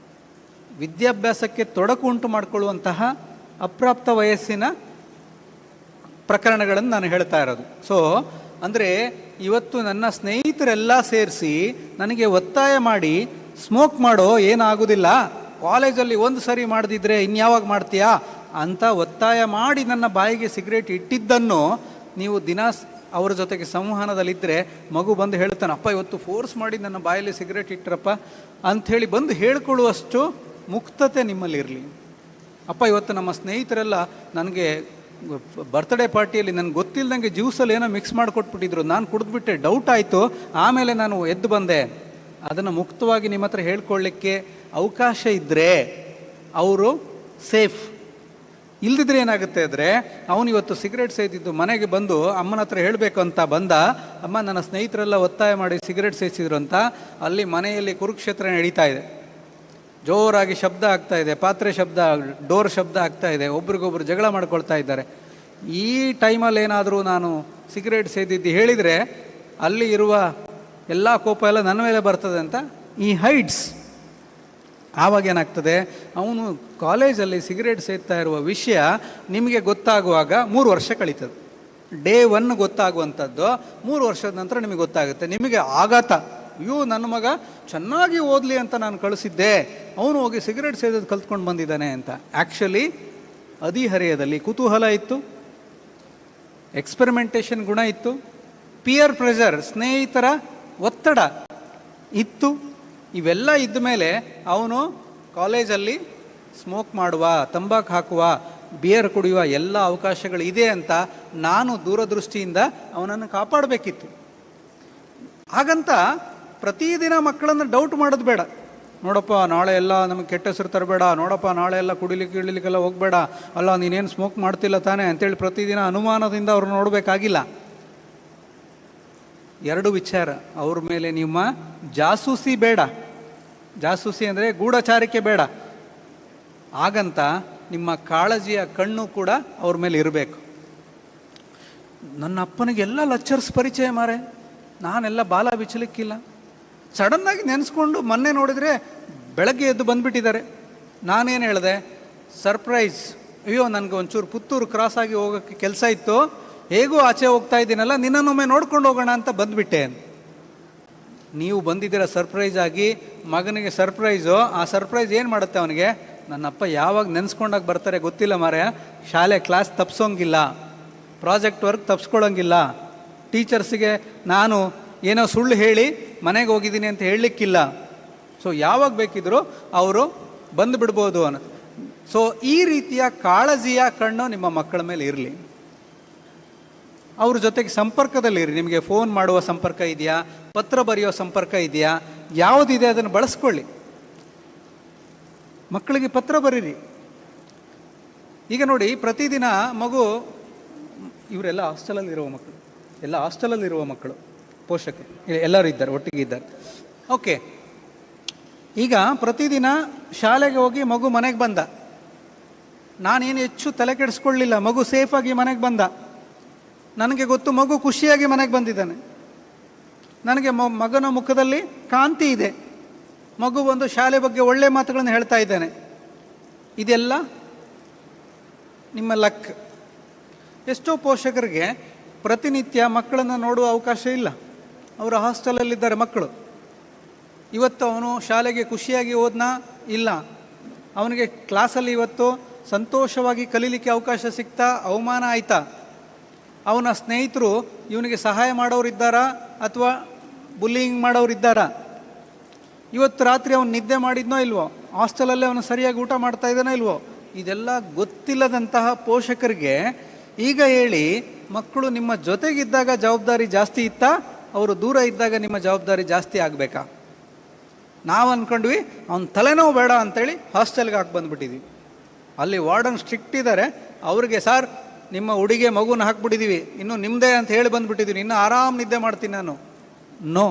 ವಿದ್ಯಾಭ್ಯಾಸಕ್ಕೆ ತೊಡಕು ಉಂಟು ಮಾಡಿಕೊಳ್ಳುವಂತಹ ಅಪ್ರಾಪ್ತ ವಯಸ್ಸಿನ ಪ್ರಕರಣಗಳನ್ನು ನಾನು ಹೇಳ್ತಾ ಇರೋದು. ಸೊ ಅಂದರೆ ಇವತ್ತು ನನ್ನ ಸ್ನೇಹಿತರೆಲ್ಲ ಸೇರಿಸಿ ನನಗೆ ಒತ್ತಾಯ ಮಾಡಿ ಸ್ಮೋಕ್ ಮಾಡೋ, ಏನಾಗೋದಿಲ್ಲ, ಕಾಲೇಜಲ್ಲಿ ಒಂದು ಸರಿ ಮಾಡದಿದ್ರೆ ಇನ್ಯಾವಾಗ ಮಾಡ್ತೀಯಾ ಅಂತ ಒತ್ತಾಯ ಮಾಡಿ ನನ್ನ ಬಾಯಿಗೆ ಸಿಗರೇಟ್ ಇಟ್ಟಿದ್ದನ್ನು ನೀವು ದಿನ ಅವರ ಜೊತೆಗೆ ಸಂವಹನದಲ್ಲಿದ್ದರೆ ಮಗು ಬಂದು ಹೇಳ್ತಾನೆ, ಅಪ್ಪ ಇವತ್ತು ಫೋರ್ಸ್ ಮಾಡಿ ನನ್ನ ಬಾಯಲ್ಲಿ ಸಿಗರೇಟ್ ಇಟ್ಟರಪ್ಪ ಅಂಥೇಳಿ ಬಂದು ಹೇಳ್ಕೊಳ್ಳುವಷ್ಟು ಮುಕ್ತತೆ ನಿಮ್ಮಲ್ಲಿರಲಿ. ಅಪ್ಪ ಇವತ್ತು ನಮ್ಮ ಸ್ನೇಹಿತರೆಲ್ಲ ನನಗೆ ಬರ್ತ್ಡೇ ಪಾರ್ಟಿಯಲ್ಲಿ ನನಗೆ ಗೊತ್ತಿಲ್ಲದಂಗೆ ಜ್ಯೂಸಲ್ಲಿ ಏನೋ ಮಿಕ್ಸ್ ಮಾಡಿಕೊಟ್ಬಿಟ್ಟಿದ್ರು, ನಾನು ಕುಡಿದ್ಬಿಟ್ಟೆ, ಡೌಟ್ ಆಯಿತು, ಆಮೇಲೆ ನಾನು ಎದ್ದು ಬಂದೆ. ಅದನ್ನು ಮುಕ್ತವಾಗಿ ನಿಮ್ಮ ಹತ್ರ ಹೇಳ್ಕೊಳ್ಳಿಕ್ಕೆ ಅವಕಾಶ ಇದ್ದರೆ ಅವರು ಸೇಫ್. ಇಲ್ದಿದ್ರೆ ಏನಾಗುತ್ತೆ ಅಂದರೆ, ಅವನು ಇವತ್ತು ಸಿಗರೇಟ್ ಸೇದಿದ್ದು ಮನೆಗೆ ಬಂದು ಅಮ್ಮನ ಹತ್ರ ಹೇಳಬೇಕು ಅಂತ ಬಂದ, ಅಮ್ಮ ನನ್ನ ಸ್ನೇಹಿತರೆಲ್ಲ ಒತ್ತಾಯ ಮಾಡಿ ಸಿಗರೇಟ್ ಸೇದಿಸಿದ್ರು ಅಂತ, ಅಲ್ಲಿ ಮನೆಯಲ್ಲಿ ಕುರುಕ್ಷೇತ್ರ ನಡೀತಾ ಇದೆ, ಜೋರಾಗಿ ಶಬ್ದ ಆಗ್ತಾ ಇದೆ, ಪಾತ್ರೆ ಶಬ್ದ, ಡೋರ್ ಶಬ್ದ ಆಗ್ತಾ ಇದೆ, ಒಬ್ರಿಗೊಬ್ರು ಜಗಳ ಮಾಡ್ಕೊಳ್ತಾ ಇದ್ದಾರೆ. ಈ ಟೈಮಲ್ಲಿ ಏನಾದರೂ ನಾನು ಸಿಗರೇಟ್ ಸೇದಿದ್ದು ಹೇಳಿದರೆ ಅಲ್ಲಿ ಇರುವ ಎಲ್ಲ ಕೋಪ ಎಲ್ಲ ನನ್ನ ಮೇಲೆ ಬರ್ತದೆ ಅಂತ ಈ ಹೈಡ್ಸ್. ಆವಾಗ ಏನಾಗ್ತದೆ, ಅವನು ಕಾಲೇಜಲ್ಲಿ ಸಿಗರೇಟ್ ಸೇದ್ತಾ ಇರುವ ವಿಷಯ ನಿಮಗೆ ಗೊತ್ತಾಗುವಾಗ 3 ವರ್ಷ ಕಳೀತದೆ. ಡೇ 1 ಗೊತ್ತಾಗುವಂಥದ್ದು 3 ವರ್ಷದ ನಂತರ ನಿಮಗೆ ಗೊತ್ತಾಗುತ್ತೆ. ನಿಮಗೆ ಆಘಾತ, ಅಯ್ಯೋ ನನ್ನ ಮಗ ಚೆನ್ನಾಗಿ ಓದಲಿ ಅಂತ ನಾನು ಕಳಿಸಿದ್ದೆ, ಅವನು ಹೋಗಿ ಸಿಗರೇಟ್ ಸೇದೋದು ಕಲ್ತ್ಕೊಂಡು ಬಂದಿದ್ದಾನೆ ಅಂತ. ಆ್ಯಕ್ಚುಲಿ ಹದಿಹರೆಯದಲ್ಲಿ ಕುತೂಹಲ ಇತ್ತು, ಎಕ್ಸ್ಪೆರಿಮೆಂಟೇಷನ್ ಗುಣ ಇತ್ತು, ಪಿಯರ್ ಪ್ರೆಷರ್ ಸ್ನೇಹಿತರ ಒತ್ತಡ ಇತ್ತು. ಇವೆಲ್ಲ ಇದ್ದ ಮೇಲೆ ಅವನು ಕಾಲೇಜಲ್ಲಿ ಸ್ಮೋಕ್ ಮಾಡುವ, ತಂಬಾಕು ಹಾಕುವ, ಬಿಯರ್ ಕುಡಿಯುವ ಎಲ್ಲ ಅವಕಾಶಗಳು ಇದೆ ಅಂತ ನಾನು ದೂರದೃಷ್ಟಿಯಿಂದ ಅವನನ್ನು ಕಾಪಾಡಬೇಕಿತ್ತು. ಹಾಗಂತ ಪ್ರತಿದಿನ ಮಕ್ಕಳನ್ನು ಡೌಟ್ ಮಾಡೋದು ಬೇಡ. ನೋಡಪ್ಪ ನಾಳೆ ಎಲ್ಲ ನಮಗೆ ಕೆಟ್ಟ ಹೆಸರು ತರಬೇಡ, ನೋಡಪ್ಪ ನಾಳೆ ಎಲ್ಲ ಕುಡಿಲಿಕ್ಕೆಲ್ಲ ಹೋಗಬೇಡ, ಅಲ್ಲ ನೀನೇನು ಸ್ಮೋಕ್ ಮಾಡ್ತಿಲ್ಲ ತಾನೇ ಅಂತೇಳಿ ಪ್ರತಿದಿನ ಅನುಮಾನದಿಂದ ಅವ್ರು ನೋಡಬೇಕಾಗಿಲ್ಲ. 2 ವಿಚಾರ, ಅವ್ರ ಮೇಲೆ ನಿಮ್ಮ ಜಾಸೂಸಿ ಬೇಡ, ಜಾಸೂಸಿ ಅಂದರೆ ಗೂಢಚಾರಿಕೆ ಬೇಡ. ಹಾಗಂತ ನಿಮ್ಮ ಕಾಳಜಿಯ ಕಣ್ಣು ಕೂಡ ಅವ್ರ ಮೇಲೆ ಇರಬೇಕು. ನನ್ನ ಅಪ್ಪನಿಗೆಲ್ಲ ಲೆಕ್ಚರ್ಸ್ ಪರಿಚಯ ಮಾರೆ, ನಾನೆಲ್ಲ ಬಾಲ ಬಿಚ್ಚಲಿಕ್ಕಿಲ್ಲ, ಸಡನ್ನಾಗಿ ನೆನೆಸ್ಕೊಂಡು ಮೊನ್ನೆ ನೋಡಿದರೆ ಬೆಳಗ್ಗೆ ಎದ್ದು ಬಂದುಬಿಟ್ಟಿದ್ದಾರೆ. ನಾನೇನು ಹೇಳಿದೆ, ಸರ್ಪ್ರೈಸ್, ಅಯ್ಯೋ ನನಗೆ ಒಂಚೂರು ಪುತ್ತೂರು ಕ್ರಾಸಾಗಿ ಹೋಗೋಕ್ಕೆ ಕೆಲಸ ಇತ್ತು, ಹೇಗೂ ಆಚೆ ಹೋಗ್ತಾ ಇದ್ದೀನಲ್ಲ, ನಿನ್ನನ್ನೊಮ್ಮೆ ನೋಡ್ಕೊಂಡು ಹೋಗೋಣ ಅಂತ ಬಂದುಬಿಟ್ಟೆ. ನೀವು ಬಂದಿದ್ದೀರ ಸರ್ಪ್ರೈಸ್ ಆಗಿ, ಮಗನಿಗೆ ಸರ್ಪ್ರೈಸು. ಆ ಸರ್ಪ್ರೈಸ್ ಏನು ಮಾಡುತ್ತೆ ಅವನಿಗೆ, ನನ್ನಪ್ಪ ಯಾವಾಗ ನೆನೆಸ್ಕೊಂಡಾಗ ಬರ್ತಾರೆ ಗೊತ್ತಿಲ್ಲ ಮಾರಾಯ, ಶಾಲೆ ಕ್ಲಾಸ್ ತಪ್ಪಿಸೋಂಗಿಲ್ಲ, ಪ್ರಾಜೆಕ್ಟ್ ವರ್ಕ್ ತಪ್ಪಿಸ್ಕೊಳ್ಳೋಂಗಿಲ್ಲ, ಟೀಚರ್ಸಿಗೆ ನಾನು ಏನೋ ಸುಳ್ಳು ಹೇಳಿ ಮನೆಗೆ ಹೋಗಿದ್ದೀನಿ ಅಂತ ಹೇಳಲಿಕ್ಕಿಲ್ಲ. ಸೊ ಯಾವಾಗ ಬೇಕಿದ್ರೂ ಅವರು ಬಂದು ಬಿಡ್ಬೋದು ಅನ್ನೋ. ಸೊ ಈ ರೀತಿಯ ಕಾಳಜಿಯ ಕಣ್ಣು ನಿಮ್ಮ ಮಕ್ಕಳ ಮೇಲೆ ಇರಲಿ. ಅವ್ರ ಜೊತೆಗೆ ಸಂಪರ್ಕದಲ್ಲಿರಿ. ನಿಮಗೆ ಫೋನ್ ಮಾಡುವ ಸಂಪರ್ಕ ಇದೆಯಾ, ಪತ್ರ ಬರೆಯೋ ಸಂಪರ್ಕ ಇದೆಯಾ, ಯಾವುದಿದೆ ಅದನ್ನು ಬಳಸ್ಕೊಳ್ಳಿ. ಮಕ್ಕಳಿಗೆ ಪತ್ರ ಬರೀರಿ. ಈಗ ನೋಡಿ, ಪ್ರತಿದಿನ ಮಗು, ಇವರೆಲ್ಲ ಹಾಸ್ಟೆಲಲ್ಲಿರುವ ಮಕ್ಕಳು, ಎಲ್ಲ ಹಾಸ್ಟೆಲಲ್ಲಿರುವ ಮಕ್ಕಳು, ಪೋಷಕರು ಎಲ್ಲರೂ ಇದ್ದಾರೆ, ಒಟ್ಟಿಗೆ ಇದ್ದಾರೆ. ಓಕೆ, ಈಗ ಪ್ರತಿದಿನ ಶಾಲೆಗೆ ಹೋಗಿ ಮಗು ಮನೆಗೆ ಬಂದ, ನಾನೇನು ಹೆಚ್ಚು ತಲೆ ಕೆಡಿಸ್ಕೊಳ್ಳಿಲ್ಲ, ಮಗು ಸೇಫಾಗಿ ಮನೆಗೆ ಬಂದ, ನನಗೆ ಗೊತ್ತು ಮಗು ಖುಷಿಯಾಗಿ ಮನೆಗೆ ಬಂದಿದ್ದಾನೆ. ನನಗೆ ಮಗನ ಮುಖದಲ್ಲಿ ಕಾಂತಿ ಇದೆ, ಮಗು ಒಂದು ಶಾಲೆ ಬಗ್ಗೆ ಒಳ್ಳೆ ಮಾತುಗಳನ್ನು ಹೇಳ್ತಾ ಇದ್ದಾನೆ. ಇದೆಲ್ಲ ನಿಮ್ಮ ಲಕ್. ಎಷ್ಟೋ ಪೋಷಕರಿಗೆ ಪ್ರತಿನಿತ್ಯ ಮಕ್ಕಳನ್ನು ನೋಡುವ ಅವಕಾಶ ಇಲ್ಲ. ಅವರು ಹಾಸ್ಟೆಲಲ್ಲಿದ್ದಾರೆ ಮಕ್ಕಳು. ಇವತ್ತು ಅವನು ಶಾಲೆಗೆ ಖುಷಿಯಾಗಿ ಹೋದ್ನಾ? ಇಲ್ಲ. ಅವನಿಗೆ ಕ್ಲಾಸಲ್ಲಿ ಇವತ್ತು ಸಂತೋಷವಾಗಿ ಕಲೀಲಿಕ್ಕೆ ಅವಕಾಶ ಸಿಗ್ತಾ? ಅವಮಾನ ಆಯಿತಾ? ಅವನ ಸ್ನೇಹಿತರು ಇವನಿಗೆ ಸಹಾಯ ಮಾಡೋರಿದ್ದಾರಾ ಅಥವಾ ಬುಲ್ಲಿಂಗ್ ಮಾಡೋರಿದ್ದಾರಾ? ಇವತ್ತು ರಾತ್ರಿ ಅವನು ನಿದ್ದೆ ಮಾಡಿದ್ನೋ ಇಲ್ವೋ? ಹಾಸ್ಟೆಲಲ್ಲೇ ಅವನು ಸರಿಯಾಗಿ ಊಟ ಮಾಡ್ತಾ ಇದ್ದಾನೋ ಇಲ್ವೋ? ಇದೆಲ್ಲ ಗೊತ್ತಿಲ್ಲದಂತಹ ಪೋಷಕರಿಗೆ ಈಗ ಹೇಳಿ, ಮಕ್ಕಳು ನಿಮ್ಮ ಜೊತೆಗಿದ್ದಾಗ ಜವಾಬ್ದಾರಿ ಜಾಸ್ತಿ ಇತ್ತಾ, ಅವರು ದೂರ ಇದ್ದಾಗ ನಿಮ್ಮ ಜವಾಬ್ದಾರಿ ಜಾಸ್ತಿ ಆಗಬೇಕಾ? ನಾವು ಅಂದ್ಕೊಂಡ್ವಿ ಅವ್ನ ತಲೆನೋವು ಬೇಡ ಅಂತೇಳಿ ಹಾಸ್ಟೆಲ್ಗೆ ಹಾಕಿ ಬಂದುಬಿಟ್ಟಿದ್ವಿ. ಅಲ್ಲಿ ವಾರ್ಡನ್ ಸ್ಟ್ರಿಕ್ಟ್ ಇದ್ದಾರೆ. ಅವ್ರಿಗೆ ಸರ್ ನಿಮ್ಮ ಹುಡುಗಿಗೆ ಮಗುನ ಹಾಕ್ಬಿಟ್ಟಿದ್ದೀವಿ, ಇನ್ನು ನಿಮ್ಮದೇ ಅಂತ ಹೇಳಿ ಬಂದುಬಿಟ್ಟಿದ್ದೀವಿ, ಇನ್ನು ಆರಾಮ್ ನಿದ್ದೆ ಮಾಡ್ತೀನಿ ನಾನು. ನೋ,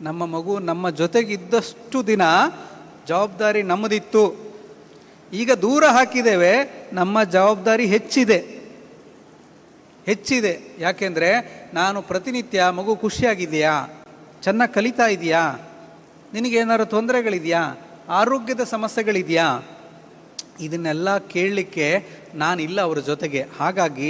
ನಮ್ಮ ಮಗು ನಮ್ಮ ಜೊತೆಗಿದ್ದಷ್ಟು ದಿನ ಜವಾಬ್ದಾರಿ ನಮ್ಮದಿತ್ತು. ಈಗ ದೂರ ಹಾಕಿದ್ದೇವೆ, ನಮ್ಮ ಜವಾಬ್ದಾರಿ ಹೆಚ್ಚಿದೆ. ಯಾಕೆಂದರೆ ನಾನು ಪ್ರತಿನಿತ್ಯ ಮಗು ಖುಷಿಯಾಗಿದೆಯಾ, ಚೆನ್ನಾಗಿ ಕಲಿತಾ ಇದೆಯಾ, ನಿನಗೇನಾದ್ರು ತೊಂದರೆಗಳಿದೆಯಾ, ಆರೋಗ್ಯದ ಸಮಸ್ಯೆಗಳಿದೆಯಾ, ಇದನ್ನೆಲ್ಲ ಕೇಳಲಿಕ್ಕೆ ನಾನಿಲ್ಲ ಅವರ ಜೊತೆಗೆ. ಹಾಗಾಗಿ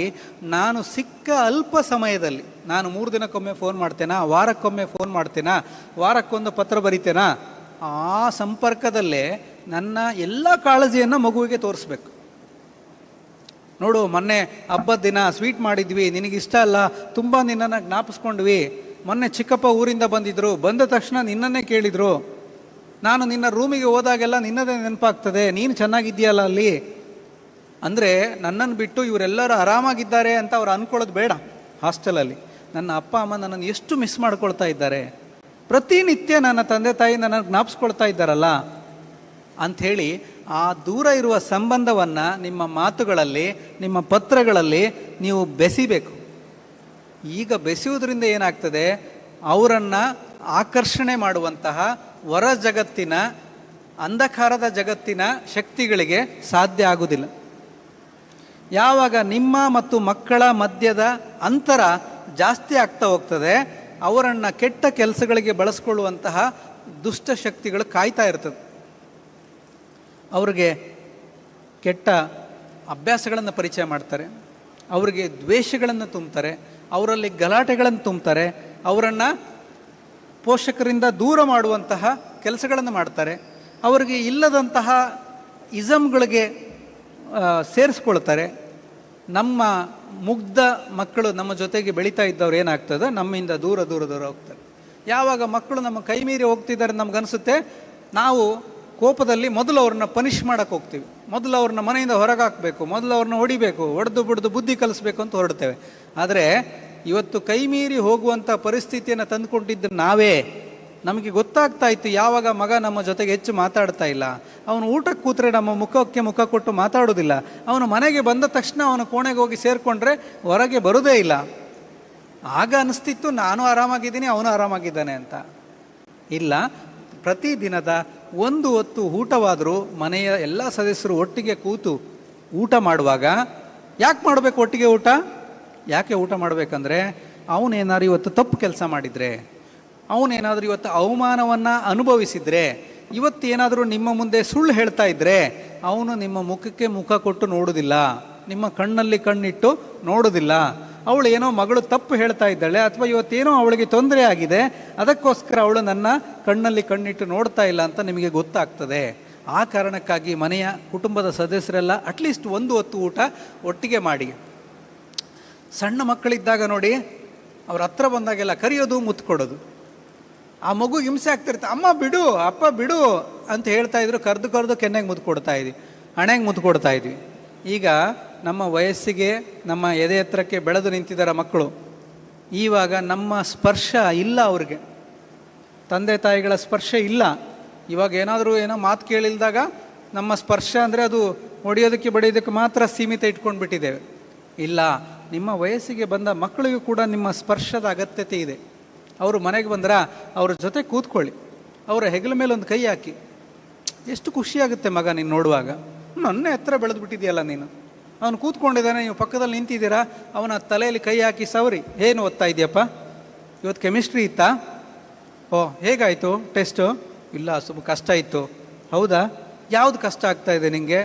ನಾನು ಸಿಕ್ಕ ಅಲ್ಪ ಸಮಯದಲ್ಲಿ, ನಾನು 3 ದಿನಕ್ಕೊಮ್ಮೆ ಫೋನ್ ಮಾಡ್ತೇನಾ, ವಾರಕ್ಕೊಮ್ಮೆ ಫೋನ್ ಮಾಡ್ತೇನಾ, ವಾರಕ್ಕೊಂದು ಪತ್ರ ಬರಿತೇನಾ, ಆ ಸಂಪರ್ಕದಲ್ಲೇ ನನ್ನ ಎಲ್ಲ ಕಾಳಜಿಯನ್ನು ಮಗುವಿಗೆ ತೋರಿಸ್ಬೇಕು. ನೋಡು, ಮೊನ್ನೆ ಹಬ್ಬದ ದಿನ ಸ್ವೀಟ್ ಮಾಡಿದ್ವಿ, ನಿನಗಿಷ್ಟ ಅಲ್ಲ, ತುಂಬ ನಿನ್ನನ್ನು ಜ್ಞಾಪಿಸ್ಕೊಂಡ್ವಿ. ಮೊನ್ನೆ ಚಿಕ್ಕಪ್ಪ ಊರಿಂದ ಬಂದಿದ್ರು, ಬಂದ ತಕ್ಷಣ ನಿನ್ನನ್ನೇ ಕೇಳಿದರು. ನಾನು ನಿನ್ನ ರೂಮಿಗೆ ಹೋದಾಗೆಲ್ಲ ನಿನ್ನದೇ ನೆನಪಾಗ್ತದೆ, ನೀನು ಚೆನ್ನಾಗಿದ್ದೀಯಲ್ಲ ಅಲ್ಲಿ. ಅಂದರೆ ನನ್ನನ್ನು ಬಿಟ್ಟು ಇವರೆಲ್ಲರೂ ಆರಾಮಾಗಿದ್ದಾರೆ ಅಂತ ಅವ್ರು ಅಂದ್ಕೊಳ್ಳೋದು ಬೇಡ. ಹಾಸ್ಟೆಲಲ್ಲಿ ನನ್ನ ಅಪ್ಪ ಅಮ್ಮ ನನ್ನನ್ನು ಎಷ್ಟು ಮಿಸ್ ಮಾಡ್ಕೊಳ್ತಾ ಇದ್ದಾರೆ, ಪ್ರತಿನಿತ್ಯ ನನ್ನ ತಂದೆ ತಾಯಿ ನನ್ನನ್ನು ಜ್ಞಾಪಿಸ್ಕೊಳ್ತಾ ಇದ್ದಾರಲ್ಲ ಅಂಥೇಳಿ ಆ ದೂರ ಇರುವ ಸಂಬಂಧವನ್ನು ನಿಮ್ಮ ಮಾತುಗಳಲ್ಲಿ, ನಿಮ್ಮ ಪತ್ರಗಳಲ್ಲಿ ನೀವು ಬೆಸಿಬೇಕು. ಈಗ ಬೆಸೆಯುವುದರಿಂದ ಏನಾಗ್ತದೆ, ಅವರನ್ನು ಆಕರ್ಷಣೆ ಮಾಡುವಂತಹ ಹೊರ ಜಗತ್ತಿನ, ಅಂಧಕಾರದ ಜಗತ್ತಿನ ಶಕ್ತಿಗಳಿಗೆ ಸಾಧ್ಯ ಆಗುವುದಿಲ್ಲ. ಯಾವಾಗ ನಿಮ್ಮ ಮತ್ತು ಮಕ್ಕಳ ಮಧ್ಯದ ಅಂತರ ಜಾಸ್ತಿ ಆಗ್ತಾ ಹೋಗ್ತದೆ, ಅವರನ್ನು ಕೆಟ್ಟ ಕೆಲಸಗಳಿಗೆ ಬಳಸ್ಕೊಳ್ಳುವಂತಹ ದುಷ್ಟಶಕ್ತಿಗಳು ಕಾಯ್ತಾ ಇರ್ತದೆ. ಅವ್ರಿಗೆ ಕೆಟ್ಟ ಅಭ್ಯಾಸಗಳನ್ನು ಪರಿಚಯ ಮಾಡ್ತಾರೆ, ಅವರಿಗೆ ದ್ವೇಷಗಳನ್ನು ತುಂಬ್ತಾರೆ, ಅವರಲ್ಲಿ ಗಲಾಟೆಗಳನ್ನು ತುಂಬ್ತಾರೆ, ಅವರನ್ನು ಪೋಷಕರಿಂದ ದೂರ ಮಾಡುವಂತಹ ಕೆಲಸಗಳನ್ನು ಮಾಡ್ತಾರೆ, ಅವರಿಗೆ ಇಲ್ಲದಂತಹ ಇಸಮ್ಗಳಿಗೆ ಸೇರಿಸ್ಕೊಳ್ತಾರೆ. ನಮ್ಮ ಮುಗ್ಧ ಮಕ್ಕಳು ನಮ್ಮ ಜೊತೆಗೆ ಬೆಳೀತಾ ಇದ್ದವ್ರು ಏನಾಗ್ತದೆ, ನಮ್ಮಿಂದ ದೂರ ದೂರ ದೂರ ಹೋಗ್ತಾರೆ. ಯಾವಾಗ ಮಕ್ಕಳು ನಮ್ಮ ಕೈ ಮೀರಿ ಹೋಗ್ತಿದ್ದಾರೆ ನಮಗನ್ಸುತ್ತೆ, ನಾವು ಕೋಪದಲ್ಲಿ ಮೊದಲು ಅವ್ರನ್ನ ಪನಿಷ್ ಮಾಡೋಕ್ಕೆ ಹೋಗ್ತೀವಿ, ಮೊದಲು ಅವ್ರನ್ನ ಮನೆಯಿಂದ ಹೊರಗೆ ಹಾಕಬೇಕು, ಮೊದಲು ಅವ್ರನ್ನ ಹೊಡಿಬೇಕು, ಹೊಡೆದು ಬಿಡ್ದು ಬುದ್ಧಿ ಕಲಿಸ್ಬೇಕು ಅಂತ ಹೊರಡ್ತೇವೆ. ಆದರೆ ಇವತ್ತು ಕೈ ಮೀರಿ ಹೋಗುವಂಥ ಪರಿಸ್ಥಿತಿಯನ್ನು ತಂದುಕೊಂಡಿದ್ದು ನಾವೇ. ನಮಗೆ ಗೊತ್ತಾಗ್ತಾ ಇತ್ತು ಯಾವಾಗ ಮಗ ನಮ್ಮ ಜೊತೆಗೆ ಹೆಚ್ಚು ಮಾತಾಡ್ತಾ ಇಲ್ಲ, ಅವನು ಊಟಕ್ಕೆ ಕೂತ್ರೆ ನಮ್ಮ ಮುಖಕ್ಕೆ ಮುಖ ಕೊಟ್ಟು ಮಾತಾಡೋದಿಲ್ಲ, ಅವನು ಮನೆಗೆ ಬಂದ ತಕ್ಷಣ ಅವನು ಕೋಣೆಗೆ ಹೋಗಿ ಸೇರಿಕೊಂಡ್ರೆ ಹೊರಗೆ ಬರೋದೇ ಇಲ್ಲ. ಆಗ ಅನಿಸ್ತಿತ್ತು ನಾನು ಆರಾಮಾಗಿದ್ದೀನಿ, ಅವನು ಆರಾಮಾಗಿದ್ದಾನೆ ಅಂತ. ಇಲ್ಲ, ಪ್ರತಿದಿನದ ಒಂದು ಹೊತ್ತು ಊಟವಾದರೂ ಮನೆಯ ಎಲ್ಲ ಸದಸ್ಯರು ಒಟ್ಟಿಗೆ ಕೂತು ಊಟ ಮಾಡುವಾಗ, ಯಾಕೆ ಮಾಡಬೇಕು ಒಟ್ಟಿಗೆ ಊಟ? ಯಾಕೆ ಊಟ ಮಾಡಬೇಕಂದ್ರೆ, ಅವನೇನಾದ್ರು ಇವತ್ತು ತಪ್ಪು ಕೆಲಸ ಮಾಡಿದರೆ, ಅವನೇನಾದರೂ ಇವತ್ತು ಅವಮಾನವನ್ನು ಅನುಭವಿಸಿದರೆ, ಇವತ್ತೇನಾದರೂ ನಿಮ್ಮ ಮುಂದೆ ಸುಳ್ಳು ಹೇಳ್ತಾ ಇದ್ದರೆ, ಅವನು ನಿಮ್ಮ ಮುಖಕ್ಕೆ ಮುಖ ಕೊಟ್ಟು ನೋಡೋದಿಲ್ಲ, ನಿಮ್ಮ ಕಣ್ಣಲ್ಲಿ ಕಣ್ಣಿಟ್ಟು ನೋಡೋದಿಲ್ಲ. ಅವಳು ಏನೋ ಮಗಳು ತಪ್ಪು ಹೇಳ್ತಾ ಇದ್ದಾಳೆ, ಅಥವಾ ಇವತ್ತೇನೋ ಅವಳಿಗೆ ತೊಂದರೆ ಆಗಿದೆ, ಅದಕ್ಕೋಸ್ಕರ ಅವಳು ನನ್ನ ಕಣ್ಣಲ್ಲಿ ಕಣ್ಣಿಟ್ಟು ನೋಡ್ತಾ ಇಲ್ಲ ಅಂತ ನಿಮಗೆ ಗೊತ್ತಾಗ್ತದೆ. ಆ ಕಾರಣಕ್ಕಾಗಿ ಮನೆಯ ಕುಟುಂಬದ ಸದಸ್ಯರೆಲ್ಲ ಅಟ್ಲೀಸ್ಟ್ ಒಂದು ಹೊತ್ತು ಊಟ ಒಟ್ಟಿಗೆ ಮಾಡಿ. ಸಣ್ಣ ಮಕ್ಕಳಿದ್ದಾಗ ನೋಡಿ, ಅವ್ರ ಹತ್ರ ಬಂದಾಗೆಲ್ಲ ಕರೆಯೋದು, ಮುತ್ತು ಕೊಡೋದು. ಆ ಮಗು ಹಿಂಸೆ ಆಗ್ತಿರುತ್ತೆ, ಅಮ್ಮ ಬಿಡು, ಅಪ್ಪ ಬಿಡು ಅಂತ ಹೇಳ್ತಾ ಇದ್ರು. ಕರೆದು ಕರೆದು ಕೆನ್ನೆಗೆ ಮುತ್ತು ಕೊಡ್ತಾ ಇದ್ವಿ, ಹಣೆಗೆ ಮುತ್ತು ಕೊಡ್ತಾ ಇದ್ವಿ. ಈಗ ನಮ್ಮ ವಯಸ್ಸಿಗೆ, ನಮ್ಮ ಎದೆ ಎತ್ತರಕ್ಕೆ ಬೆಳೆದು ನಿಂತಿದ್ದಾರೆ ಮಕ್ಕಳು. ಇವಾಗ ನಮ್ಮ ಸ್ಪರ್ಶ ಇಲ್ಲ, ಅವ್ರಿಗೆ ತಂದೆ ತಾಯಿಗಳ ಸ್ಪರ್ಶ ಇಲ್ಲ. ಇವಾಗ ಏನಾದರೂ ಏನೋ ಮಾತು ಕೇಳಿಲ್ದಾಗ ನಮ್ಮ ಸ್ಪರ್ಶ ಅಂದರೆ ಅದು ಹೊಡೆಯೋದಕ್ಕೆ ಬಡಿಯೋದಕ್ಕೆ ಮಾತ್ರ ಸೀಮಿತ ಇಟ್ಕೊಂಡು ಬಿಟ್ಟಿದ್ದೇವೆ. ಇಲ್ಲ, ನಿಮ್ಮ ವಯಸ್ಸಿಗೆ ಬಂದ ಮಕ್ಕಳಿಗೂ ಕೂಡ ನಿಮ್ಮ ಸ್ಪರ್ಶದ ಅಗತ್ಯತೆ ಇದೆ. ಅವರು ಮನೆಗೆ ಬಂದ್ರೆ ಅವ್ರ ಜೊತೆ ಕೂತ್ಕೊಳ್ಳಿ, ಅವರ ಹೆಗಲ ಮೇಲೆ ಒಂದು ಕೈ ಹಾಕಿ. ಎಷ್ಟು ಖುಷಿಯಾಗುತ್ತೆ ಮಗ ನೀನು ನೋಡುವಾಗ, ನನ್ನ ಎತ್ತರ ಬೆಳೆದ್ಬಿಟ್ಟಿದೆಯಲ್ಲ ನೀನು. ಅವನು ಕೂತ್ಕೊಂಡಿದ್ದಾನೆ, ನೀವು ಪಕ್ಕದಲ್ಲಿ ನಿಂತಿದ್ದೀರಾ, ಅವನ ತಲೆಯಲ್ಲಿ ಕೈ ಹಾಕಿ ಸವರಿ, ಏನು ಓದ್ತಾ ಇದೆಯಪ್ಪ, ಇವತ್ತು ಕೆಮಿಸ್ಟ್ರಿ ಇತ್ತಾ? ಓ, ಹೇಗಾಯಿತು ಟೆಸ್ಟು? ಇಲ್ಲ, ಸ್ವಲ್ಪ ಕಷ್ಟ ಇತ್ತು. ಹೌದಾ? ಯಾವುದು ಕಷ್ಟ ಆಗ್ತಾ ಇದೆ ನಿನಗೆ?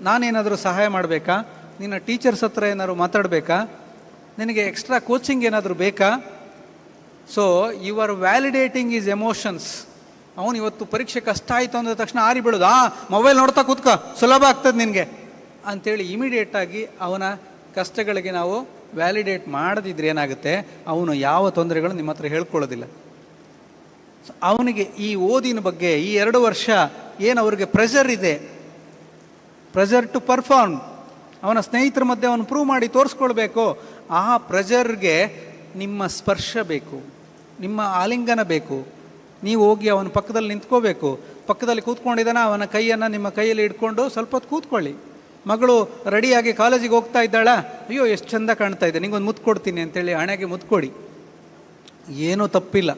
ನಾನೇನಾದರೂ ಸಹಾಯ ಮಾಡಬೇಕಾ? ನಿನ್ನ ಟೀಚರ್ಸ್ ಹತ್ರ ಏನಾದರೂ ಮಾತಾಡಬೇಕಾ? ನಿನಗೆ ಎಕ್ಸ್ಟ್ರಾ ಕೋಚಿಂಗ್ ಏನಾದರೂ ಬೇಕಾ? So you are validating is emotions. ಅವನು ಇವತ್ತು ಪರೀಕ್ಷೆ ಕಷ್ಟ ಆಯಿತು ಅಂದ ತಕ್ಷಣ ಆರಿ ಬೀಳೋದು, ಮೊಬೈಲ್ ನೋಡ್ತಾ ಕೂತ್ಕೋ, ಸುಲಭ ಆಗ್ತದೆ ನಿನಗೆ ಅಂಥೇಳಿ ಇಮಿಡಿಯೇಟಾಗಿ ಅವನ ಕಷ್ಟಗಳಿಗೆ ನಾವು ವ್ಯಾಲಿಡೇಟ್ ಮಾಡದಿದ್ರೆ ಏನಾಗುತ್ತೆ, ಅವನು ಯಾವ ತೊಂದರೆಗಳು ನಿಮ್ಮ ಹತ್ರ ಹೇಳ್ಕೊಳ್ಳೋದಿಲ್ಲ. ಅವನಿಗೆ ಈ ಓದಿನ ಬಗ್ಗೆ ಈ 2 ವರ್ಷ ಏನು ಅವ್ರಿಗೆ ಪ್ರೆಷರ್ ಇದೆ, ಪ್ರೆಷರ್ ಟು ಪರ್ಫಾರ್ಮ್, ಅವನ ಸ್ನೇಹಿತರ ಮಧ್ಯೆ ಅವನು ಪ್ರೂವ್ ಮಾಡಿ ತೋರಿಸ್ಕೊಳ್ಬೇಕು. ಆ ಪ್ರೆಷರ್ಗೆ ನಿಮ್ಮ ಸ್ಪರ್ಶ ಬೇಕು, ನಿಮ್ಮ ಆಲಿಂಗನ ಬೇಕು. ನೀವು ಹೋಗಿ ಅವನ ಪಕ್ಕದಲ್ಲಿ ನಿಂತ್ಕೋಬೇಕು. ಪಕ್ಕದಲ್ಲಿ ಕೂತ್ಕೊಂಡಿದ್ದಾನೆ, ಅವನ ಕೈಯನ್ನು ನಿಮ್ಮ ಕೈಯಲ್ಲಿ ಇಟ್ಕೊಂಡು ಸ್ವಲ್ಪ ಹೊತ್ತು ಕೂತ್ಕೊಳ್ಳಿ. ಮಗಳು ರೆಡಿಯಾಗಿ ಕಾಲೇಜಿಗೆ ಹೋಗ್ತಾ ಇದ್ದಾಳ, ಅಯ್ಯೋ ಎಷ್ಟು ಚಂದ ಕಾಣ್ತಾ ಇದೆ, ನಿಂಗೊಂದು ಮುತ್ತು ಕೊಡ್ತೀನಿ ಅಂತೇಳಿ ಹಣೆಗೆ ಮುತ್ತು ಕೊಡಿ, ಏನೂ ತಪ್ಪಿಲ್ಲ.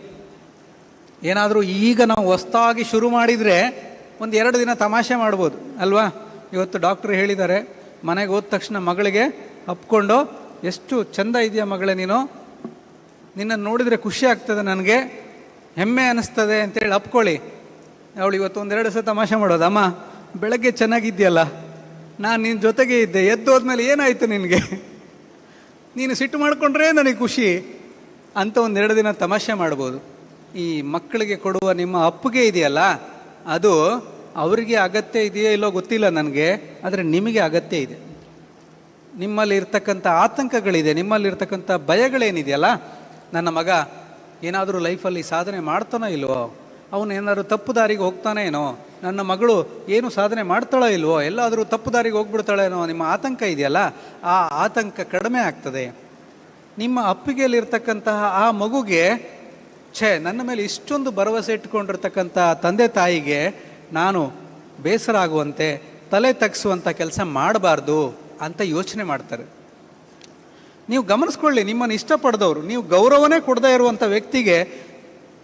ಏನಾದರೂ ಈಗ ನಾವು ಹೊಸ್ದಾಗಿ ಶುರು ಮಾಡಿದರೆ 1-2 ದಿನ ತಮಾಷೆ ಮಾಡ್ಬೋದು ಅಲ್ವಾ? ಇವತ್ತು ಡಾಕ್ಟ್ರು ಹೇಳಿದ್ದಾರೆ, ಮನೆಗೆ ಹೋದ ತಕ್ಷಣ ಮಗಳಿಗೆ ಅಪ್ಕೊಂಡು, ಎಷ್ಟು ಚಂದ ಇದೆಯಾ ಮಗಳೇ ನೀನು, ನಿನ್ನನ್ನು ನೋಡಿದರೆ ಖುಷಿ ಆಗ್ತದೆ, ನನಗೆ ಹೆಮ್ಮೆ ಅನ್ನಿಸ್ತದೆ ಅಂತೇಳಿ ಅಪ್ಕೊಳ್ಳಿ. ಅವಳು ಇವತ್ತು 1-2 ದಿವಸ ತಮಾಷೆ ಮಾಡೋದು, ಅಮ್ಮ ಬೆಳಗ್ಗೆ ಚೆನ್ನಾಗಿದ್ಯಲ್ಲ, ನಾನು ನಿನ್ನ ಜೊತೆಗೆ ಇದ್ದೆ, ಎದ್ದೋದ್ಮೇಲೆ ಏನಾಯಿತು ನಿನಗೆ, ನೀನು ಸಿಟ್ಟು ಮಾಡಿಕೊಂಡ್ರೆ ನನಗೆ ಖುಷಿ ಅಂತ 1-2 ದಿನ ತಮಾಷೆ ಮಾಡ್ಬೋದು. ಈ ಮಕ್ಕಳಿಗೆ ಕೊಡುವ ನಿಮ್ಮ ಅಪ್ಪುಗೆ ಇದೆಯಲ್ಲ, ಅದು ಅವರಿಗೆ ಅಗತ್ಯ ಇದೆಯೋ ಇಲ್ಲೋ ಗೊತ್ತಿಲ್ಲ ನನಗೆ, ಆದರೆ ನಿಮಗೆ ಅಗತ್ಯ ಇದೆ. ನಿಮ್ಮಲ್ಲಿ ಇರ್ತಕ್ಕಂಥ ಆತಂಕಗಳಿದೆ, ನಿಮ್ಮಲ್ಲಿರ್ತಕ್ಕಂಥ ಭಯಗಳೇನಿದೆಯಲ್ಲ, ನನ್ನ ಮಗ ಏನಾದರೂ ಲೈಫಲ್ಲಿ ಸಾಧನೆ ಮಾಡ್ತಾನೋ ಇಲ್ವೋ, ಅವನು ಏನಾದರೂ ತಪ್ಪು ದಾರಿಗೆ ಹೋಗ್ತಾನೇನೋ, ನನ್ನ ಮಗಳು ಏನು ಸಾಧನೆ ಮಾಡ್ತಾಳೋ ಇಲ್ವೋ, ಎಲ್ಲಾದರೂ ತಪ್ಪು ದಾರಿಗೆ ಹೋಗ್ಬಿಡ್ತಾಳೇನೋ, ನಿಮ್ಮ ಆತಂಕ ಇದೆಯಲ್ಲ, ಆ ಆತಂಕ ಕಡಿಮೆ ಆಗ್ತದೆ. ನಿಮ್ಮ ಅಪ್ಪಿಗೆಯಲ್ಲಿರ್ತಕ್ಕಂತಹ ಆ ಮಗುಗೆ, ನನ್ನ ಮೇಲೆ ಇಷ್ಟೊಂದು ಭರವಸೆ ಇಟ್ಕೊಂಡಿರ್ತಕ್ಕಂಥ ತಂದೆ ತಾಯಿಗೆ ನಾನು ಬೇಸರ ಆಗುವಂತೆ, ತಲೆ ತಗ್ಸುವಂಥ ಕೆಲಸ ಮಾಡಬಾರ್ದು ಅಂತ ಯೋಚನೆ ಮಾಡ್ತಾರೆ. ನೀವು ಗಮನಿಸ್ಕೊಳ್ಳಿ, ನಿಮ್ಮನ್ನು ಇಷ್ಟಪಡ್ದವರು, ನೀವು ಗೌರವನೇ ಕೊಡದೇ ಇರುವಂಥ ವ್ಯಕ್ತಿಗೆ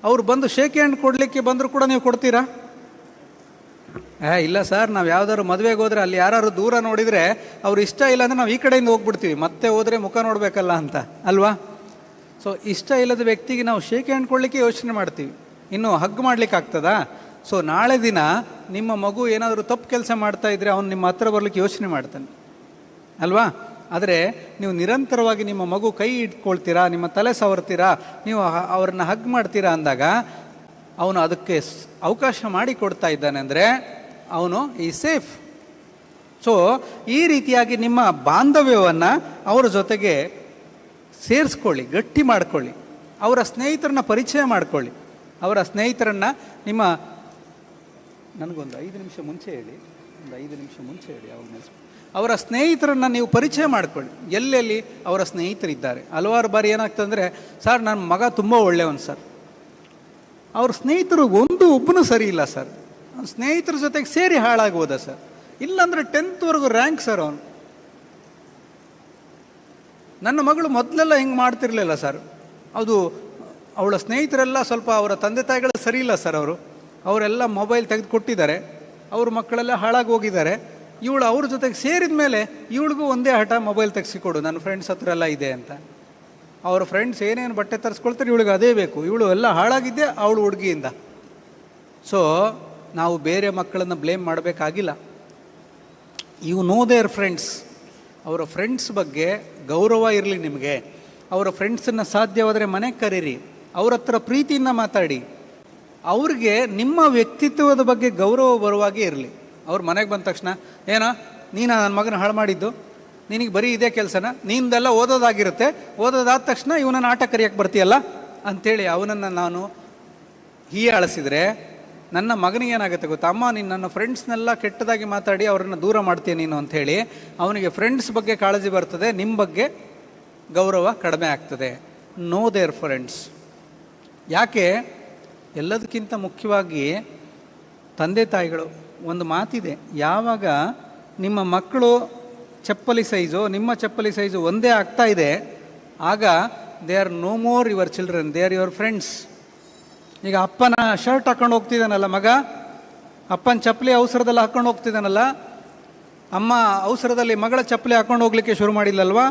ಅವ್ರು ಬಂದು ಶೇಕ್ ಹ್ಯಾಂಡ್ ಕೊಡಲಿಕ್ಕೆ ಬಂದರೂ ಕೂಡ ನೀವು ಕೊಡ್ತೀರಾ? ಇಲ್ಲ ಸರ್, ನಾವು ಯಾವ್ದಾದ್ರು ಮದುವೆಗೆ ಹೋದರೆ ಅಲ್ಲಿ ಯಾರು ದೂರ ನೋಡಿದರೆ ಅವ್ರು ಇಷ್ಟ ಇಲ್ಲ ಅಂದರೆ ನಾವು ಈ ಕಡೆಯಿಂದ ಹೋಗ್ಬಿಡ್ತೀವಿ, ಮತ್ತೆ ಹೋದರೆ ಮುಖ ನೋಡಬೇಕಲ್ಲ ಅಂತ ಅಲ್ವಾ? ಸೊ ಇಷ್ಟ ಇಲ್ಲದ ವ್ಯಕ್ತಿಗೆ ನಾವು ಶೇಕ್ ಹ್ಯಾಂಡ್ ಕೊಡಲಿಕ್ಕೆ ಯೋಚನೆ ಮಾಡ್ತೀವಿ, ಇನ್ನು ಹಗ್ ಮಾಡ್ಲಿಕ್ಕೆ ಆಗ್ತದಾ? ಸೊ ನಾಳೆ ದಿನ ನಿಮ್ಮ ಮಗು ಏನಾದರೂ ತಪ್ಪು ಕೆಲಸ ಮಾಡ್ತಾ ಇದ್ರೆ ಅವನು ನಿಮ್ಮ ಹತ್ರ ಬರಲಿಕ್ಕೆ ಯೋಚನೆ ಮಾಡ್ತಾನೆ ಅಲ್ವಾ? ಆದರೆ ನೀವು ನಿರಂತರವಾಗಿ ನಿಮ್ಮ ಮಗು ಕೈ ಇಟ್ಕೊಳ್ತೀರಾ, ನಿಮ್ಮ ತಲೆ ಸವರ್ತೀರಾ, ನೀವು ಅವ್ರನ್ನ ಹಗ್ ಮಾಡ್ತೀರಾ ಅಂದಾಗ ಅವನು ಅದಕ್ಕೆ ಅವಕಾಶ ಮಾಡಿ ಕೊಡ್ತಾ ಇದ್ದಾನೆ ಅಂದರೆ ಅವನು ಈ ಸೇಫ್. ಸೊ ಈ ರೀತಿಯಾಗಿ ನಿಮ್ಮ ಬಾಂಧವ್ಯವನ್ನು ಅವರ ಜೊತೆಗೆ ಸೇರಿಸ್ಕೊಳ್ಳಿ, ಗಟ್ಟಿ ಮಾಡ್ಕೊಳ್ಳಿ. ಅವರ ಸ್ನೇಹಿತರನ್ನ ಪರಿಚಯ ಮಾಡ್ಕೊಳ್ಳಿ. ಅವರ ಸ್ನೇಹಿತರನ್ನು ನಿಮ್ಮ, ನನಗೊಂದು 5 ನಿಮಿಷ ಮುಂಚೆ ಹೇಳಿ, ಅವ್ರ ಅವರ ಸ್ನೇಹಿತರನ್ನು ನೀವು ಪರಿಚಯ ಮಾಡ್ಕೊಳ್ಳಿ. ಎಲ್ಲೆಲ್ಲಿ ಅವರ ಸ್ನೇಹಿತರಿದ್ದಾರೆ. ಹಲವಾರು ಬಾರಿ ಏನಾಗ್ತದಂದರೆ, ಸರ್ ನನ್ನ ಮಗ ತುಂಬ ಒಳ್ಳೆಯವನು ಸರ್, ಅವ್ರ ಸ್ನೇಹಿತರು ಒಬ್ಬನೂ ಸರಿ ಇಲ್ಲ ಸರ್, ಸ್ನೇಹಿತರ ಜೊತೆಗೆ ಸೇರಿ ಹಾಳಾಗೋದ ಸರ್, ಇಲ್ಲಾಂದರೆ 10th ರ್ಯಾಂಕ್ ಸರ್ ಅವನು. ನನ್ನ ಮಗಳು ಮೊದಲೆಲ್ಲ ಹಿಂಗೆ ಮಾಡ್ತಿರ್ಲಿಲ್ಲ ಸರ್, ಅದು ಅವಳ ಸ್ನೇಹಿತರೆಲ್ಲ ಸ್ವಲ್ಪ ಅವರ ತಂದೆ ತಾಯಿಗಳು ಸರಿ ಇಲ್ಲ ಸರ್, ಅವರೆಲ್ಲ ಮೊಬೈಲ್ ತೆಗೆದು ಕೊಟ್ಟಿದ್ದಾರೆ, ಅವ್ರ ಮಕ್ಕಳೆಲ್ಲ ಹಾಳಾಗಿ ಹೋಗಿದ್ದಾರೆ, ಇವಳು ಅವ್ರ ಜೊತೆಗೆ ಸೇರಿದ ಮೇಲೆ ಇವಳಿಗೂ ಒಂದೇ ಹಠ, ಮೊಬೈಲ್ ತೆಗೆಸಿಕೊಡು, ನನ್ನ ಫ್ರೆಂಡ್ಸ್ ಹತ್ರ ಎಲ್ಲ ಇದೆ ಅಂತ. ಅವ್ರ ಫ್ರೆಂಡ್ಸ್ ಏನೇನು ಬಟ್ಟೆ ತರಿಸ್ಕೊಳ್ತಾರೆ, ಇವಳಿಗೆ ಅದೇ ಬೇಕು, ಇವಳು ಎಲ್ಲ ಹಾಳಾಗಿದ್ದೆ ಅವಳು ಹುಡುಗಿಯಿಂದ. ಸೊ ನಾವು ಬೇರೆ ಮಕ್ಕಳನ್ನು ಬ್ಲೇಮ್ ಮಾಡಬೇಕಾಗಿಲ್ಲ. You know their friends. ಅವರ ಫ್ರೆಂಡ್ಸ್ ಬಗ್ಗೆ ಗೌರವ ಇರಲಿ ನಿಮಗೆ. ಅವರ ಫ್ರೆಂಡ್ಸನ್ನು ಸಾಧ್ಯವಾದರೆ ಮನೆಗೆ ಕರೀರಿ, ಅವ್ರ ಹತ್ರ ಪ್ರೀತಿಯಿಂದ ಮಾತಾಡಿ. ಅವ್ರಿಗೆ ನಿಮ್ಮ ವ್ಯಕ್ತಿತ್ವದ ಬಗ್ಗೆ ಗೌರವ ಬರುವಾಗೇ ಇರಲಿ. ಅವ್ರ ಮನೆಗೆ ಬಂದ ತಕ್ಷಣ, ಏನೋ ನೀನು ನನ್ನ ಮಗನ ಹಾಳು ಮಾಡಿದ್ದು, ನಿನಗೆ ಬರೀ ಇದೇ ಕೆಲಸನ, ನಿಂದೆಲ್ಲ ಓದೋದಾಗಿರುತ್ತೆ, ಓದೋದಾದ ತಕ್ಷಣ ಇವನನ್ನು ಆಟ ಕರಿಯಕ್ಕೆ ಬರ್ತೀಯಲ್ಲ ಅಂಥೇಳಿ ಅವನನ್ನು ನಾನು ಹೀಯಾಳಿಸಿದರೆ ನನ್ನ ಮಗನಿಗೆ ಏನಾಗುತ್ತೆ ಗೊತ್ತಾ, ಅಮ್ಮ ನೀನು ನನ್ನ ಫ್ರೆಂಡ್ಸ್ನೆಲ್ಲ ಕೆಟ್ಟದಾಗಿ ಮಾತಾಡಿ ಅವ್ರನ್ನ ದೂರ ಮಾಡ್ತೀಯ ನೀನು ಅಂಥೇಳಿ ಅವನಿಗೆ ಫ್ರೆಂಡ್ಸ್ ಬಗ್ಗೆ ಕಾಳಜಿ ಬರ್ತದೆ, ನಿಮ್ಮ ಬಗ್ಗೆ ಗೌರವ ಕಡಿಮೆ ಆಗ್ತದೆ. Know their friends. ಯಾಕೆ? ಎಲ್ಲದಕ್ಕಿಂತ ಮುಖ್ಯವಾಗಿ ತಂದೆ ತಾಯಿಗಳು, ಒಂದು ಮಾತಿದೆ, ಯಾವಾಗ ನಿಮ್ಮ ಮಕ್ಕಳು ಚಪ್ಪಲಿ ಸೈಜು ನಿಮ್ಮ ಚಪ್ಪಲಿ ಸೈಜು ಒಂದೇ ಆಗ್ತಾ ಇದೆ, ಆಗ they are no more your children, they are your friends. ಈಗ ಅಪ್ಪನ ಶರ್ಟ್ ಹಾಕೊಂಡು ಹೋಗ್ತಿದ್ದಾನಲ್ಲ ಮಗ, ಅಪ್ಪನ ಚಪ್ಪಲಿ ಅವಸರದಲ್ಲಿ ಹಾಕೊಂಡು ಹೋಗ್ತಿದ್ದಾನಲ್ಲ, ಅಮ್ಮ ಅವಸರದಲ್ಲಿ ಮಗಳ ಚಪ್ಪಲಿ ಹಾಕೊಂಡು ಹೋಗ್ಲಿಕ್ಕೆ ಶುರು ಮಾಡಿಲ್ಲಲ್ವಾ,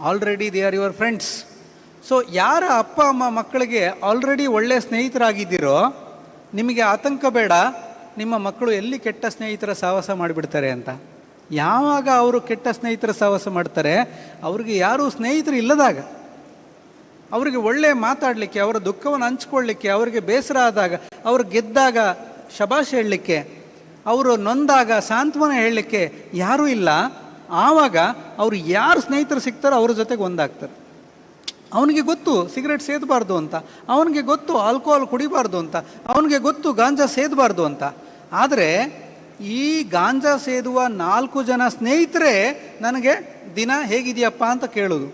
already they are your friends. So ಯಾರ ಅಪ್ಪ ಅಮ್ಮ ಮಕ್ಕಳಿಗೆ ಆಲ್ರೆಡಿ ಒಳ್ಳೆಯ ಸ್ನೇಹಿತರಾಗಿದ್ದೀರೋ ನಿಮಗೆ ಆತಂಕ ಬೇಡ, ನಿಮ್ಮ ಮಕ್ಕಳು ಎಲ್ಲಿ ಕೆಟ್ಟ ಸ್ನೇಹಿತರ ಸಹವಾಸ ಮಾಡಿಬಿಡ್ತಾರೆ ಅಂತ. ಯಾವಾಗ ಅವರು ಕೆಟ್ಟ ಸ್ನೇಹಿತರ ಸಹವಾಸ ಮಾಡ್ತಾರೆ, ಅವ್ರಿಗೆ ಯಾರೂ ಸ್ನೇಹಿತರು ಇಲ್ಲದಾಗ, ಅವರಿಗೆ ಒಳ್ಳೆ ಮಾತಾಡಲಿಕ್ಕೆ, ಅವರ ದುಃಖವನ್ನು ಹಂಚ್ಕೊಳ್ಳಿಕ್ಕೆ, ಅವರಿಗೆ ಬೇಸರ ಆದಾಗ, ಅವರು ಗೆದ್ದಾಗ ಶಬಾಷ್ ಹೇಳಲಿಕ್ಕೆ, ಅವರು ನೊಂದಾಗ ಸಾಂತ್ವನ ಹೇಳಲಿಕ್ಕೆ ಯಾರೂ ಇಲ್ಲ. ಆವಾಗ ಅವರು ಯಾರು ಸ್ನೇಹಿತರು ಸಿಗ್ತಾರೋ ಅವ್ರ ಜೊತೆಗೆ ಒಂದಾಗ್ತಾರೆ. ಅವನಿಗೆ ಗೊತ್ತು ಸಿಗರೆಟ್ ಸೇದಬಾರ್ದು ಅಂತ, ಅವನಿಗೆ ಗೊತ್ತು ಆಲ್ಕೋಹಾಲ್ ಕುಡಿಬಾರ್ದು ಅಂತ, ಅವನಿಗೆ ಗೊತ್ತು ಗಾಂಜಾ ಸೇದಬಾರ್ದು ಅಂತ. ಆದರೆ ಈ ಗಾಂಜಾ ಸೇದುವ 4 ಜನ ಸ್ನೇಹಿತರೇ ನನಗೆ ದಿನ ಹೇಗಿದೆಯಪ್ಪ ಅಂತ ಕೇಳೋದು.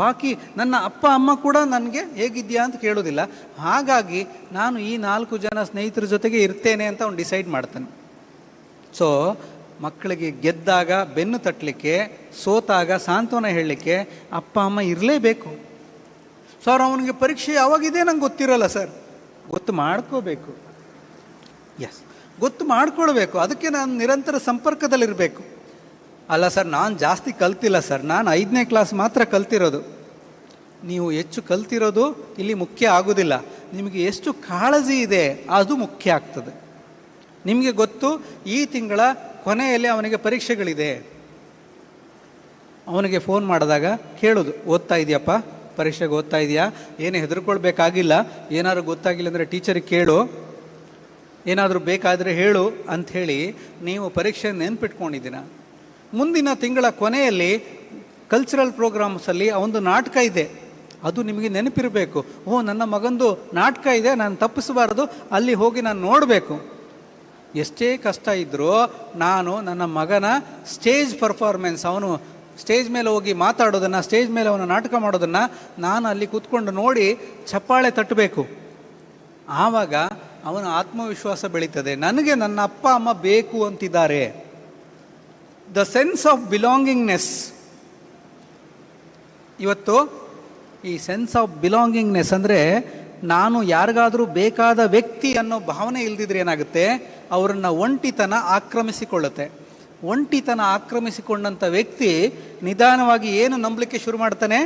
ಬಾಕಿ ನನ್ನ ಅಪ್ಪ ಅಮ್ಮ ಕೂಡ ನನಗೆ ಹೇಗಿದೆಯಾ ಅಂತ ಕೇಳೋದಿಲ್ಲ. ಹಾಗಾಗಿ ನಾನು ಈ 4 ಜನ ಸ್ನೇಹಿತರ ಜೊತೆಗೆ ಇರ್ತೇನೆ ಅಂತ ಅವನು ಡಿಸೈಡ್ ಮಾಡ್ತಾನೆ. ಸೊ ಮಕ್ಕಳಿಗೆ ಗೆದ್ದಾಗ ಬೆನ್ನು ತಟ್ಟಲಿಕ್ಕೆ, ಸೋತಾಗ ಸಾಂತ್ವನ ಹೇಳಲಿಕ್ಕೆ ಅಪ್ಪ ಅಮ್ಮ ಇರಲೇಬೇಕು. ಸರ್ ಅವನಿಗೆ ಪರೀಕ್ಷೆ ಯಾವಾಗಿದೆ ನಂಗೆ ಗೊತ್ತಿರೋಲ್ಲ ಸರ್. ಗೊತ್ತು ಮಾಡ್ಕೋಬೇಕು. ಎಸ್, ಗೊತ್ತು ಮಾಡ್ಕೊಳ್ಬೇಕು. ಅದಕ್ಕೆ ನಾನು ನಿರಂತರ ಸಂಪರ್ಕದಲ್ಲಿರಬೇಕು. ಅಲ್ಲ ಸರ್ ನಾನು ಜಾಸ್ತಿ ಕಲ್ತಿಲ್ಲ ಸರ್, ನಾನು 5ನೇ ಕ್ಲಾಸ್ ಮಾತ್ರ ಕಲ್ತಿರೋದು. ನೀವು ಹೆಚ್ಚು ಕಲ್ತಿರೋದು ಇಲ್ಲಿ ಮುಖ್ಯ ಆಗೋದಿಲ್ಲ, ನಿಮಗೆ ಎಷ್ಟು ಕಾಳಜಿ ಇದೆ ಅದು ಮುಖ್ಯ ಆಗ್ತದೆ. ನಿಮಗೆ ಗೊತ್ತು ಈ ತಿಂಗಳ ಕೊನೆಯಲ್ಲಿ ಅವನಿಗೆ ಪರೀಕ್ಷೆಗಳಿದೆ. ಅವನಿಗೆ ಫೋನ್ ಮಾಡಿದಾಗ ಕೇಳೋದು, ಓದ್ತಾ ಇದೆಯಪ್ಪ, ಪರೀಕ್ಷೆಗೆ ಓದ್ತಾ ಇದೆಯಾ, ಏನು ಹೆದರ್ಕೊಳ್ಬೇಕಾಗಿಲ್ಲ, ಏನಾದರೂ ಗೊತ್ತಾಗಿಲ್ಲ ಅಂದರೆ ಟೀಚರಿಗೆ ಕೇಳು, ಏನಾದರೂ ಬೇಕಾದರೆ ಹೇಳು ಅಂಥೇಳಿ ನೀವು ಪರೀಕ್ಷೆ ನೆನ್ಪಿಟ್ಕೊಂಡಿದ್ದೀನ. ಮುಂದಿನ ತಿಂಗಳ ಕೊನೆಯಲ್ಲಿ ಕಲ್ಚರಲ್ ಪ್ರೋಗ್ರಾಮ್ಸಲ್ಲಿ ಒಂದು ನಾಟಕ ಇದೆ, ಅದು ನಿಮಗೆ ನೆನಪಿರಬೇಕು. ಓ ನನ್ನ ಮಗಂದು ನಾಟಕ ಇದೆ, ನಾನು ತಪ್ಪಿಸಬಾರ್ದು, ಅಲ್ಲಿ ಹೋಗಿ ನಾನು ನೋಡಬೇಕು. ಎಷ್ಟೇ ಕಷ್ಟ ಇದ್ದರೂ ನಾನು ನನ್ನ ಮಗನ ಸ್ಟೇಜ್ ಪರ್ಫಾರ್ಮೆನ್ಸ್, ಅವನು ಸ್ಟೇಜ್ ಮೇಲೆ ಹೋಗಿ ಮಾತಾಡೋದನ್ನು, ಸ್ಟೇಜ್ ಮೇಲೆ ಅವನು ನಾಟಕ ಮಾಡೋದನ್ನು ನಾನು ಅಲ್ಲಿ ಕೂತ್ಕೊಂಡು ನೋಡಿ ಚಪ್ಪಾಳೆ ತಟ್ಟಬೇಕು. ಆವಾಗ ಅವನ ಆತ್ಮವಿಶ್ವಾಸ ಬೆಳೀತದೆ. ನನಗೆ ನನ್ನ ಅಪ್ಪ ಅಮ್ಮ ಬೇಕು ಅಂತಿದ್ದಾರೆ. The sense of belongingness. ಇವತ್ತು ಈ ಸೆನ್ಸ್ ಆಫ್ ಬಿಲಾಂಗಿಂಗ್ನೆಸ್ ಅಂದರೆ ನಾನು ಯಾರಿಗಾದರೂ ಬೇಕಾದ ವ್ಯಕ್ತಿ ಅನ್ನೋ ಭಾವನೆ ಇಲ್ದಿದ್ರೆ ಏನಾಗುತ್ತೆ, ಅವರನ್ನು ಒಂಟಿತನ ಆಕ್ರಮಿಸಿಕೊಳ್ಳುತ್ತೆ. ಒಂಟಿತನ ಆಕ್ರಮಿಸಿಕೊಂಡಂಥ ವ್ಯಕ್ತಿ ನಿಧಾನವಾಗಿ ಏನು ನಂಬಲಿಕ್ಕೆ ಶುರು ಮಾಡ್ತಾನೆ,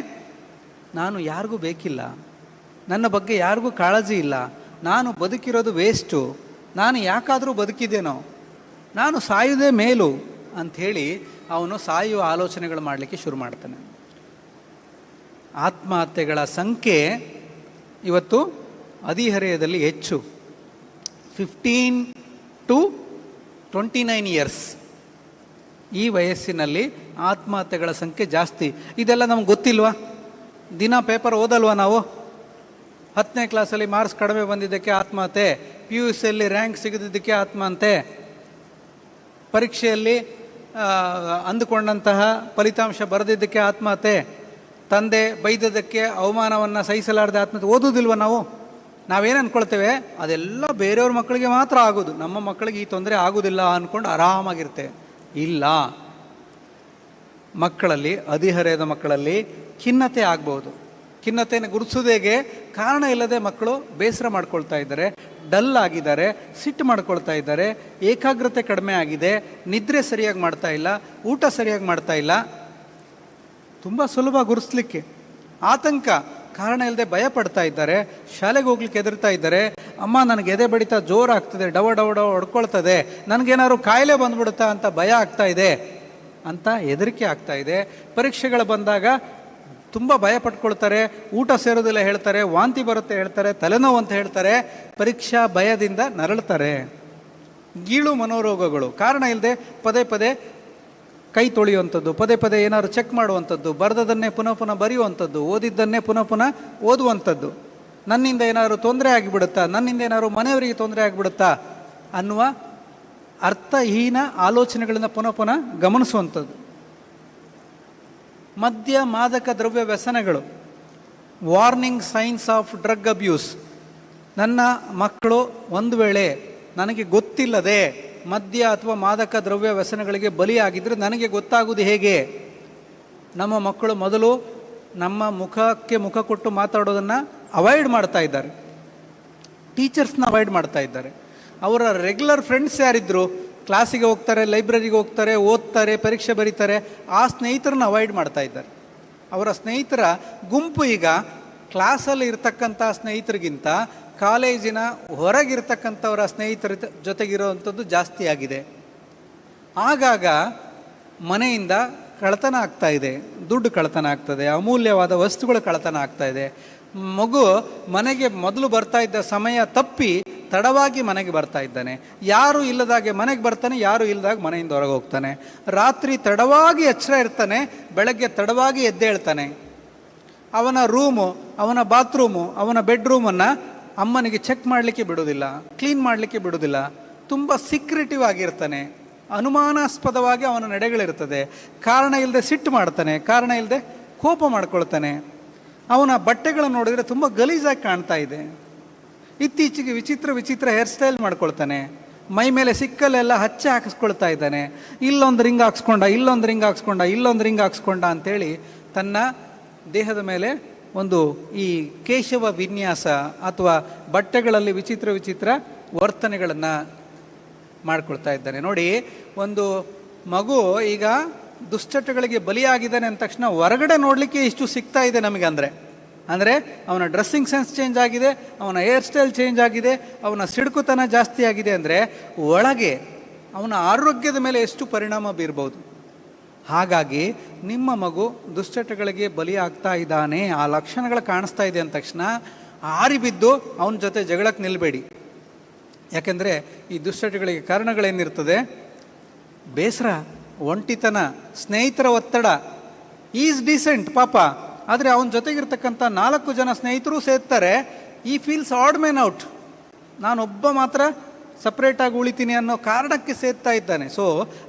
ನಾನು ಯಾರಿಗೂ ಬೇಕಿಲ್ಲ, ನನ್ನ ಬಗ್ಗೆ ಯಾರಿಗೂ ಕಾಳಜಿ ಇಲ್ಲ, ನಾನು ಬದುಕಿರೋದು ವೇಸ್ಟು, ನಾನು ಯಾಕಾದರೂ ಬದುಕಿದ್ದೇನೋ, ನಾನು ಸಾಯುವುದೇ ಮೇಲು ಅಂಥೇಳಿ ಅವನು ಸಾಯುವ ಆಲೋಚನೆಗಳು ಮಾಡಲಿಕ್ಕೆ ಶುರು ಮಾಡ್ತಾನೆ. ಆತ್ಮಹತ್ಯೆಗಳ ಸಂಖ್ಯೆ ಇವತ್ತು ಹದಿಹರೆಯದಲ್ಲಿ ಹೆಚ್ಚು. 15 to 29 ಇಯರ್ಸ್ ಈ ವಯಸ್ಸಿನಲ್ಲಿ ಆತ್ಮಹತ್ಯೆಗಳ ಸಂಖ್ಯೆ ಜಾಸ್ತಿ. ಇದೆಲ್ಲ ನಮ್ಗೆ ಗೊತ್ತಿಲ್ವಾ? ದಿನ ಪೇಪರ್ ಓದಲ್ವಾ ನಾವು? 10ನೇ ಕ್ಲಾಸಲ್ಲಿ ಮಾರ್ಕ್ಸ್ ಕಡಿಮೆ ಬಂದಿದ್ದಕ್ಕೆ ಆತ್ಮಹತ್ಯೆ, PUCಯಲ್ಲಿ ರ್ಯಾಂಕ್ ಸಿಗದಿದ್ದಕ್ಕೆ ಆತ್ಮಹತ್ಯೆ, ಪರೀಕ್ಷೆಯಲ್ಲಿ ಅಂದುಕೊಂಡಂತಹ ಫಲಿತಾಂಶ ಬರೆದಿದ್ದಕ್ಕೆ ಆತ್ಮಹತ್ಯೆ, ತಂದೆ ಬೈದದ್ದಕ್ಕೆ ಅವಮಾನವನ್ನು ಸಹಿಸಲಾರದೆ ಆತ್ಮಹತ್ಯೆ. ಓದೋದಿಲ್ವ ನಾವು? ನಾವೇನು ಅಂದ್ಕೊಳ್ತೇವೆ, ಅದೆಲ್ಲ ಬೇರೆಯವ್ರ ಮಕ್ಕಳಿಗೆ ಮಾತ್ರ ಆಗೋದು, ನಮ್ಮ ಮಕ್ಕಳಿಗೆ ಈ ತೊಂದರೆ ಆಗೋದಿಲ್ಲ ಅಂದ್ಕೊಂಡು ಆರಾಮಾಗಿರ್ತೇವೆ. ಇಲ್ಲ, ಮಕ್ಕಳಲ್ಲಿ, ಹದಿಹರೆಯದ ಮಕ್ಕಳಲ್ಲಿ ಖಿನ್ನತೆ ಆಗ್ಬೋದು. ಖಿನ್ನತೆಯನ್ನು ಗುರುತಿಸೋದು ಹೇಗೆ? ಕಾರಣ ಇಲ್ಲದೆ ಮಕ್ಕಳು ಬೇಸರ ಮಾಡ್ಕೊಳ್ತಾ ಇದ್ದಾರೆ, ಡಲ್ ಆಗಿದ್ದಾರೆ, ಸಿಟ್ಟು ಮಾಡ್ಕೊಳ್ತಾ ಇದ್ದಾರೆ, ಏಕಾಗ್ರತೆ ಕಡಿಮೆ ಆಗಿದೆ, ನಿದ್ರೆ ಸರಿಯಾಗಿ ಮಾಡ್ತಾ ಇಲ್ಲ, ಊಟ ಸರಿಯಾಗಿ ಮಾಡ್ತಾ ಇಲ್ಲ. ತುಂಬ ಸುಲಭ ಗುರುತಿಸ್ಲಿಕ್ಕೆ. ಆತಂಕ, ಕಾರಣ ಇಲ್ಲದೆ ಭಯ ಪಡ್ತಾ ಇದ್ದಾರೆ, ಶಾಲೆಗೆ ಹೋಗ್ಲಿಕ್ಕೆ ಹೆದರ್ತಾ ಇದ್ದಾರೆ. ಅಮ್ಮ ನನಗೆ ಎದೆ ಬಡಿತ ಜೋರಾಗ್ತದೆ, ಡವ ಡವ ಡವ ಹೊಡ್ಕೊಳ್ತದೆ, ನನಗೇನಾದ್ರು ಕಾಯಿಲೆ ಬಂದ್ಬಿಡುತ್ತಾ ಅಂತ ಭಯ ಆಗ್ತಾ ಇದೆ ಅಂತ ಹೆದರಿಕೆ ಆಗ್ತಾ ಇದೆ. ಪರೀಕ್ಷೆಗಳು ಬಂದಾಗ ತುಂಬ ಭಯ ಪಟ್ಕೊಳ್ತಾರೆ, ಊಟ ಸೇರೋದಿಲ್ಲ ಹೇಳ್ತಾರೆ, ವಾಂತಿ ಬರುತ್ತೆ ಹೇಳ್ತಾರೆ, ತಲೆನೋವು ಅಂತ ಹೇಳ್ತಾರೆ, ಪರೀಕ್ಷಾ ಭಯದಿಂದ ನರಳ್ತಾರೆ. ಗೀಳು ಮನೋರೋಗಗಳು, ಕಾರಣ ಇಲ್ಲದೆ ಪದೇ ಪದೇ ಕೈ ತೊಳೆಯುವಂಥದ್ದು, ಪದೇ ಪದೇ ಏನಾದ್ರು ಚೆಕ್ ಮಾಡುವಂಥದ್ದು, ಬರೆದದನ್ನೇ ಪುನಃ ಪುನಃ ಬರೆಯುವಂಥದ್ದು, ಓದಿದ್ದನ್ನೇ ಪುನಃ ಪುನಃ ಓದುವಂಥದ್ದು, ನನ್ನಿಂದ ಏನಾದ್ರು ತೊಂದರೆ ಆಗಿಬಿಡುತ್ತಾ, ನನ್ನಿಂದ ಏನಾದ್ರು ಮನೆಯವರಿಗೆ ತೊಂದರೆ ಆಗಿಬಿಡುತ್ತಾ ಅನ್ನುವ ಅರ್ಥಹೀನ ಆಲೋಚನೆಗಳನ್ನು ಪುನಃ ಪುನಃ ಗಮನಿಸುವಂಥದ್ದು. ಮದ್ಯ ಮಾದಕ ದ್ರವ್ಯ ವ್ಯಸನಗಳು, warning signs of drug abuse. ನನ್ನ ಮಕ್ಕಳು ಒಂದು ವೇಳೆ ನನಗೆ ಗೊತ್ತಿಲ್ಲದೆ ಮದ್ಯ ಅಥವಾ ಮಾದಕ ದ್ರವ್ಯ ವ್ಯಸನಗಳಿಗೆ ಬಲಿಯಾಗಿದ್ದರೆ ನನಗೆ ಗೊತ್ತಾಗುವುದು ಹೇಗೆ? ನಮ್ಮ ಮಕ್ಕಳು ಮೊದಲು ನಮ್ಮ ಮುಖಕ್ಕೆ ಮುಖ ಕೊಟ್ಟು ಮಾತಾಡೋದನ್ನು ಅವಾಯ್ಡ್ ಮಾಡ್ತಾ ಇದ್ದಾರೆ, ಟೀಚರ್ಸ್ನ ಅವಾಯ್ಡ್ ಮಾಡ್ತಾ ಇದ್ದಾರೆ. ಅವರ ರೆಗ್ಯುಲರ್ ಫ್ರೆಂಡ್ಸ್ ಯಾರಿದ್ರು, ಕ್ಲಾಸಿಗೆ ಹೋಗ್ತಾರೆ, ಲೈಬ್ರರಿಗೆ ಹೋಗ್ತಾರೆ, ಓದ್ತಾರೆ, ಪರೀಕ್ಷೆ ಬರೀತಾರೆ, ಆ ಸ್ನೇಹಿತರನ್ನ ಅವಾಯ್ಡ್ ಮಾಡ್ತಾ ಇದ್ದಾರೆ. ಅವರ ಸ್ನೇಹಿತರ ಗುಂಪು ಈಗ ಕ್ಲಾಸಲ್ಲಿ ಇರ್ತಕ್ಕಂಥ ಸ್ನೇಹಿತರಿಗಿಂತ ಕಾಲೇಜಿನ ಹೊರಗಿರ್ತಕ್ಕಂಥವರ ಸ್ನೇಹಿತರ ಜೊತೆಗಿರುವಂಥದ್ದು ಜಾಸ್ತಿ ಆಗಿದೆ. ಆಗಾಗ ಮನೆಯಿಂದ ಕಳ್ಳತನ ಆಗ್ತಾ ಇದೆ, ದುಡ್ಡು ಕಳ್ಳತನ ಆಗ್ತದೆ, ಅಮೂಲ್ಯವಾದ ವಸ್ತುಗಳು ಕಳ್ಳತನ ಆಗ್ತಾ ಇದೆ. ಮಗು ಮನೆಗೆ ಮೊದಲು ಬರ್ತಾ ಇದ್ದ ಸಮಯ ತಪ್ಪಿ ತಡವಾಗಿ ಮನೆಗೆ ಬರ್ತಾ ಇದ್ದಾನೆ. ಯಾರು ಇಲ್ಲದಾಗೆ ಮನೆಗೆ ಬರ್ತಾನೆ, ಯಾರು ಇಲ್ಲದಾಗ ಮನೆಯಿಂದ ಹೊರಗೆ ಹೋಗ್ತಾನೆ. ರಾತ್ರಿ ತಡವಾಗಿ ಎಚ್ಚರ ಇರ್ತಾನೆ, ಬೆಳಗ್ಗೆ ತಡವಾಗಿ ಎದ್ದೇಳ್ತಾನೆ. ಅವನ ರೂಮು, ಅವನ ಬಾತ್ರೂಮು, ಅವನ ಬೆಡ್ರೂಮನ್ನು ಅಮ್ಮನಿಗೆ ಚೆಕ್ ಮಾಡಲಿಕ್ಕೆ ಬಿಡೋದಿಲ್ಲ, ಕ್ಲೀನ್ ಮಾಡಲಿಕ್ಕೆ ಬಿಡೋದಿಲ್ಲ. ತುಂಬ ಸೀಕ್ರೆಟಿವ್ ಆಗಿರ್ತಾನೆ. ಅನುಮಾನಾಸ್ಪದವಾಗಿ ಅವನ ನಡೆಗಳಿರ್ತದೆ. ಕಾರಣ ಇಲ್ಲದೆ ಸಿಟ್ಟು ಮಾಡ್ತಾನೆ, ಕಾರಣ ಇಲ್ಲದೆ ಕೋಪ ಮಾಡ್ಕೊಳ್ತಾನೆ. ಅವನ ಬಟ್ಟೆಗಳನ್ನು ನೋಡಿದರೆ ತುಂಬ ಗಲೀಜಾಗಿ ಕಾಣ್ತಾ ಇದೆ. ಇತ್ತೀಚೆಗೆ ವಿಚಿತ್ರ ಹೇರ್ ಸ್ಟೈಲ್ ಮಾಡ್ಕೊಳ್ತಾನೆ. ಮೈ ಮೇಲೆ ಸಿಕ್ಕಲ್ಲೆಲ್ಲ ಹಚ್ಚೆ ಹಾಕಿಸ್ಕೊಳ್ತಾ ಇದ್ದಾನೆ. ಇಲ್ಲೊಂದು ರಿಂಗ್ ಹಾಕ್ಸ್ಕೊಂಡ, ಇಲ್ಲೊಂದು ರಿಂಗ್ ಹಾಕ್ಸ್ಕೊಂಡ, ಇಲ್ಲೊಂದು ರಿಂಗ್ ಹಾಕ್ಸ್ಕೊಂಡ ಅಂತೇಳಿ ತನ್ನ ದೇಹದ ಮೇಲೆ ಒಂದು ಈ ಕೇಶವ ವಿನ್ಯಾಸ ಅಥವಾ ಬಟ್ಟೆಗಳಲ್ಲಿ ವಿಚಿತ್ರ ವರ್ತನೆಗಳನ್ನು ಮಾಡ್ಕೊಳ್ತಾ ಇದ್ದಾನೆ. ನೋಡಿ, ಒಂದು ಮಗು ಈಗ ದುಶ್ಚಟಗಳಿಗೆ ಬಲಿಯಾಗಿದ್ದಾನೆ ಅಂದ ತಕ್ಷಣ ಹೊರಗಡೆ ನೋಡಲಿಕ್ಕೆ ಇಷ್ಟು ಸಿಗ್ತಾ ಇದೆ ನಮಗೆ. ಅಂದರೆ ಅವನ ಡ್ರೆಸ್ಸಿಂಗ್ ಸೆನ್ಸ್ ಚೇಂಜ್ ಆಗಿದೆ, ಅವನ ಹೇರ್ ಸ್ಟೈಲ್ ಚೇಂಜ್ ಆಗಿದೆ, ಅವನ ಸಿಡುಕುತನ ಜಾಸ್ತಿ ಆಗಿದೆ. ಅಂದರೆ ಒಳಗೆ ಅವನ ಆರೋಗ್ಯದ ಮೇಲೆ ಎಷ್ಟು ಪರಿಣಾಮ ಬೀರ್ಬೋದು. ಹಾಗಾಗಿ ನಿಮ್ಮ ಮಗು ದುಶ್ಚಟಗಳಿಗೆ ಬಲಿಯಾಗ್ತಾ ಇದ್ದಾನೆ, ಆ ಲಕ್ಷಣಗಳು ಕಾಣಿಸ್ತಾ ಇದೆ ಅಂದ ತಕ್ಷಣ ಆರಿಬಿದ್ದು ಅವನ ಜೊತೆ ಜಗಳಕ್ಕೆ ನಿಲ್ಲಬೇಡಿ. ಯಾಕೆಂದರೆ ಈ ದುಶ್ಚಟಗಳಿಗೆ ಕಾರಣಗಳೇನಿರ್ತದೆ? ಬೇಸರ, ಒಂಟಿತನ, ಸ್ನೇಹಿತರ ಒತ್ತಡ. ಈಸ್ ಡೀಸೆಂಟ್ ಪಾಪ, ಆದರೆ ಅವನ ಜೊತೆಗಿರ್ತಕ್ಕಂಥ 4 ಜನ ಸ್ನೇಹಿತರು ಸೇರ್ತಾರೆ. ಈ ಫೀಲ್ಸ್ ಆಡ್ ಮ್ಯಾನ್ ಔಟ್, ನಾನೊಬ್ಬ ಮಾತ್ರ ಸಪ್ರೇಟಾಗಿ ಉಳಿತೀನಿ ಅನ್ನೋ ಕಾರಣಕ್ಕೆ ಸೇರ್ತಾ ಇದ್ದಾನೆ. ಸೊ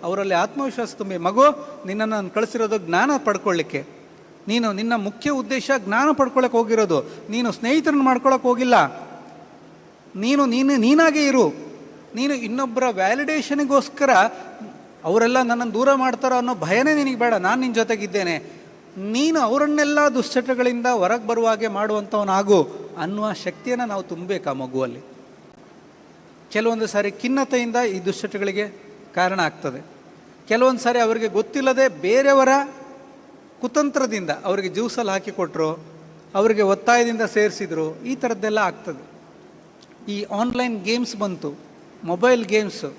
ಅವರಲ್ಲಿ ಆತ್ಮವಿಶ್ವಾಸ ತುಂಬಿ, ಮಗು ನಿನ್ನನ್ನು ನಾನು ಕಳಿಸಿರೋದು ಜ್ಞಾನ ಪಡ್ಕೊಳ್ಳಿಕ್ಕೆ. ನಿನ್ನ ಮುಖ್ಯ ಉದ್ದೇಶ ಜ್ಞಾನ ಪಡ್ಕೊಳ್ಳೋಕೆ ಹೋಗಿರೋದು, ನೀನು ಸ್ನೇಹಿತರನ್ನು ಮಾಡ್ಕೊಳ್ಳೋಕೆ ಹೋಗಿಲ್ಲ. ನೀನಾಗೇ ಇರು. ನೀನು ಇನ್ನೊಬ್ಬರ ವ್ಯಾಲಿಡೇಷನ್ಗೋಸ್ಕರ ಅವರೆಲ್ಲ ನನ್ನನ್ನು ದೂರ ಮಾಡ್ತಾರೋ ಅನ್ನೋ ಭಯನೇ ನಿನಗೆ ಬೇಡ. ನಾನು ನಿನ್ನ ಜೊತೆಗಿದ್ದೇನೆ, ನೀನು ಅವರನ್ನೆಲ್ಲ ದುಶ್ಚಟಗಳಿಂದ ಹೊರಗೆ ಬರುವಾಗೆ ಮಾಡುವಂಥವನಾಗು ಅನ್ನುವ ಶಕ್ತಿಯನ್ನು ನಾವು ತುಂಬಬೇಕು ಆ ಮಗುವಲ್ಲಿ. ಕೆಲವೊಂದು ಸಾರಿ ಖಿನ್ನತೆಯಿಂದ ಈ ದುಶ್ಚಟಗಳಿಗೆ ಕಾರಣ ಆಗ್ತದೆ. ಕೆಲವೊಂದು ಸಾರಿ ಅವರಿಗೆ ಗೊತ್ತಿಲ್ಲದೆ ಬೇರೆಯವರ ಕುತಂತ್ರದಿಂದ ಅವರಿಗೆ ಜ್ಯೂಸಲ್ಲಿ ಹಾಕಿಕೊಟ್ರು, ಅವರಿಗೆ ಒತ್ತಾಯದಿಂದ ಸೇರಿಸಿದ್ರು, ಈ ಥರದ್ದೆಲ್ಲ ಆಗ್ತದೆ. ಈ ಆನ್ಲೈನ್ ಗೇಮ್ಸ್ ಬಂತು, ಮೊಬೈಲ್ ಗೇಮ್ಸು.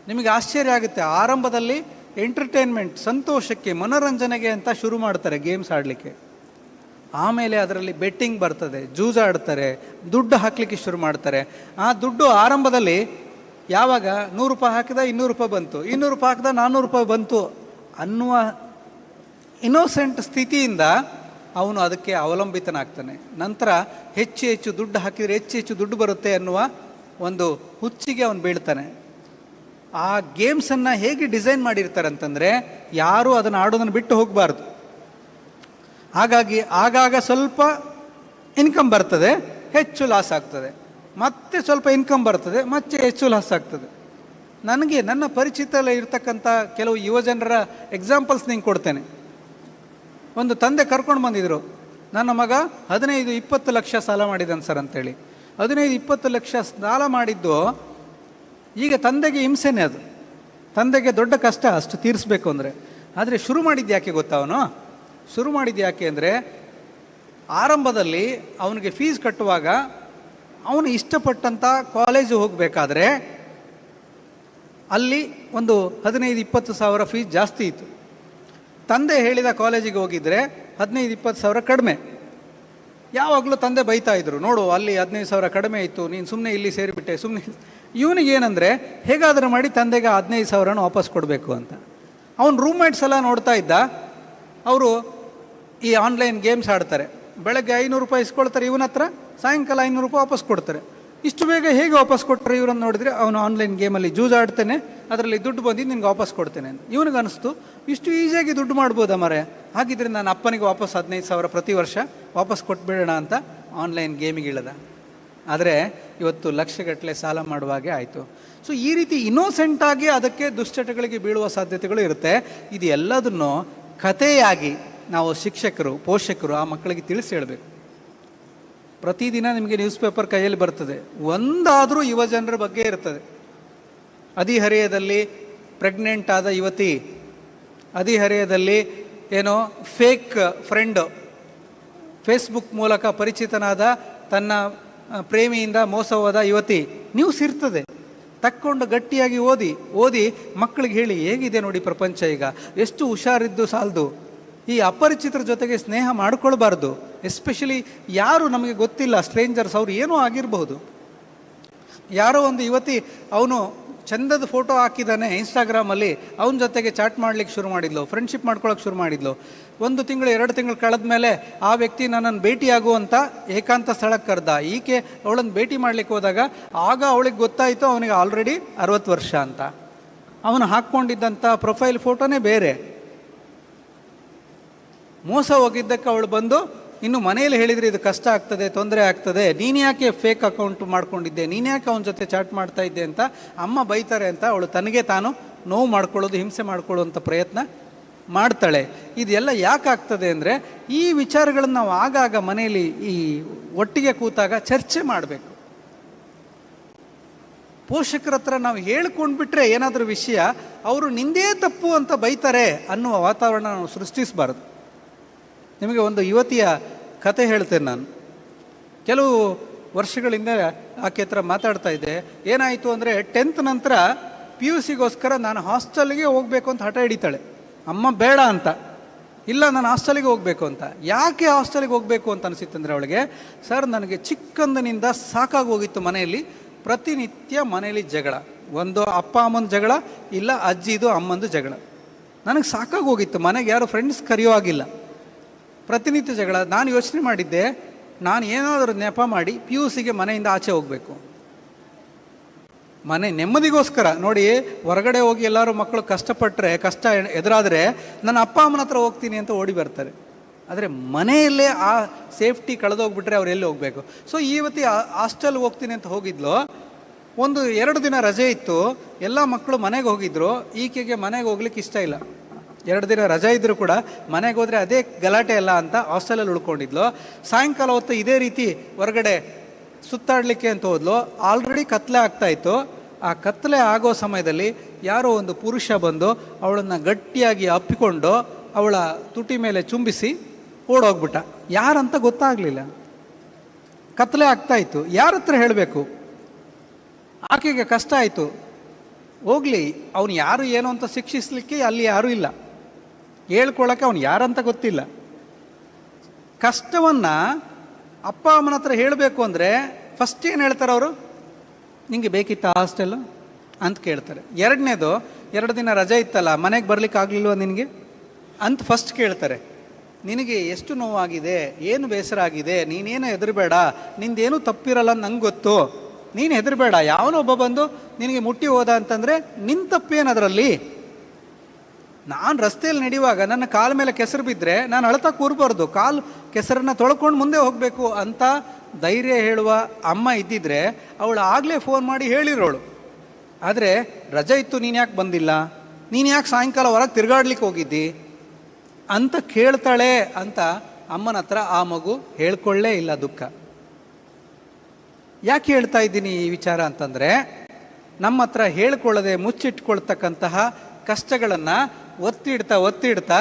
ನಿಮಗೆ ಆಶ್ಚರ್ಯ ಆಗುತ್ತೆ, ಆರಂಭದಲ್ಲಿ ಎಂಟರ್ಟೈನ್ಮೆಂಟ್, ಸಂತೋಷಕ್ಕೆ, ಮನೋರಂಜನೆಗೆ ಅಂತ ಶುರು ಮಾಡ್ತಾರೆ ಗೇಮ್ಸ್ ಆಡಲಿಕ್ಕೆ. ಆಮೇಲೆ ಅದರಲ್ಲಿ ಬೆಟ್ಟಿಂಗ್ ಬರ್ತದೆ, ಜೂಜಾಡ್ತಾರೆ, ದುಡ್ಡು ಹಾಕಲಿಕ್ಕೆ ಶುರು ಮಾಡ್ತಾರೆ. ಆ ದುಡ್ಡು ಆರಂಭದಲ್ಲಿ ಯಾವಾಗ 100 ರೂಪಾಯಿ ಹಾಕಿದ 200 ರೂಪಾಯಿ ಬಂತು, 200 ರೂಪಾಯಿ ಹಾಕಿದ 400 ರೂಪಾಯಿ ಬಂತು ಅನ್ನುವ ಇನ್ನೋಸೆಂಟ್ ಸ್ಥಿತಿಯಿಂದ ಅವನು ಅದಕ್ಕೆ ಅವಲಂಬಿತನಾಗ್ತಾನೆ. ನಂತರ ಹೆಚ್ಚು ದುಡ್ಡು ಹಾಕಿದರೆ ಹೆಚ್ಚು ದುಡ್ಡು ಬರುತ್ತೆ ಅನ್ನುವ ಒಂದು ಹುಚ್ಚಿಗೆ ಅವನು ಬೀಳ್ತಾನೆ. ಆ ಗೇಮ್ಸನ್ನು ಹೇಗೆ ಡಿಸೈನ್ ಮಾಡಿರ್ತಾರೆ ಅಂತಂದರೆ, ಯಾರೂ ಅದನ್ನು ಆಡೋದನ್ನು ಬಿಟ್ಟು ಹೋಗಬಾರ್ದು. ಹಾಗಾಗಿ ಆಗಾಗ ಸ್ವಲ್ಪ ಇನ್ಕಮ್ ಬರ್ತದೆ, ಹೆಚ್ಚು ಲಾಸ್ ಆಗ್ತದೆ, ಮತ್ತೆ ಸ್ವಲ್ಪ ಇನ್ಕಮ್ ಬರ್ತದೆ, ಮತ್ತೆ ಹೆಚ್ಚು ಲಾಸ್ ಆಗ್ತದೆ. ನನಗೆ ನನ್ನ ಪರಿಚಿತದಲ್ಲಿ ಇರ್ತಕ್ಕಂಥ ಕೆಲವು ಯುವಜನರ ಎಕ್ಸಾಂಪಲ್ಸ್ ನಿಂಗೆ ಕೊಡ್ತೇನೆ. ಒಂದು ತಂದೆ ಕರ್ಕೊಂಡು ಬಂದಿದ್ರು, ನನ್ನ ಮಗ 15-20 ಲಕ್ಷ ಸಾಲ ಮಾಡಿದ್ದಾನೆ ಸರ್ ಅಂತೇಳಿ. 15-20 ಲಕ್ಷ ಸಾಲ ಮಾಡಿದ್ದು ಈಗ ತಂದೆಗೆ ಹಿಂಸೆನೇ. ಅದು ತಂದೆಗೆ ದೊಡ್ಡ ಕಷ್ಟ ಅಷ್ಟು ತೀರಿಸ್ಬೇಕು ಅಂದರೆ. ಆದರೆ ಶುರು ಮಾಡಿದ್ದು ಯಾಕೆ ಗೊತ್ತಾ? ಅವನು ಶುರು ಮಾಡಿದ್ದು ಯಾಕೆ ಅಂದರೆ, ಆರಂಭದಲ್ಲಿ ಅವನಿಗೆ ಫೀಸ್ ಕಟ್ಟುವಾಗ ಅವನು ಇಷ್ಟಪಟ್ಟಂಥ ಕಾಲೇಜು ಹೋಗಬೇಕಾದ್ರೆ ಅಲ್ಲಿ ಒಂದು 15-20 ಸಾವಿರ ಫೀಸ್ ಜಾಸ್ತಿ ಇತ್ತು. ತಂದೆ ಹೇಳಿದ ಕಾಲೇಜಿಗೆ ಹೋಗಿದ್ರೆ 15-20 ಸಾವಿರ ಕಡಿಮೆ. ಯಾವಾಗಲೂ ತಂದೆ ಬೈತಾ ಇದ್ರು, ನೋಡು ಅಲ್ಲಿ 15 ಸಾವಿರ ಕಡಿಮೆ ಇತ್ತು, ನೀನು ಸುಮ್ಮನೆ ಇಲ್ಲಿ ಸೇರಿಬಿಟ್ಟೆ ಸುಮ್ಮನೆ. ಇವನಿಗೇನೆಂದರೆ, ಹೇಗಾದರೂ ಮಾಡಿ ತಂದೆಗೆ 15 ಸಾವಿರನ ವಾಪಸ್ ಕೊಡಬೇಕು ಅಂತ. ಅವನು ರೂಮ್ಮೇಟ್ಸ್ ಎಲ್ಲ ನೋಡ್ತಾ ಇದ್ದ. ಅವರು ಈ ಆನ್ಲೈನ್ ಗೇಮ್ಸ್ ಆಡ್ತಾರೆ, ಬೆಳಗ್ಗೆ 500 ರೂಪಾಯಿ ಇಸ್ಕೊಳ್ತಾರೆ ಇವನ ಹತ್ರ, ಸಾಯಂಕಾಲ 500 ರೂಪಾಯಿ ವಾಪಸ್ ಕೊಡ್ತಾರೆ. ಇಷ್ಟು ಬೇಗ ಹೇಗೆ ವಾಪಸ್ ಕೊಟ್ಟರೆ ಇವರನ್ನು ನೋಡಿದರೆ, ಅವನು ಆನ್ಲೈನ್ ಗೇಮಲ್ಲಿ ಜೂಜಾಡ್ತಾನೆ, ಅದರಲ್ಲಿ ದುಡ್ಡು ಬಂದಿದ್ದು ನಿನ್ಗೆ ವಾಪಸ್ ಕೊಡ್ತೇನೆ ಅಂತ. ಇವನಿಗೆ ಅನಿಸ್ತು, ಇಷ್ಟು ಈಸಿಯಾಗಿ ದುಡ್ಡು ಮಾಡ್ಬೋದಾ ಮರೆ, ಹಾಗಿದ್ರೆ ನಾನು ಅಪ್ಪನಿಗೆ ವಾಪಸ್ 15 ಸಾವಿರ ಪ್ರತಿ ವರ್ಷ ವಾಪಸ್ ಕೊಟ್ಬಿಡೋಣ ಅಂತ ಆನ್ಲೈನ್ ಗೇಮಿಗೆ ಇಳಿದ. ಆದರೆ ಇವತ್ತು ಲಕ್ಷಗಟ್ಟಲೆ ಸಾಲ ಮಾಡುವಾಗೆ ಆಯಿತು. ಸೊ ಈ ರೀತಿ ಇನ್ನೋಸೆಂಟಾಗಿ ಅದಕ್ಕೆ ದುಶ್ಚಟಗಳಿಗೆ ಬೀಳುವ ಸಾಧ್ಯತೆಗಳು ಇರುತ್ತೆ. ಇದು ಎಲ್ಲದನ್ನು ಕಥೆಯಾಗಿ ನಾವು ಶಿಕ್ಷಕರು, ಪೋಷಕರು ಆ ಮಕ್ಕಳಿಗೆ ತಿಳಿಸಿ ಹೇಳಬೇಕು. ಪ್ರತಿದಿನ ನಿಮಗೆ ನ್ಯೂಸ್ ಪೇಪರ್ ಕೈಯಲ್ಲಿ ಬರ್ತದೆ, ಒಂದಾದರೂ ಯುವಜನರ ಬಗ್ಗೆ ಇರ್ತದೆ. ಹದಿಹರೆಯದಲ್ಲಿ ಪ್ರೆಗ್ನೆಂಟ್ ಆದ ಯುವತಿ, ಹದಿಹರೆಯದಲ್ಲಿ ಏನೋ ಫೇಕ್ ಫ್ರೆಂಡ್ ಫೇಸ್ಬುಕ್ ಮೂಲಕ ಪರಿಚಿತನಾದ ತನ್ನ ಪ್ರೇಮಿಯಿಂದ ಮೋಸ ಹೋದ ಯುವತಿ ನ್ಯೂಸ್ ಇರ್ತದೆ, ತಕ್ಕೊಂಡು ಗಟ್ಟಿಯಾಗಿ ಓದಿ ಮಕ್ಕಳಿಗೆ ಹೇಳಿ, ಹೇಗಿದೆ ನೋಡಿ ಪ್ರಪಂಚ ಈಗ, ಎಷ್ಟು ಹುಷಾರಿದ್ದು ಸಾಲದು, ಈ ಅಪರಿಚಿತರ ಜೊತೆಗೆ ಸ್ನೇಹ ಮಾಡ್ಕೊಳ್ಬಾರ್ದು. ಎಸ್ಪೆಷಲಿ ಯಾರು ನಮಗೆ ಗೊತ್ತಿಲ್ಲ, ಸ್ಟ್ರೇಂಜರ್ಸ್, ಅವ್ರು ಏನೂ ಆಗಿರಬಹುದು. ಯಾರೋ ಒಂದು ಯುವತಿ ಅವನು ಚಂದದ ಫೋಟೋ ಹಾಕಿದ್ದಾನೆ ಇನ್ಸ್ಟಾಗ್ರಾಮಲ್ಲಿ, ಅವನ ಜೊತೆಗೆ ಚಾಟ್ ಮಾಡ್ಲಿಕ್ಕೆ ಶುರು ಮಾಡಿದ್ಲು, ಫ್ರೆಂಡ್ಶಿಪ್ ಮಾಡ್ಕೊಳ್ಳೋಕೆ ಶುರು ಮಾಡಿದ್ಲು. 1 ತಿಂಗಳು 2 ತಿಂಗಳು ಕಳೆದ ಮೇಲೆ ಆ ವ್ಯಕ್ತಿ ನನ್ನನ್ನು ಭೇಟಿಯಾಗುವಂಥ ಏಕಾಂತ ಸ್ಥಳಕ್ಕೆ ಕರೆದ. ಈಕೆ ಅವಳನ್ನು ಭೇಟಿ ಮಾಡ್ಲಿಕ್ಕೆ ಹೋದಾಗ ಆಗ ಅವಳಿಗೆ ಗೊತ್ತಾಯಿತು ಅವನಿಗೆ ಆಲ್ರೆಡಿ 60 ವರ್ಷ ಅಂತ. ಅವನು ಹಾಕ್ಕೊಂಡಿದ್ದಂಥ ಪ್ರೊಫೈಲ್ ಫೋಟೋನೇ ಬೇರೆ. ಮೋಸ ಹೋಗಿದ್ದಕ್ಕೆ ಅವಳು ಬಂದು ಇನ್ನು ಮನೆಯಲ್ಲಿ ಹೇಳಿದರೆ ಇದು ಕಷ್ಟ ಆಗ್ತದೆ, ತೊಂದರೆ ಆಗ್ತದೆ, ನೀನು ಯಾಕೆ ಫೇಕ್ ಅಕೌಂಟ್ ಮಾಡ್ಕೊಂಡಿದ್ದೆ, ನೀನು ಯಾಕೆ ಅವನ ಜೊತೆ ಚಾಟ್ ಮಾಡ್ತಾ ಇದ್ದೆ ಅಂತ ಅಮ್ಮ ಬೈತಾರೆ ಅಂತ ಅವಳು ತನಗೆ ತಾನು ನೋವು ಮಾಡ್ಕೊಳ್ಳೋದು, ಹಿಂಸೆ ಮಾಡ್ಕೊಳ್ಳುವಂಥ ಪ್ರಯತ್ನ ಮಾಡ್ತಾಳೆ. ಇದೆಲ್ಲ ಯಾಕೆ ಆಗ್ತದೆ ಅಂದರೆ ಈ ವಿಚಾರಗಳನ್ನು ನಾವು ಆಗಾಗ ಮನೆಯಲ್ಲಿ ಈ ಒಟ್ಟಿಗೆ ಕೂತಾಗ ಚರ್ಚೆ ಮಾಡಬೇಕು. ಪೋಷಕರ ಹತ್ರ ನಾವು ಹೇಳ್ಕೊಂಡ್ಬಿಟ್ರೆ ಏನಾದರೂ ವಿಷಯ ಅವರು ನಿಂದೇ ತಪ್ಪು ಅಂತ ಬೈತಾರೆ ಅನ್ನುವ ವಾತಾವರಣ ನಾವು ಸೃಷ್ಟಿಸಬಾರ್ದು. ನಿಮಗೆ ಒಂದು ಯುವತಿಯ ಕತೆ ಹೇಳ್ತೇನೆ ನಾನು. ಕೆಲವು ವರ್ಷಗಳಿಂದ ಆಕೆ ಹತ್ರ ಮಾತಾಡ್ತಾ ಇದ್ದೆ. ಏನಾಯಿತು ಅಂದರೆ 10th ನಂತರ PUCಗೋಸ್ಕರ ನಾನು ಹಾಸ್ಟೆಲ್ಗೆ ಹೋಗಬೇಕು ಅಂತ ಹಠ ಹಿಡಿತಾಳೆ. ಅಮ್ಮ ಬೇಡ ಅಂತ, ಇಲ್ಲ ನಾನು ಹಾಸ್ಟೆಲಿಗೆ ಹೋಗಬೇಕು ಅಂತ. ಯಾಕೆ ಹಾಸ್ಟೆಲಿಗೆ ಹೋಗಬೇಕು ಅಂತ ಅನಿಸಿತ್ತಂದರೆ ಅವಳಿಗೆ, ಸರ್ ನನಗೆ ಚಿಕ್ಕಂದಿನಿಂದ ಸಾಕಾಗಿ ಹೋಗಿತ್ತು ಮನೆಯಲ್ಲಿ, ಪ್ರತಿನಿತ್ಯ ಮನೆಯಲ್ಲಿ ಜಗಳ, ಒಂದು ಅಪ್ಪ ಅಮ್ಮನ ಜಗಳ, ಇಲ್ಲ ಅಜ್ಜಿದು ಅಮ್ಮಂದು ಜಗಳ. ನನಗೆ ಸಾಕಾಗಿ ಹೋಗಿತ್ತು, ಮನೆಗೆ ಯಾರು ಫ್ರೆಂಡ್ಸ್ ಕರೆಯೋ ಆಗಿಲ್ಲ, ಪ್ರತಿನಿತ್ಯ ಜಗಳ. ನಾನು ಯೋಚನೆ ಮಾಡಿದ್ದೆ, ನಾನು ಏನಾದರೂ ನೆಪ ಮಾಡಿ PUCಗೆ ಮನೆಯಿಂದ ಆಚೆ ಹೋಗಬೇಕು, ಮನೆ ನೆಮ್ಮದಿಗೋಸ್ಕರ. ನೋಡಿ, ಹೊರಗಡೆ ಹೋಗಿ ಎಲ್ಲರೂ ಮಕ್ಕಳು ಕಷ್ಟಪಟ್ಟರೆ, ಕಷ್ಟ ಎದುರಾದರೆ ನನ್ನ ಅಪ್ಪ ಅಮ್ಮನ ಹತ್ರ ಹೋಗ್ತೀನಿ ಅಂತ ಓಡಿ ಬರ್ತಾರೆ. ಆದರೆ ಮನೆಯಲ್ಲೇ ಆ ಸೇಫ್ಟಿ ಕಳೆದೋಗ್ಬಿಟ್ರೆ ಅವ್ರು ಎಲ್ಲಿ ಹೋಗಬೇಕು? ಸೊ ಈ ಇವತ್ತಿ ಹಾಸ್ಟೆಲ್ಗೆ ಹೋಗ್ತೀನಿ ಅಂತ ಹೋಗಿದ್ಲು. 1-2 ದಿನ ರಜೆ ಇತ್ತು, ಎಲ್ಲ ಮಕ್ಕಳು ಮನೆಗೆ ಹೋಗಿದ್ರು. ಈಕೆಗೆ ಮನೆಗೆ ಹೋಗ್ಲಿಕ್ಕೆ ಇಷ್ಟ ಇಲ್ಲ. 2 ದಿನ ರಜೆ ಇದ್ದರೂ ಕೂಡ ಮನೆಗೆ ಹೋದರೆ ಅದೇ ಗಲಾಟೆ ಅಲ್ಲ ಅಂತ ಹಾಸ್ಟೆಲಲ್ಲಿ ಉಳ್ಕೊಂಡಿದ್ಲು. ಸಾಯಂಕಾಲ ಹೊತ್ತು ಇದೇ ರೀತಿ ಹೊರಗಡೆ ಸುತ್ತಾಡಲಿಕ್ಕೆ ಅಂತ ಹೋದ್ಲು. ಆಲ್ರೆಡಿ ಕತ್ಲೆ ಆಗ್ತಾಯಿತ್ತು. ಆ ಕತ್ಲೆ ಆಗೋ ಸಮಯದಲ್ಲಿ ಯಾರೋ ಒಂದು ಪುರುಷ ಬಂದು ಅವಳನ್ನು ಗಟ್ಟಿಯಾಗಿ ಅಪ್ಪಿಕೊಂಡು ಅವಳ ತುಟಿ ಮೇಲೆ ಚುಂಬಿಸಿ ಓಡೋಗ್ಬಿಟ್ಟ. ಯಾರಂತ ಗೊತ್ತಾಗಲಿಲ್ಲ, ಕತ್ಲೆ ಆಗ್ತಾಯಿತ್ತು. ಯಾರ ಹತ್ರ ಹೇಳಬೇಕು? ಆಕೆಗೆ ಕಷ್ಟ ಆಯಿತು. ಹೋಗಲಿ, ಅವನು ಯಾರು ಏನು ಅಂತ ಶಿಕ್ಷಿಸಲಿಕ್ಕೆ ಅಲ್ಲಿ ಯಾರೂ ಇಲ್ಲ, ಹೇಳ್ಕೊಳ್ಳೋಕೆ ಅವನು ಯಾರಂತ ಗೊತ್ತಿಲ್ಲ. ಕಷ್ಟವನ್ನು ಅಪ್ಪ ಅಮ್ಮನ ಹತ್ರ ಹೇಳಬೇಕು ಅಂದರೆ ಫಸ್ಟ್ ಏನು ಹೇಳ್ತಾರೆ ಅವರು? ನಿಮಗೆ ಬೇಕಿತ್ತ ಹಾಸ್ಟೆಲ್ಲು ಅಂತ ಕೇಳ್ತಾರೆ. ಎರಡನೇದು, 2 ದಿನ ರಜೆ ಇತ್ತಲ್ಲ, ಮನೆಗೆ ಬರ್ಲಿಕ್ಕೆ ಆಗಲಿಲ್ವ ನಿನಗೆ ಅಂತ ಫಸ್ಟ್ ಕೇಳ್ತಾರೆ. ನಿನಗೆ ಎಷ್ಟು ನೋವಾಗಿದೆ, ಏನು ಬೇಸರ ಆಗಿದೆ, ನೀನೇನು ಹೆದರಬೇಡ, ನಿಂದೇನೂ ತಪ್ಪಿರಲ್ಲ ನಂಗೆ ಗೊತ್ತು, ನೀನು ಹೆದರಬೇಡ. ಯಾವನೊಬ್ಬ ಬಂದು ನಿನಗೆ ಮುಟ್ಟಿ ಹೋದ ಅಂತಂದರೆ ನಿನ್ನ ತಪ್ಪೇನದರಲ್ಲಿ? ನಾನು ರಸ್ತೆಯಲ್ಲಿ ನಡೆಯುವಾಗ ನನ್ನ ಕಾಲ ಮೇಲೆ ಕೆಸರು ಬಿದ್ದರೆ ನಾನು ಅಳ್ತಾ ಕೂರಬಾರ್ದು, ಕಾಲು ಕೆಸರನ್ನು ತೊಳ್ಕೊಂಡು ಮುಂದೆ ಹೋಗಬೇಕು ಅಂತ ಧೈರ್ಯ ಹೇಳುವ ಅಮ್ಮ ಇದ್ದಿದ್ರೆ ಅವಳು ಆಗಲೇ ಫೋನ್ ಮಾಡಿ ಹೇಳಿರೋಳು. ಆದರೆ ರಜೆ ಇತ್ತು, ನೀನು ಯಾಕೆ ಬಂದಿಲ್ಲ, ನೀನು ಯಾಕೆ ಸಾಯಂಕಾಲ ಹೊರಗೆ ತಿರುಗಾಡ್ಲಿಕ್ಕೆ ಹೋಗಿದ್ದಿ ಅಂತ ಕೇಳ್ತಾಳೆ ಅಂತ ಅಮ್ಮನ ಹತ್ರ ಆ ಮಗು ಹೇಳ್ಕೊಳ್ಳೇ ಇಲ್ಲ. ದುಃಖ ಯಾಕೆ ಹೇಳ್ತಾ ಇದ್ದೀನಿ ಈ ವಿಚಾರ ಅಂತಂದರೆ, ನಮ್ಮ ಹತ್ರ ಹೇಳ್ಕೊಳ್ಳದೆ ಮುಚ್ಚಿಟ್ಕೊಳ್ತಕ್ಕಂತಹ ಕಷ್ಟಗಳನ್ನು ಒತ್ತಿಡ್ತಾ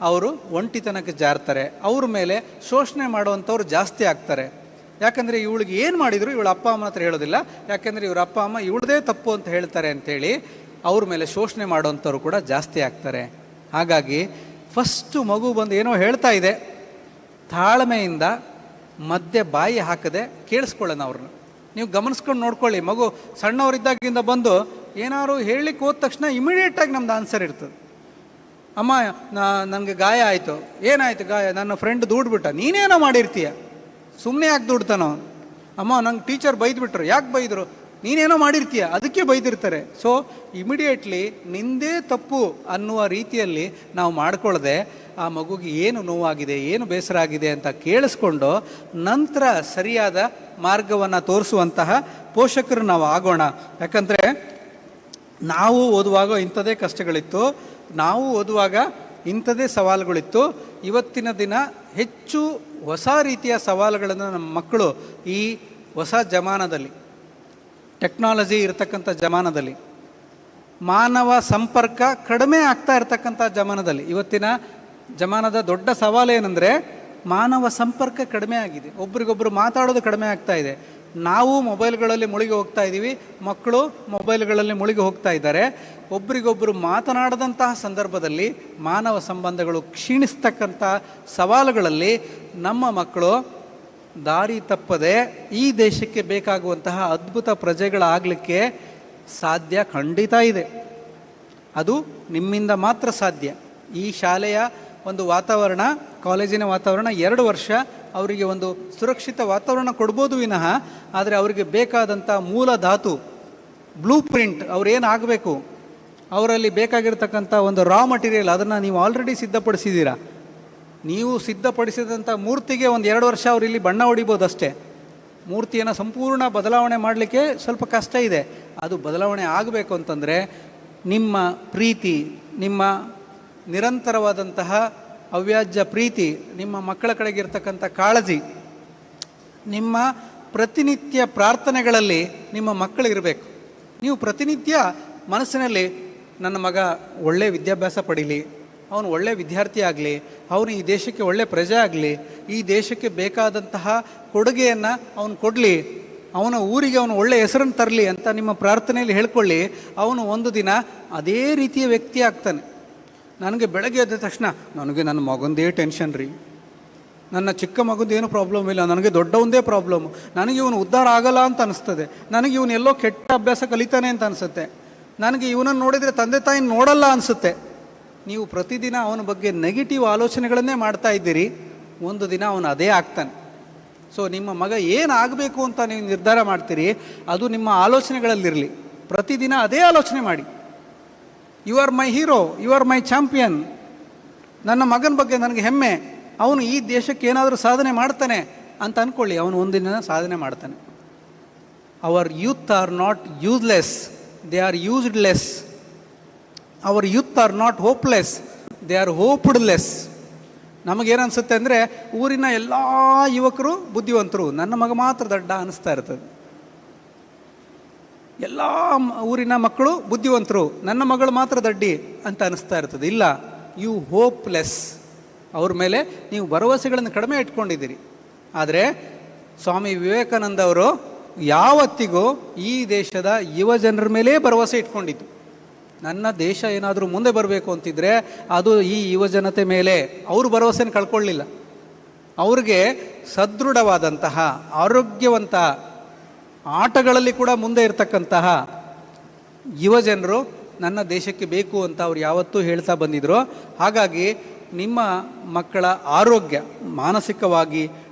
ಅವರು ಒಂಟಿತನಕ್ಕೆ ಜಾರ್ತಾರೆ. ಅವ್ರ ಮೇಲೆ ಶೋಷಣೆ ಮಾಡುವಂಥವ್ರು ಜಾಸ್ತಿ ಆಗ್ತಾರೆ. ಯಾಕಂದರೆ ಇವಳಿಗೆ ಏನು ಮಾಡಿದ್ರು ಇವಳ ಅಪ್ಪ ಅಮ್ಮನ ಹತ್ರ ಹೇಳೋದಿಲ್ಲ, ಯಾಕೆಂದರೆ ಇವ್ರ ಅಪ್ಪ ಅಮ್ಮ ಇವಳದೇ ತಪ್ಪು ಅಂತ ಹೇಳ್ತಾರೆ ಅಂಥೇಳಿ ಅವ್ರ ಮೇಲೆ ಶೋಷಣೆ ಮಾಡುವಂಥವ್ರು ಕೂಡ ಜಾಸ್ತಿ ಆಗ್ತಾರೆ. ಹಾಗಾಗಿ ಫಸ್ಟು ಮಗು ಬಂದು ಏನೋ ಹೇಳ್ತಾ ಇದೆ, ತಾಳ್ಮೆಯಿಂದ ಮಧ್ಯೆ ಬಾಯಿ ಹಾಕದೆ ಕೇಳಿಸ್ಕೊಳ್ಳೋಣ ಅವ್ರನ್ನ. ನೀವು ಗಮನಿಸ್ಕೊಂಡು ನೋಡ್ಕೊಳ್ಳಿ. ಮಗು ಸಣ್ಣವರಿದ್ದಾಗಿಂದ ಬಂದು ಏನಾದ್ರು ಹೇಳಲಿಕ್ಕೆ ಹೋದ ತಕ್ಷಣ ಇಮಿಡಿಯೇಟಾಗಿ ನಮ್ದು ಆನ್ಸರ್ ಇರ್ತದೆ. ಅಮ್ಮ ನನಗೆ ಗಾಯ ಆಯಿತು. ಏನಾಯಿತು ಗಾಯ? ನನ್ನ ಫ್ರೆಂಡ್ ದೂಡ್ಬಿಟ್ಟ. ನೀನೇನೋ ಮಾಡಿರ್ತೀಯ, ಸುಮ್ಮನೆ ಯಾಕೆ ದುಡ್ತಾನೋ? ಅಮ್ಮ ನಂಗೆ ಟೀಚರ್ ಬೈದ್ಬಿಟ್ರು. ಯಾಕೆ ಬೈದರು? ನೀನೇನೋ ಮಾಡಿರ್ತೀಯ, ಅದಕ್ಕೆ ಬೈದಿರ್ತಾರೆ. ಸೊ ಇಮಿಡಿಯೇಟ್ಲಿ ನಿಂದೇ ತಪ್ಪು ಅನ್ನುವ ರೀತಿಯಲ್ಲಿ ನಾವು ಮಾಡ್ಕೊಳ್ಳದೆ ಆ ಮಗುಗೆ ಏನು ನೋವಾಗಿದೆ, ಏನು ಬೇಸರ ಆಗಿದೆ ಅಂತ ಕೇಳಿಸ್ಕೊಂಡು ನಂತರ ಸರಿಯಾದ ಮಾರ್ಗವನ್ನು ತೋರಿಸುವಂತಹ ಪೋಷಕರು ನಾವು ಆಗೋಣ. ಯಾಕಂದರೆ ನಾವು ಓದುವಾಗ ಇಂಥದೇ ಕಷ್ಟಗಳಿತ್ತು, ನಾವು ಓದುವಾಗ ಇಂಥದೇ ಸವಾಲುಗಳಿತ್ತು. ಇವತ್ತಿನ ದಿನ ಹೆಚ್ಚು ಹೊಸ ರೀತಿಯ ಸವಾಲುಗಳನ್ನು ನಮ್ಮ ಮಕ್ಕಳು ಈ ಹೊಸ ಜಮಾನದಲ್ಲಿ, ಟೆಕ್ನಾಲಜಿ ಇರತಕ್ಕಂಥ ಜಮಾನದಲ್ಲಿ, ಮಾನವ ಸಂಪರ್ಕ ಕಡಿಮೆ ಆಗ್ತಾ ಇರತಕ್ಕಂಥ ಜಮಾನದಲ್ಲಿ, ಇವತ್ತಿನ ಜಮಾನದ ದೊಡ್ಡ ಸವಾಲೇನೆಂದರೆ ಮಾನವ ಸಂಪರ್ಕ ಕಡಿಮೆ ಆಗಿದೆ, ಒಬ್ರಿಗೊಬ್ರು ಮಾತಾಡೋದು ಕಡಿಮೆ ಆಗ್ತಾ ಇದೆ. ನಾವು ಮೊಬೈಲ್ಗಳಲ್ಲಿ ಮುಳುಗಿ ಹೋಗ್ತಾ ಇದ್ದೀವಿ, ಮಕ್ಕಳು ಮೊಬೈಲ್ಗಳಲ್ಲಿ ಮುಳುಗಿ ಹೋಗ್ತಾ ಇದ್ದಾರೆ. ಒಬ್ರಿಗೊಬ್ಬರು ಮಾತನಾಡದಂತಹ ಸಂದರ್ಭದಲ್ಲಿ ಮಾನವ ಸಂಬಂಧಗಳು ಕ್ಷೀಣಿಸ್ತಕ್ಕಂಥ ಸವಾಲುಗಳಲ್ಲಿ ನಮ್ಮ ಮಕ್ಕಳು ದಾರಿ ತಪ್ಪದೆ ಈ ದೇಶಕ್ಕೆ ಬೇಕಾಗುವಂತಹ ಅದ್ಭುತ ಪ್ರಜೆಗಳಾಗಲಿಕ್ಕೆ ಸಾಧ್ಯ ಖಂಡಿತ ಇದೆ. ಅದು ನಿಮ್ಮಿಂದ ಮಾತ್ರ ಸಾಧ್ಯ. ಈ ಶಾಲೆಯ ಒಂದು ವಾತಾವರಣ, ಕಾಲೇಜಿನ ವಾತಾವರಣ 2 ವರ್ಷ ಅವರಿಗೆ ಒಂದು ಸುರಕ್ಷಿತ ವಾತಾವರಣ ಕೊಡ್ಬೋದು ವಿನಃ, ಆದರೆ ಅವರಿಗೆ ಬೇಕಾದಂಥ ಮೂಲ ಧಾತು ಬ್ಲೂ ಪ್ರಿಂಟ್ ಅವರೇನಾಗಬೇಕು, ಅವರಲ್ಲಿ ಬೇಕಾಗಿರ್ತಕ್ಕಂಥ ಒಂದು ರಾ ಮಟೀರಿಯಲ್ ಅದನ್ನು ನೀವು ಆಲ್ರೆಡಿ ಸಿದ್ಧಪಡಿಸಿದ್ದೀರಾ. ನೀವು ಸಿದ್ಧಪಡಿಸಿದಂಥ ಮೂರ್ತಿಗೆ 1-2 ವರ್ಷ ಅವರು ಇಲ್ಲಿ ಬಣ್ಣ ಹೊಡಿಬೋದು ಅಷ್ಟೇ. ಮೂರ್ತಿಯನ್ನು ಸಂಪೂರ್ಣ ಬದಲಾವಣೆ ಮಾಡಲಿಕ್ಕೆ ಸ್ವಲ್ಪ ಕಷ್ಟ ಇದೆ. ಅದು ಬದಲಾವಣೆ ಆಗಬೇಕು ಅಂತಂದರೆ ನಿಮ್ಮ ಪ್ರೀತಿ, ನಿಮ್ಮ ನಿರಂತರವಾದಂತಹ ಅವ್ಯಾಜ್ಯ ಪ್ರೀತಿ, ನಿಮ್ಮ ಮಕ್ಕಳ ಕಡೆಗಿರ್ತಕ್ಕಂಥ ಕಾಳಜಿ, ನಿಮ್ಮ ಪ್ರತಿನಿತ್ಯ ಪ್ರಾರ್ಥನೆಗಳಲ್ಲಿ ನಿಮ್ಮ ಮಕ್ಕಳಿರಬೇಕು. ನೀವು ಪ್ರತಿನಿತ್ಯ ಮನಸ್ಸಿನಲ್ಲಿ ನನ್ನ ಮಗ ಒಳ್ಳೆಯ ವಿದ್ಯಾಭ್ಯಾಸ ಪಡೀಲಿ, ಅವನು ಒಳ್ಳೆಯ ವಿದ್ಯಾರ್ಥಿ ಆಗಲಿ, ಅವನು ಈ ದೇಶಕ್ಕೆ ಒಳ್ಳೆಯ ಪ್ರಜೆ ಆಗಲಿ, ಈ ದೇಶಕ್ಕೆ ಬೇಕಾದಂತಹ ಕೊಡುಗೆಯನ್ನು ಅವನು ಕೊಡಲಿ, ಅವನ ಊರಿಗೆ ಅವನು ಒಳ್ಳೆಯ ಹೆಸರನ್ನು ತರಲಿ ಅಂತ ನಿಮ್ಮ ಪ್ರಾರ್ಥನೆಯಲ್ಲಿ ಹೇಳ್ಕೊಳ್ಳಿ. ಅವನು ಒಂದು ದಿನ ಅದೇ ರೀತಿಯ ವ್ಯಕ್ತಿ ಆಗ್ತಾನೆ. ನನಗೆ ಬೆಳಗ್ಗೆ ಎದ್ದ ತಕ್ಷಣ ನನಗೆ ನನ್ನ ಮಗಂದೇ ಟೆನ್ಷನ್ ರೀ, ನನ್ನ ಚಿಕ್ಕ ಮಗಂದು ಏನು ಪ್ರಾಬ್ಲಮ್ ಇಲ್ಲ, ನನಗೆ ದೊಡ್ಡವಂದೇ ಪ್ರಾಬ್ಲಮ್, ನನಗೆ ಇವನು ಉದ್ಧಾರ ಆಗಲ್ಲ ಅಂತ ಅನಿಸ್ತದೆ, ನನಗೆ ಇವನು ಎಲ್ಲೋ ಕೆಟ್ಟ ಅಭ್ಯಾಸ ಕಲಿತಾನೆ ಅಂತ ಅನಿಸುತ್ತೆ, ನನಗೆ ಇವನನ್ನು ನೋಡಿದರೆ ತಂದೆ ತಾಯಿ ನೋಡಲ್ಲ ಅನಿಸುತ್ತೆ. ನೀವು ಪ್ರತಿದಿನ ಅವನ ಬಗ್ಗೆ ನೆಗೆಟಿವ್ ಆಲೋಚನೆಗಳನ್ನೇ ಮಾಡ್ತಾ ಇದ್ದೀರಿ. ಒಂದು ದಿನ ಅವನು ಅದೇ ಆಗ್ತಾನೆ. ಸೊ ನಿಮ್ಮ ಮಗ ಏನಾಗಬೇಕು ಅಂತ ನೀವು ನಿರ್ಧಾರ ಮಾಡ್ತೀರಿ, ಅದು ನಿಮ್ಮ ಆಲೋಚನೆಗಳಲ್ಲಿರಲಿ. ಪ್ರತಿದಿನ ಅದೇ ಆಲೋಚನೆ ಮಾಡಿ. You are my hero, you are my champion. ನನ್ನ ಮಗನ ಬಗ್ಗೆ ನನಗೆ ಹೆಮ್ಮೆ, ಅವನು ಈ ದೇಶಕ್ಕೆ ಏನಾದರೂ ಸಾಧನೆ ಮಾಡ್ತಾನೆ ಅಂತ ಅಂದ್ಕೊಳ್ಳಿ. ಅವನು ಒಂದಿನ ಸಾಧನೆ ಮಾಡ್ತಾನೆ. Our youth are not useless, they are usedless. Our youth are not hopeless, they are hopedless. ನಮಗೇನನ್ಸುತ್ತೆ ಅಂದರೆ ಊರಿನ ಎಲ್ಲ ಯುವಕರು ಬುದ್ಧಿವಂತರು, ನನ್ನ ಮಗ ಮಾತ್ರ ದಡ್ಡ ಅನ್ನಿಸ್ತಾ ಇರ್ತದೆ. ಎಲ್ಲ ಊರಿನ ಮಕ್ಕಳು ಬುದ್ಧಿವಂತರು, ನನ್ನ ಮಗಳು ಮಾತ್ರ ದಡ್ಡಿ ಅಂತ ಅನಿಸ್ತಾ ಇರ್ತದೆ. ಇಲ್ಲ, ಯು ಹೋಪ್ಲೆಸ್. ಅವ್ರ ಮೇಲೆ ನೀವು ಭರವಸೆಗಳನ್ನು ಕಡಿಮೆ ಇಟ್ಕೊಂಡಿದ್ದೀರಿ. ಆದರೆ ಸ್ವಾಮಿ ವಿವೇಕಾನಂದ ಅವರು ಯಾವತ್ತಿಗೂ ಈ ದೇಶದ ಯುವ ಜನರ ಮೇಲೇ ಭರವಸೆ ಇಟ್ಕೊಂಡಿದ್ದು. ನನ್ನ ದೇಶ ಏನಾದರೂ ಮುಂದೆ ಬರಬೇಕು ಅಂತಿದ್ರೆ ಅದು ಈ ಯುವ ಜನತೆ ಮೇಲೆ. ಅವರು ಭರವಸೆನ ಕಳ್ಕೊಳ್ಳಿಲ್ಲ. ಅವ್ರಿಗೆ ಸದೃಢವಾದಂತಹ ಆರೋಗ್ಯವಂತ ಆಟಗಳಲ್ಲಿ ಕೂಡ ಮುಂದೆ ಇರತಕ್ಕಂತಹ ಯುವ ಜನರು ನನ್ನ ದೇಶಕ್ಕೆ ಬೇಕು ಅಂತ ಅವ್ರು ಯಾವತ್ತೂ ಹೇಳ್ತಾ ಬಂದಿದ್ರು. ಹಾಗಾಗಿ ನಿಮ್ಮ ಮಕ್ಕಳ ಆರೋಗ್ಯ, ಮಾನಸಿಕವಾಗಿ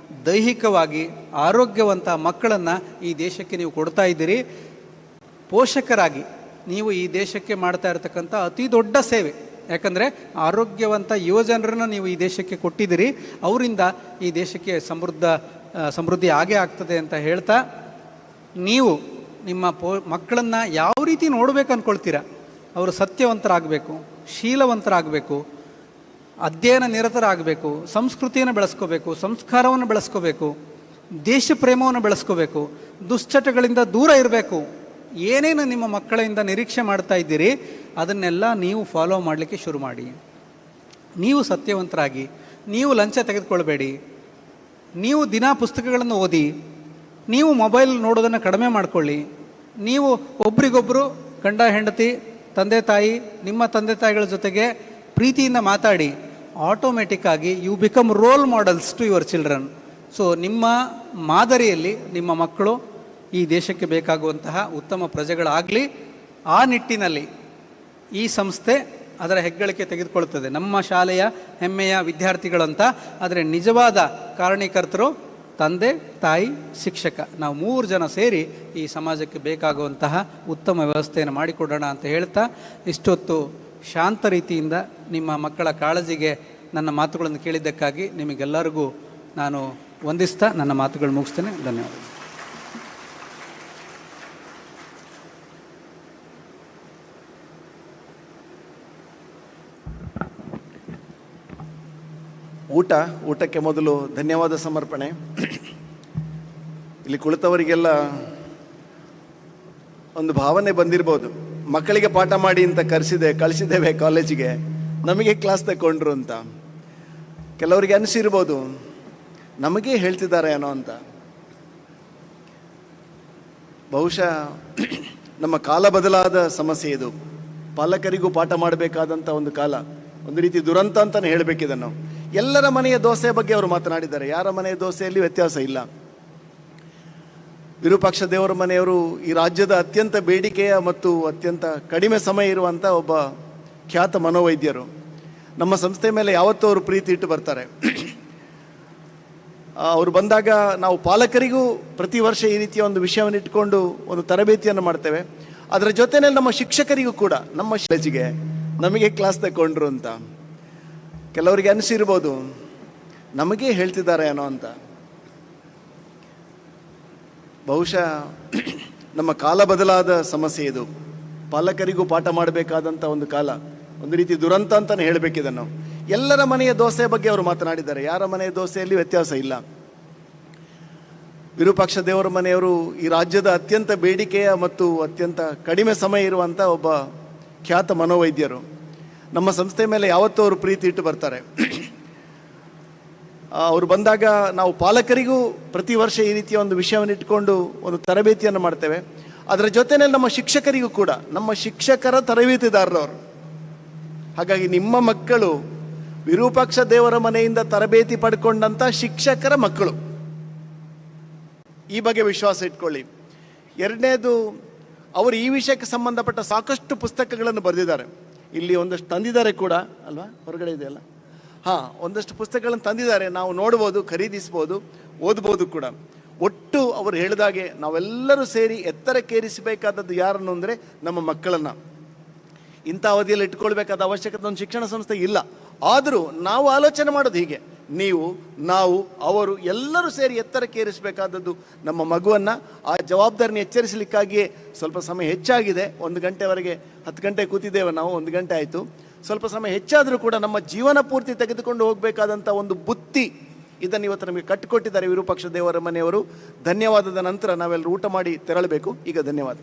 ದೈಹಿಕವಾಗಿ ಆರೋಗ್ಯವಂತ ಮಕ್ಕಳನ್ನು ಈ ದೇಶಕ್ಕೆ ನೀವು ಕೊಡ್ತಾ ಇದ್ದೀರಿ. ಪೋಷಕರಾಗಿ ನೀವು ಈ ದೇಶಕ್ಕೆ ಮಾಡ್ತಾ ಇರತಕ್ಕಂಥ ಅತಿ ದೊಡ್ಡ ಸೇವೆ. ಯಾಕಂದರೆ ಆರೋಗ್ಯವಂತ ಯುವ ಜನರನ್ನು ನೀವು ಈ ದೇಶಕ್ಕೆ ಕೊಟ್ಟಿದ್ದೀರಿ. ಅವರಿಂದ ಈ ದೇಶಕ್ಕೆ ಸಮೃದ್ಧಿ ಆಗೇ ಆಗ್ತದೆ ಅಂತ ಹೇಳ್ತಾ, ನೀವು ನಿಮ್ಮ ಮಕ್ಕಳನ್ನು ಯಾವ ರೀತಿ ನೋಡಬೇಕು ಅಂದ್ಕೊಳ್ತೀರ, ಅವರು ಸತ್ಯವಂತರಾಗಬೇಕು, ಶೀಲವಂತರಾಗಬೇಕು, ಅಧ್ಯಯನ ನಿರತರಾಗಬೇಕು, ಸಂಸ್ಕೃತಿಯನ್ನು ಬೆಳೆಸ್ಕೋಬೇಕು, ಸಂಸ್ಕಾರವನ್ನು ಬೆಳೆಸ್ಕೋಬೇಕು, ದೇಶ ಪ್ರೇಮವನ್ನು ಬೆಳೆಸ್ಕೋಬೇಕು, ದುಶ್ಚಟಗಳಿಂದ ದೂರ ಇರಬೇಕು. ಏನೇನು ನಿಮ್ಮ ಮಕ್ಕಳಿಂದ ನಿರೀಕ್ಷೆ ಮಾಡ್ತಾ ಇದ್ದೀರಿ ಅದನ್ನೆಲ್ಲ ನೀವು ಫಾಲೋ ಮಾಡಲಿಕ್ಕೆ ಶುರು ಮಾಡಿ. ನೀವು ಸತ್ಯವಂತರಾಗಿ, ನೀವು ಲಂಚ ತೆಗೆದುಕೊಳ್ಬೇಡಿ, ನೀವು ದಿನಾ ಪುಸ್ತಕಗಳನ್ನು ಓದಿ, ನೀವು ಮೊಬೈಲ್ ನೋಡೋದನ್ನು ಕಡಿಮೆ ಮಾಡಿಕೊಳ್ಳಿ, ನೀವು ಒಬ್ರಿಗೊಬ್ಬರು ಗಂಡ ಹೆಂಡತಿ ತಂದೆ ತಾಯಿ ನಿಮ್ಮ ತಂದೆ ತಾಯಿಗಳ ಜೊತೆಗೆ ಪ್ರೀತಿಯಿಂದ ಮಾತಾಡಿ. ಆಟೋಮೆಟಿಕ್ಕಾಗಿ you become role models to your children. So ನಿಮ್ಮ ಮಾದರಿಯಲ್ಲಿ ನಿಮ್ಮ ಮಕ್ಕಳು ಈ ದೇಶಕ್ಕೆ ಬೇಕಾಗುವಂತಹ ಉತ್ತಮ ಪ್ರಜೆಗಳಾಗಲಿ. ಆ ನಿಟ್ಟಿನಲ್ಲಿ ಈ ಸಂಸ್ಥೆ ಅದರ ಹೆಗ್ಗಳಿಕೆ ತೆಗೆದುಕೊಳ್ಳುತ್ತದೆ. ನಮ್ಮ ಶಾಲೆಯ ಹೆಮ್ಮೆಯ ವಿದ್ಯಾರ್ಥಿಗಳಂತ. ಆದರೆ ನಿಜವಾದ ಕಾರಣೀಕರ್ತರು ತಂದೆ ತಾಯಿ ಶಿಕ್ಷಕ, ನಾವು 3 ಜನ ಸೇರಿ ಈ ಸಮಾಜಕ್ಕೆ ಬೇಕಾಗುವಂತಹ ಉತ್ತಮ ವ್ಯವಸ್ಥೆಯನ್ನು ಮಾಡಿಕೊಡೋಣ ಅಂತ ಹೇಳ್ತಾ, ಇಷ್ಟೊತ್ತು ಶಾಂತ ರೀತಿಯಿಂದ ನಿಮ್ಮ ಮಕ್ಕಳ ಕಾಳಜಿಗೆ ನನ್ನ ಮಾತುಗಳನ್ನು ಕೇಳಿದ್ದಕ್ಕಾಗಿ ನಿಮಗೆಲ್ಲರಿಗೂ ನಾನು ವಂದಿಸ್ತಾ ನನ್ನ ಮಾತುಗಳು ಮುಗಿಸ್ತೇನೆ. ಧನ್ಯವಾದ. ಊಟಕ್ಕೆ ಮೊದಲು ಧನ್ಯವಾದ ಸಮರ್ಪಣೆ. ಇಲ್ಲಿ ಕುಳಿತವರಿಗೆಲ್ಲ ಒಂದು ಭಾವನೆ ಬಂದಿರ್ಬೋದು, ಮಕ್ಕಳಿಗೆ ಪಾಠ ಮಾಡಿ ಅಂತ ಕಳಿಸಿದ್ದೇವೆ ಕಾಲೇಜಿಗೆ, ನಮಗೆ ಕ್ಲಾಸ್ ತಗೊಂಡ್ರು ಅಂತ. ಕೆಲವರಿಗೆ ಅನಿಸಿರ್ಬೋದು ನಮಗೇ ಹೇಳ್ತಿದ್ದಾರೆ ಏನೋ ಅಂತ. ಬಹುಶಃ ನಮ್ಮ ಕಾಲ ಬದಲಾದ ಸಮಸ್ಯೆ ಇದು. ಪಾಲಕರಿಗೂ ಪಾಠ ಮಾಡಬೇಕಾದಂಥ ಒಂದು ಕಾಲ, ಒಂದು ರೀತಿ ದುರಂತ ಅಂತಲೇ ಹೇಳಬೇಕಿದನ್ನು. ಎಲ್ಲರ ಮನೆಯ ದೋಸೆ ಬಗ್ಗೆ ಅವರು ಮಾತನಾಡಿದ್ದಾರೆ. ಯಾರ ಮನೆಯ ದೋಸೆಯಲ್ಲಿ ವ್ಯತ್ಯಾಸ ಇಲ್ಲ. ವಿರೂಪಾಕ್ಷ ದೇವರ ಮನೆಯವರು ಈ ರಾಜ್ಯದ ಅತ್ಯಂತ ಬೇಡಿಕೆಯ ಮತ್ತು ಅತ್ಯಂತ ಕಡಿಮೆ ಸಮಯ ಇರುವಂಥ ಒಬ್ಬ ಖ್ಯಾತ ಮನೋವೈದ್ಯರು. ನಮ್ಮ ಸಂಸ್ಥೆ ಮೇಲೆ ಯಾವತ್ತೂ ಅವರು ಪ್ರೀತಿ ಇಟ್ಟು ಬರ್ತಾರೆ. ಅವರು ಬಂದಾಗ ನಾವು ಪಾಲಕರಿಗೂ ಪ್ರತಿ ವರ್ಷ ಈ ರೀತಿಯ ಒಂದು ವಿಷಯವನ್ನು ಇಟ್ಕೊಂಡು ಒಂದು ತರಬೇತಿಯನ್ನು ಮಾಡ್ತೇವೆ. ಅದರ ಜೊತೆಯಲ್ಲಿ ನಮ್ಮ ಶಿಕ್ಷಕರಿಗೂ ಕೂಡ, ನಮ್ಮ ಕಾಲೇಜಿಗೆ ನಮಗೆ ಕ್ಲಾಸ್ ತಗೊಂಡ್ರು ಅಂತ ಕೆಲವರಿಗೆ ಅನಿಸಿರ್ಬೋದು, ನಮಗೇ ಹೇಳ್ತಿದ್ದಾರೆ ಏನೋ ಅಂತ. ಬಹುಶಃ ನಮ್ಮ ಕಾಲ ಬದಲಾದ ಸಮಸ್ಯೆ ಇದು. ಪಾಲಕರಿಗೂ ಪಾಠ ಮಾಡಬೇಕಾದಂಥ ಒಂದು ಕಾಲ, ಒಂದು ರೀತಿ ದುರಂತ ಅಂತಲೇ ಹೇಳಬೇಕಿದನ್ನು. ಎಲ್ಲರ ಮನೆಯ ದೋಸೆ ಬಗ್ಗೆ ಅವರು ಮಾತನಾಡಿದ್ದಾರೆ. ಯಾರ ಮನೆಯ ದೋಸೆಯಲ್ಲಿ ವ್ಯತ್ಯಾಸ ಇಲ್ಲ. ವಿರೂಪಾಕ್ಷ ದೇವರ ಮನೆಯವರು ಈ ರಾಜ್ಯದ ಅತ್ಯಂತ ಬೇಡಿಕೆಯ ಮತ್ತು ಅತ್ಯಂತ ಕಡಿಮೆ ಸಮಯ ಇರುವಂಥ ಒಬ್ಬ ಖ್ಯಾತ ಮನೋವೈದ್ಯರು. ನಮ್ಮ ಸಂಸ್ಥೆ ಮೇಲೆ ಯಾವತ್ತೂ ಅವರು ಪ್ರೀತಿ ಇಟ್ಟು ಬರ್ತಾರೆ. ಅವರು ಬಂದಾಗ ನಾವು ಪಾಲಕರಿಗೂ ಪ್ರತಿ ವರ್ಷ ಈ ರೀತಿಯ ಒಂದು ವಿಷಯವನ್ನು ಇಟ್ಕೊಂಡು ಒಂದು ತರಬೇತಿಯನ್ನು ಮಾಡ್ತೇವೆ. ಅದರ ಜೊತೆಯಲ್ಲಿ ನಮ್ಮ ಶಿಕ್ಷಕರಿಗೂ ಕೂಡ, ನಮ್ಮ ಶಿಕ್ಷಕರ ತರಬೇತಿದಾರರವರು. ಹಾಗಾಗಿ ನಿಮ್ಮ ಮಕ್ಕಳು ವಿರೂಪಾಕ್ಷ ದೇವರ ಮನೆಯಿಂದ ತರಬೇತಿ ಪಡ್ಕೊಂಡಂಥ ಶಿಕ್ಷಕರ ಮಕ್ಕಳು. ಈ ಬಗ್ಗೆ ವಿಶ್ವಾಸ ಇಟ್ಕೊಳ್ಳಿ. ಎರಡನೇದು, ಅವರು ಈ ವಿಷಯಕ್ಕೆ ಸಂಬಂಧಪಟ್ಟ ಸಾಕಷ್ಟು ಪುಸ್ತಕಗಳನ್ನು ಬರೆದಿದ್ದಾರೆ. ಇಲ್ಲಿ ಒಂದಷ್ಟು ತಂದಿದ್ದಾರೆ ಕೂಡ ಅಲ್ವಾ, ಹೊರಗಡೆ ಇದೆಯಲ್ಲ, ಒಂದಷ್ಟು ಪುಸ್ತಕಗಳನ್ನು ತಂದಿದ್ದಾರೆ. ನಾವು ನೋಡ್ಬೋದು, ಖರೀದಿಸ್ಬೋದು, ಓದ್ಬೋದು ಕೂಡ. ಒಟ್ಟು ಅವರು ಹೇಳಿದಾಗೆ ನಾವೆಲ್ಲರೂ ಸೇರಿ ಎತ್ತರಕ್ಕೇರಿಸಬೇಕಾದದ್ದು ಯಾರನ್ನು ಅಂದರೆ ನಮ್ಮ ಮಕ್ಕಳನ್ನು. ಇಂಥ ಅವಧಿಯಲ್ಲಿ ಇಟ್ಕೊಳ್ಬೇಕಾದ ಅವಶ್ಯಕತೆ ಒಂದು ಶಿಕ್ಷಣ ಸಂಸ್ಥೆ ಇಲ್ಲ. ಆದರೂ ನಾವು ಆಲೋಚನೆ ಮಾಡೋದು ಹೀಗೆ, ನೀವು, ನಾವು, ಅವರು ಎಲ್ಲರೂ ಸೇರಿ ಎತ್ತರಕ್ಕೇರಿಸಬೇಕಾದದ್ದು ನಮ್ಮ ಮಗುವನ್ನು. ಆ ಜವಾಬ್ದಾರಿನ ಎಚ್ಚರಿಸಲಿಕ್ಕಾಗಿಯೇ ಸ್ವಲ್ಪ ಸಮಯ ಹೆಚ್ಚಾಗಿದೆ. 1 ಗಂಟೆವರೆಗೆ 10 ಗಂಟೆ ಕೂತಿದ್ದೇವೆ ನಾವು, 1 ಗಂಟೆ ಆಯಿತು. ಸ್ವಲ್ಪ ಸಮಯ ಹೆಚ್ಚಾದರೂ ಕೂಡ ನಮ್ಮ ಜೀವನ ಪೂರ್ತಿ ತೆಗೆದುಕೊಂಡು ಹೋಗಬೇಕಾದಂಥ ಒಂದು ಬುತ್ತಿ, ಇದನ್ನು ಇವತ್ತು ನಮಗೆ ಕಟ್ಟಿಕೊಟ್ಟಿದ್ದಾರೆ ವಿರೂಪಾಕ್ಷ ದೇವರ ಮನೆಯವರು. ಧನ್ಯವಾದದ ನಂತರ ನಾವೆಲ್ಲರೂ ಊಟ ಮಾಡಿ ತೆರಳಬೇಕು. ಈಗ ಧನ್ಯವಾದ.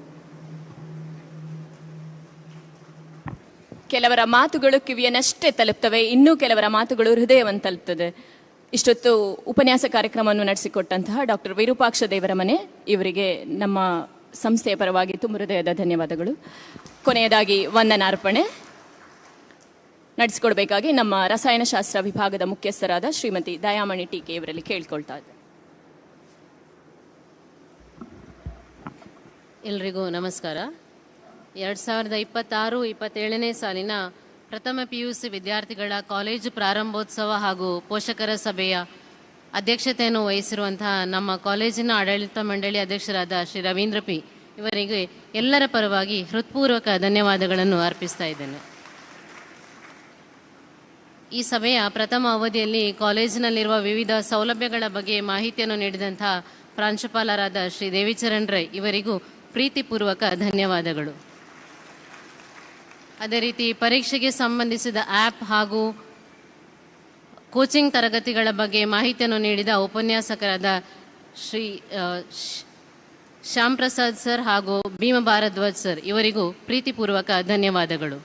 ಕೆಲವರ ಮಾತುಗಳು ಕಿವಿಯನ್ನಷ್ಟೇ ತಲುಪ್ತವೆ, ಇನ್ನೂ ಕೆಲವರ ಮಾತುಗಳು ಹೃದಯವನ್ನು ತಲುಪ್ತದೆ. ಇಷ್ಟೊತ್ತು ಉಪನ್ಯಾಸ ಕಾರ್ಯಕ್ರಮವನ್ನು ನಡೆಸಿಕೊಟ್ಟಂತಹ ಡಾಕ್ಟರ್ ವಿರೂಪಾಕ್ಷ ದೇವರ ಮನೆ ಇವರಿಗೆ ನಮ್ಮ ಸಂಸ್ಥೆಯ ಪರವಾಗಿ ತುಂಬ ಹೃದಯದ ಧನ್ಯವಾದಗಳು. ಕೊನೆಯದಾಗಿ ವಂದನಾರ್ಪಣೆ ನಡೆಸಿಕೊಡ್ಬೇಕಾಗಿ ನಮ್ಮ ರಸಾಯನಶಾಸ್ತ್ರ ವಿಭಾಗದ ಮುಖ್ಯಸ್ಥರಾದ ಶ್ರೀಮತಿ ದಯಾಮಣಿ ಟೀಕೆ ಇವರಲ್ಲಿ ಕೇಳ್ಕೊಳ್ತಾ ಇದ್ದೆ. ಎಲ್ರಿಗೂ ನಮಸ್ಕಾರ. 2026-27ನೇ ಸಾಲಿನ ಪ್ರಥಮ PUC ವಿದ್ಯಾರ್ಥಿಗಳ ಕಾಲೇಜು ಪ್ರಾರಂಭೋತ್ಸವ ಹಾಗೂ ಪೋಷಕರ ಸಭೆಯ ಅಧ್ಯಕ್ಷತೆಯನ್ನು ವಹಿಸಿರುವಂತಹ ನಮ್ಮ ಕಾಲೇಜಿನ ಆಡಳಿತ ಮಂಡಳಿ ಅಧ್ಯಕ್ಷರಾದ ಶ್ರೀ ರವೀಂದ್ರ ಪಿ ಇವರಿಗೆ ಎಲ್ಲರ ಪರವಾಗಿ ಹೃತ್ಪೂರ್ವಕ ಧನ್ಯವಾದಗಳನ್ನು ಅರ್ಪಿಸ್ತಾ ಇದ್ದೇನೆ. ಈ ಸಭೆಯ ಪ್ರಥಮ ಅವಧಿಯಲ್ಲಿ ಕಾಲೇಜಿನಲ್ಲಿರುವ ವಿವಿಧ ಸೌಲಭ್ಯಗಳ ಬಗ್ಗೆ ಮಾಹಿತಿಯನ್ನು ನೀಡಿದಂತಹ ಪ್ರಾಂಶುಪಾಲರಾದ ಶ್ರೀ ದೇವಿಚರಣ್ ರೈ ಇವರಿಗೂ ಪ್ರೀತಿಪೂರ್ವಕ ಧನ್ಯವಾದಗಳು. ಅದೇ ರೀತಿ ಪರೀಕ್ಷೆಗೆ ಸಂಬಂಧಿಸಿದ ಆ್ಯಪ್ ಹಾಗೂ ಕೋಚಿಂಗ್ ತರಗತಿಗಳ ಬಗ್ಗೆ ಮಾಹಿತಿಯನ್ನು ನೀಡಿದ ಉಪನ್ಯಾಸಕರಾದ ಶ್ರೀ ಶ್ಯಾಮ್ ಪ್ರಸಾದ್ ಸರ್ ಹಾಗೂ ಭೀಮ ಭಾರದ್ವಾಜ್ ಸರ್ ಇವರಿಗೂ ಪ್ರೀತಿಪೂರ್ವಕ ಧನ್ಯವಾದಗಳು.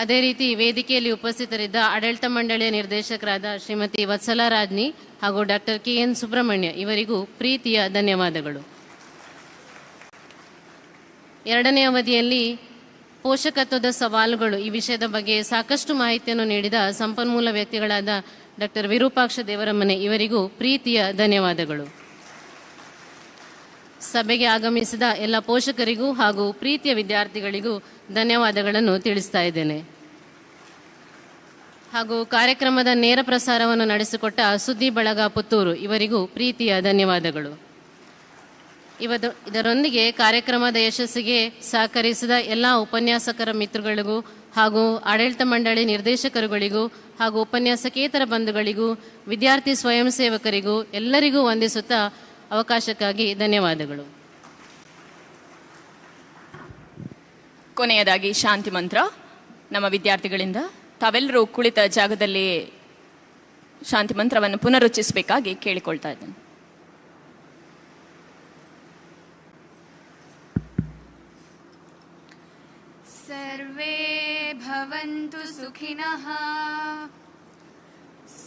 ಅದೇ ರೀತಿ ವೇದಿಕೆಯಲ್ಲಿ ಉಪಸ್ಥಿತರಿದ್ದ ಆಡಳಿತ ಮಂಡಳಿಯ ನಿರ್ದೇಶಕರಾದ ಶ್ರೀಮತಿ ವತ್ಸಲಾ ರಾಜ್ನಿ ಹಾಗೂ ಡಾಕ್ಟರ್ KN ಸುಬ್ರಹ್ಮಣ್ಯ ಇವರಿಗೂ ಪ್ರೀತಿಯ ಧನ್ಯವಾದಗಳು. ಎರಡನೇ ಅವಧಿಯಲ್ಲಿ ಪೋಷಕತ್ವದ ಸವಾಲುಗಳು ಈ ವಿಷಯದ ಬಗ್ಗೆ ಸಾಕಷ್ಟು ಮಾಹಿತಿಯನ್ನು ನೀಡಿದ ಸಂಪನ್ಮೂಲ ವ್ಯಕ್ತಿಗಳಾದ ಡಾಕ್ಟರ್ ವಿರೂಪಾಕ್ಷ ದೇವರ ಮನೆ ಇವರಿಗೂ ಪ್ರೀತಿಯ ಧನ್ಯವಾದಗಳು. ಸಭೆಗೆ ಆಗಮಿಸಿದ ಎಲ್ಲ ಪೋಷಕರಿಗೂ ಹಾಗೂ ಪ್ರೀತಿಯ ವಿದ್ಯಾರ್ಥಿಗಳಿಗೂ ಧನ್ಯವಾದಗಳನ್ನು ತಿಳಿಸ್ತಾ ಇದ್ದೇನೆ. ಹಾಗೂ ಕಾರ್ಯಕ್ರಮದ ನೇರ ಪ್ರಸಾರವನ್ನು ನಡೆಸಿಕೊಟ್ಟ ಸುದ್ದಿ ಬಳಗ ಪುತ್ತೂರು ಇವರಿಗೂ ಪ್ರೀತಿಯ ಧನ್ಯವಾದಗಳು. ಇದರೊಂದಿಗೆ ಕಾರ್ಯಕ್ರಮದ ಯಶಸ್ಸಿಗೆ ಸಹಕರಿಸಿದ ಎಲ್ಲ ಉಪನ್ಯಾಸಕರ ಮಿತ್ರಗಳಿಗೂ ಹಾಗೂ ಆಡಳಿತ ಮಂಡಳಿ ನಿರ್ದೇಶಕರುಗಳಿಗೂ ಹಾಗೂ ಉಪನ್ಯಾಸಕೇತರ ಬಂಧುಗಳಿಗೂ ವಿದ್ಯಾರ್ಥಿ ಸ್ವಯಂ ಸೇವಕರಿಗೂ ಎಲ್ಲರಿಗೂ ವಂದಿಸುತ್ತಾ ಅವಕಾಶಕ್ಕಾಗಿ ಧನ್ಯವಾದಗಳು. ಕೊನೆಯದಾಗಿ ಶಾಂತಿ ಮಂತ್ರ ನಮ್ಮ ವಿದ್ಯಾರ್ಥಿಗಳಿಂದ. ತಾವೆಲ್ಲರೂ ಕುಳಿತ ಜಾಗದಲ್ಲಿ ಶಾಂತಿ ಮಂತ್ರವನ್ನು ಪುನರುಚ್ಚರಿಸಬೇಕಾಗಿ ಕೇಳಿಕೊಳ್ತಾ ಇದ್ದೇನೆ. ಸರ್ವೇ ಭವಂತು ಸುಖಿನಃ,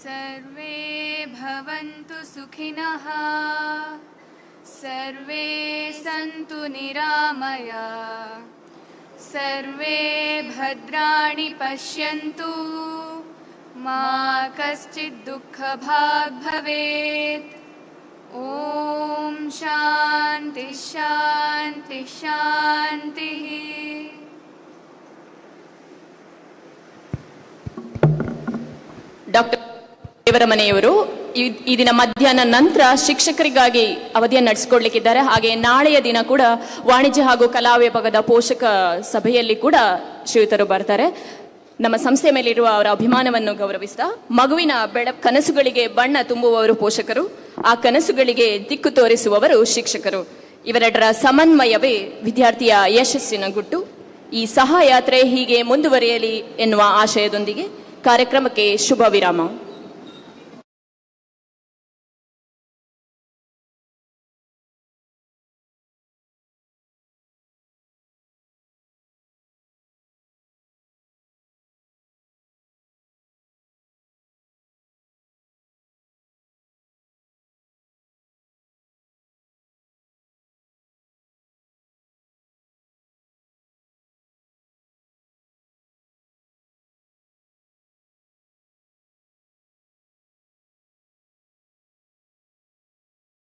ಸರ್ವೇ भवन्तु सुखिनः सर्वे सन्तु निरामया सर्वे भद्राणि पश्यन्तु मा कश्चित् दुःखभाग् भवेत् ॐ शान्ति शान्ति शान्तिः. ಡಾಕ್ಟರ್ ದೇವರ ಮನೆಯವರು ಈ ದಿನ ಮಧ್ಯಾಹ್ನ ನಂತರ ಶಿಕ್ಷಕರಿಗಾಗಿ ಅವಧಿಯನ್ನು ನಡೆಸಿಕೊಡ್ಲಿಕ್ಕಿದ್ದಾರೆ. ಹಾಗೆ ನಾಳೆಯ ದಿನ ಕೂಡ ವಾಣಿಜ್ಯ ಹಾಗೂ ಕಲಾ ವಿಭಾಗದ ಪೋಷಕ ಸಭೆಯಲ್ಲಿ ಕೂಡ ಶ್ರೀಯುತರು ಬರ್ತಾರೆ. ನಮ್ಮ ಸಂಸ್ಥೆ ಮೇಲಿರುವ ಅವರ ಅಭಿಮಾನವನ್ನು ಗೌರವಿಸ್ತಾ ಮಗುವಿನ ಕನಸುಗಳಿಗೆ ಬಣ್ಣ ತುಂಬುವವರು ಪೋಷಕರು, ಆ ಕನಸುಗಳಿಗೆ ದಿಕ್ಕು ತೋರಿಸುವವರು ಶಿಕ್ಷಕರು. ಇವೆರಡರ ಸಮನ್ವಯವೇ ವಿದ್ಯಾರ್ಥಿಯ ಯಶಸ್ಸಿನ ಗುಟ್ಟು. ಈ ಸಹಯಾತ್ರೆ ಹೀಗೆ ಮುಂದುವರಿಯಲಿ ಎನ್ನುವ ಆಶಯದೊಂದಿಗೆ ಕಾರ್ಯಕ್ರಮಕ್ಕೆ ಶುಭ ವಿರಾಮ.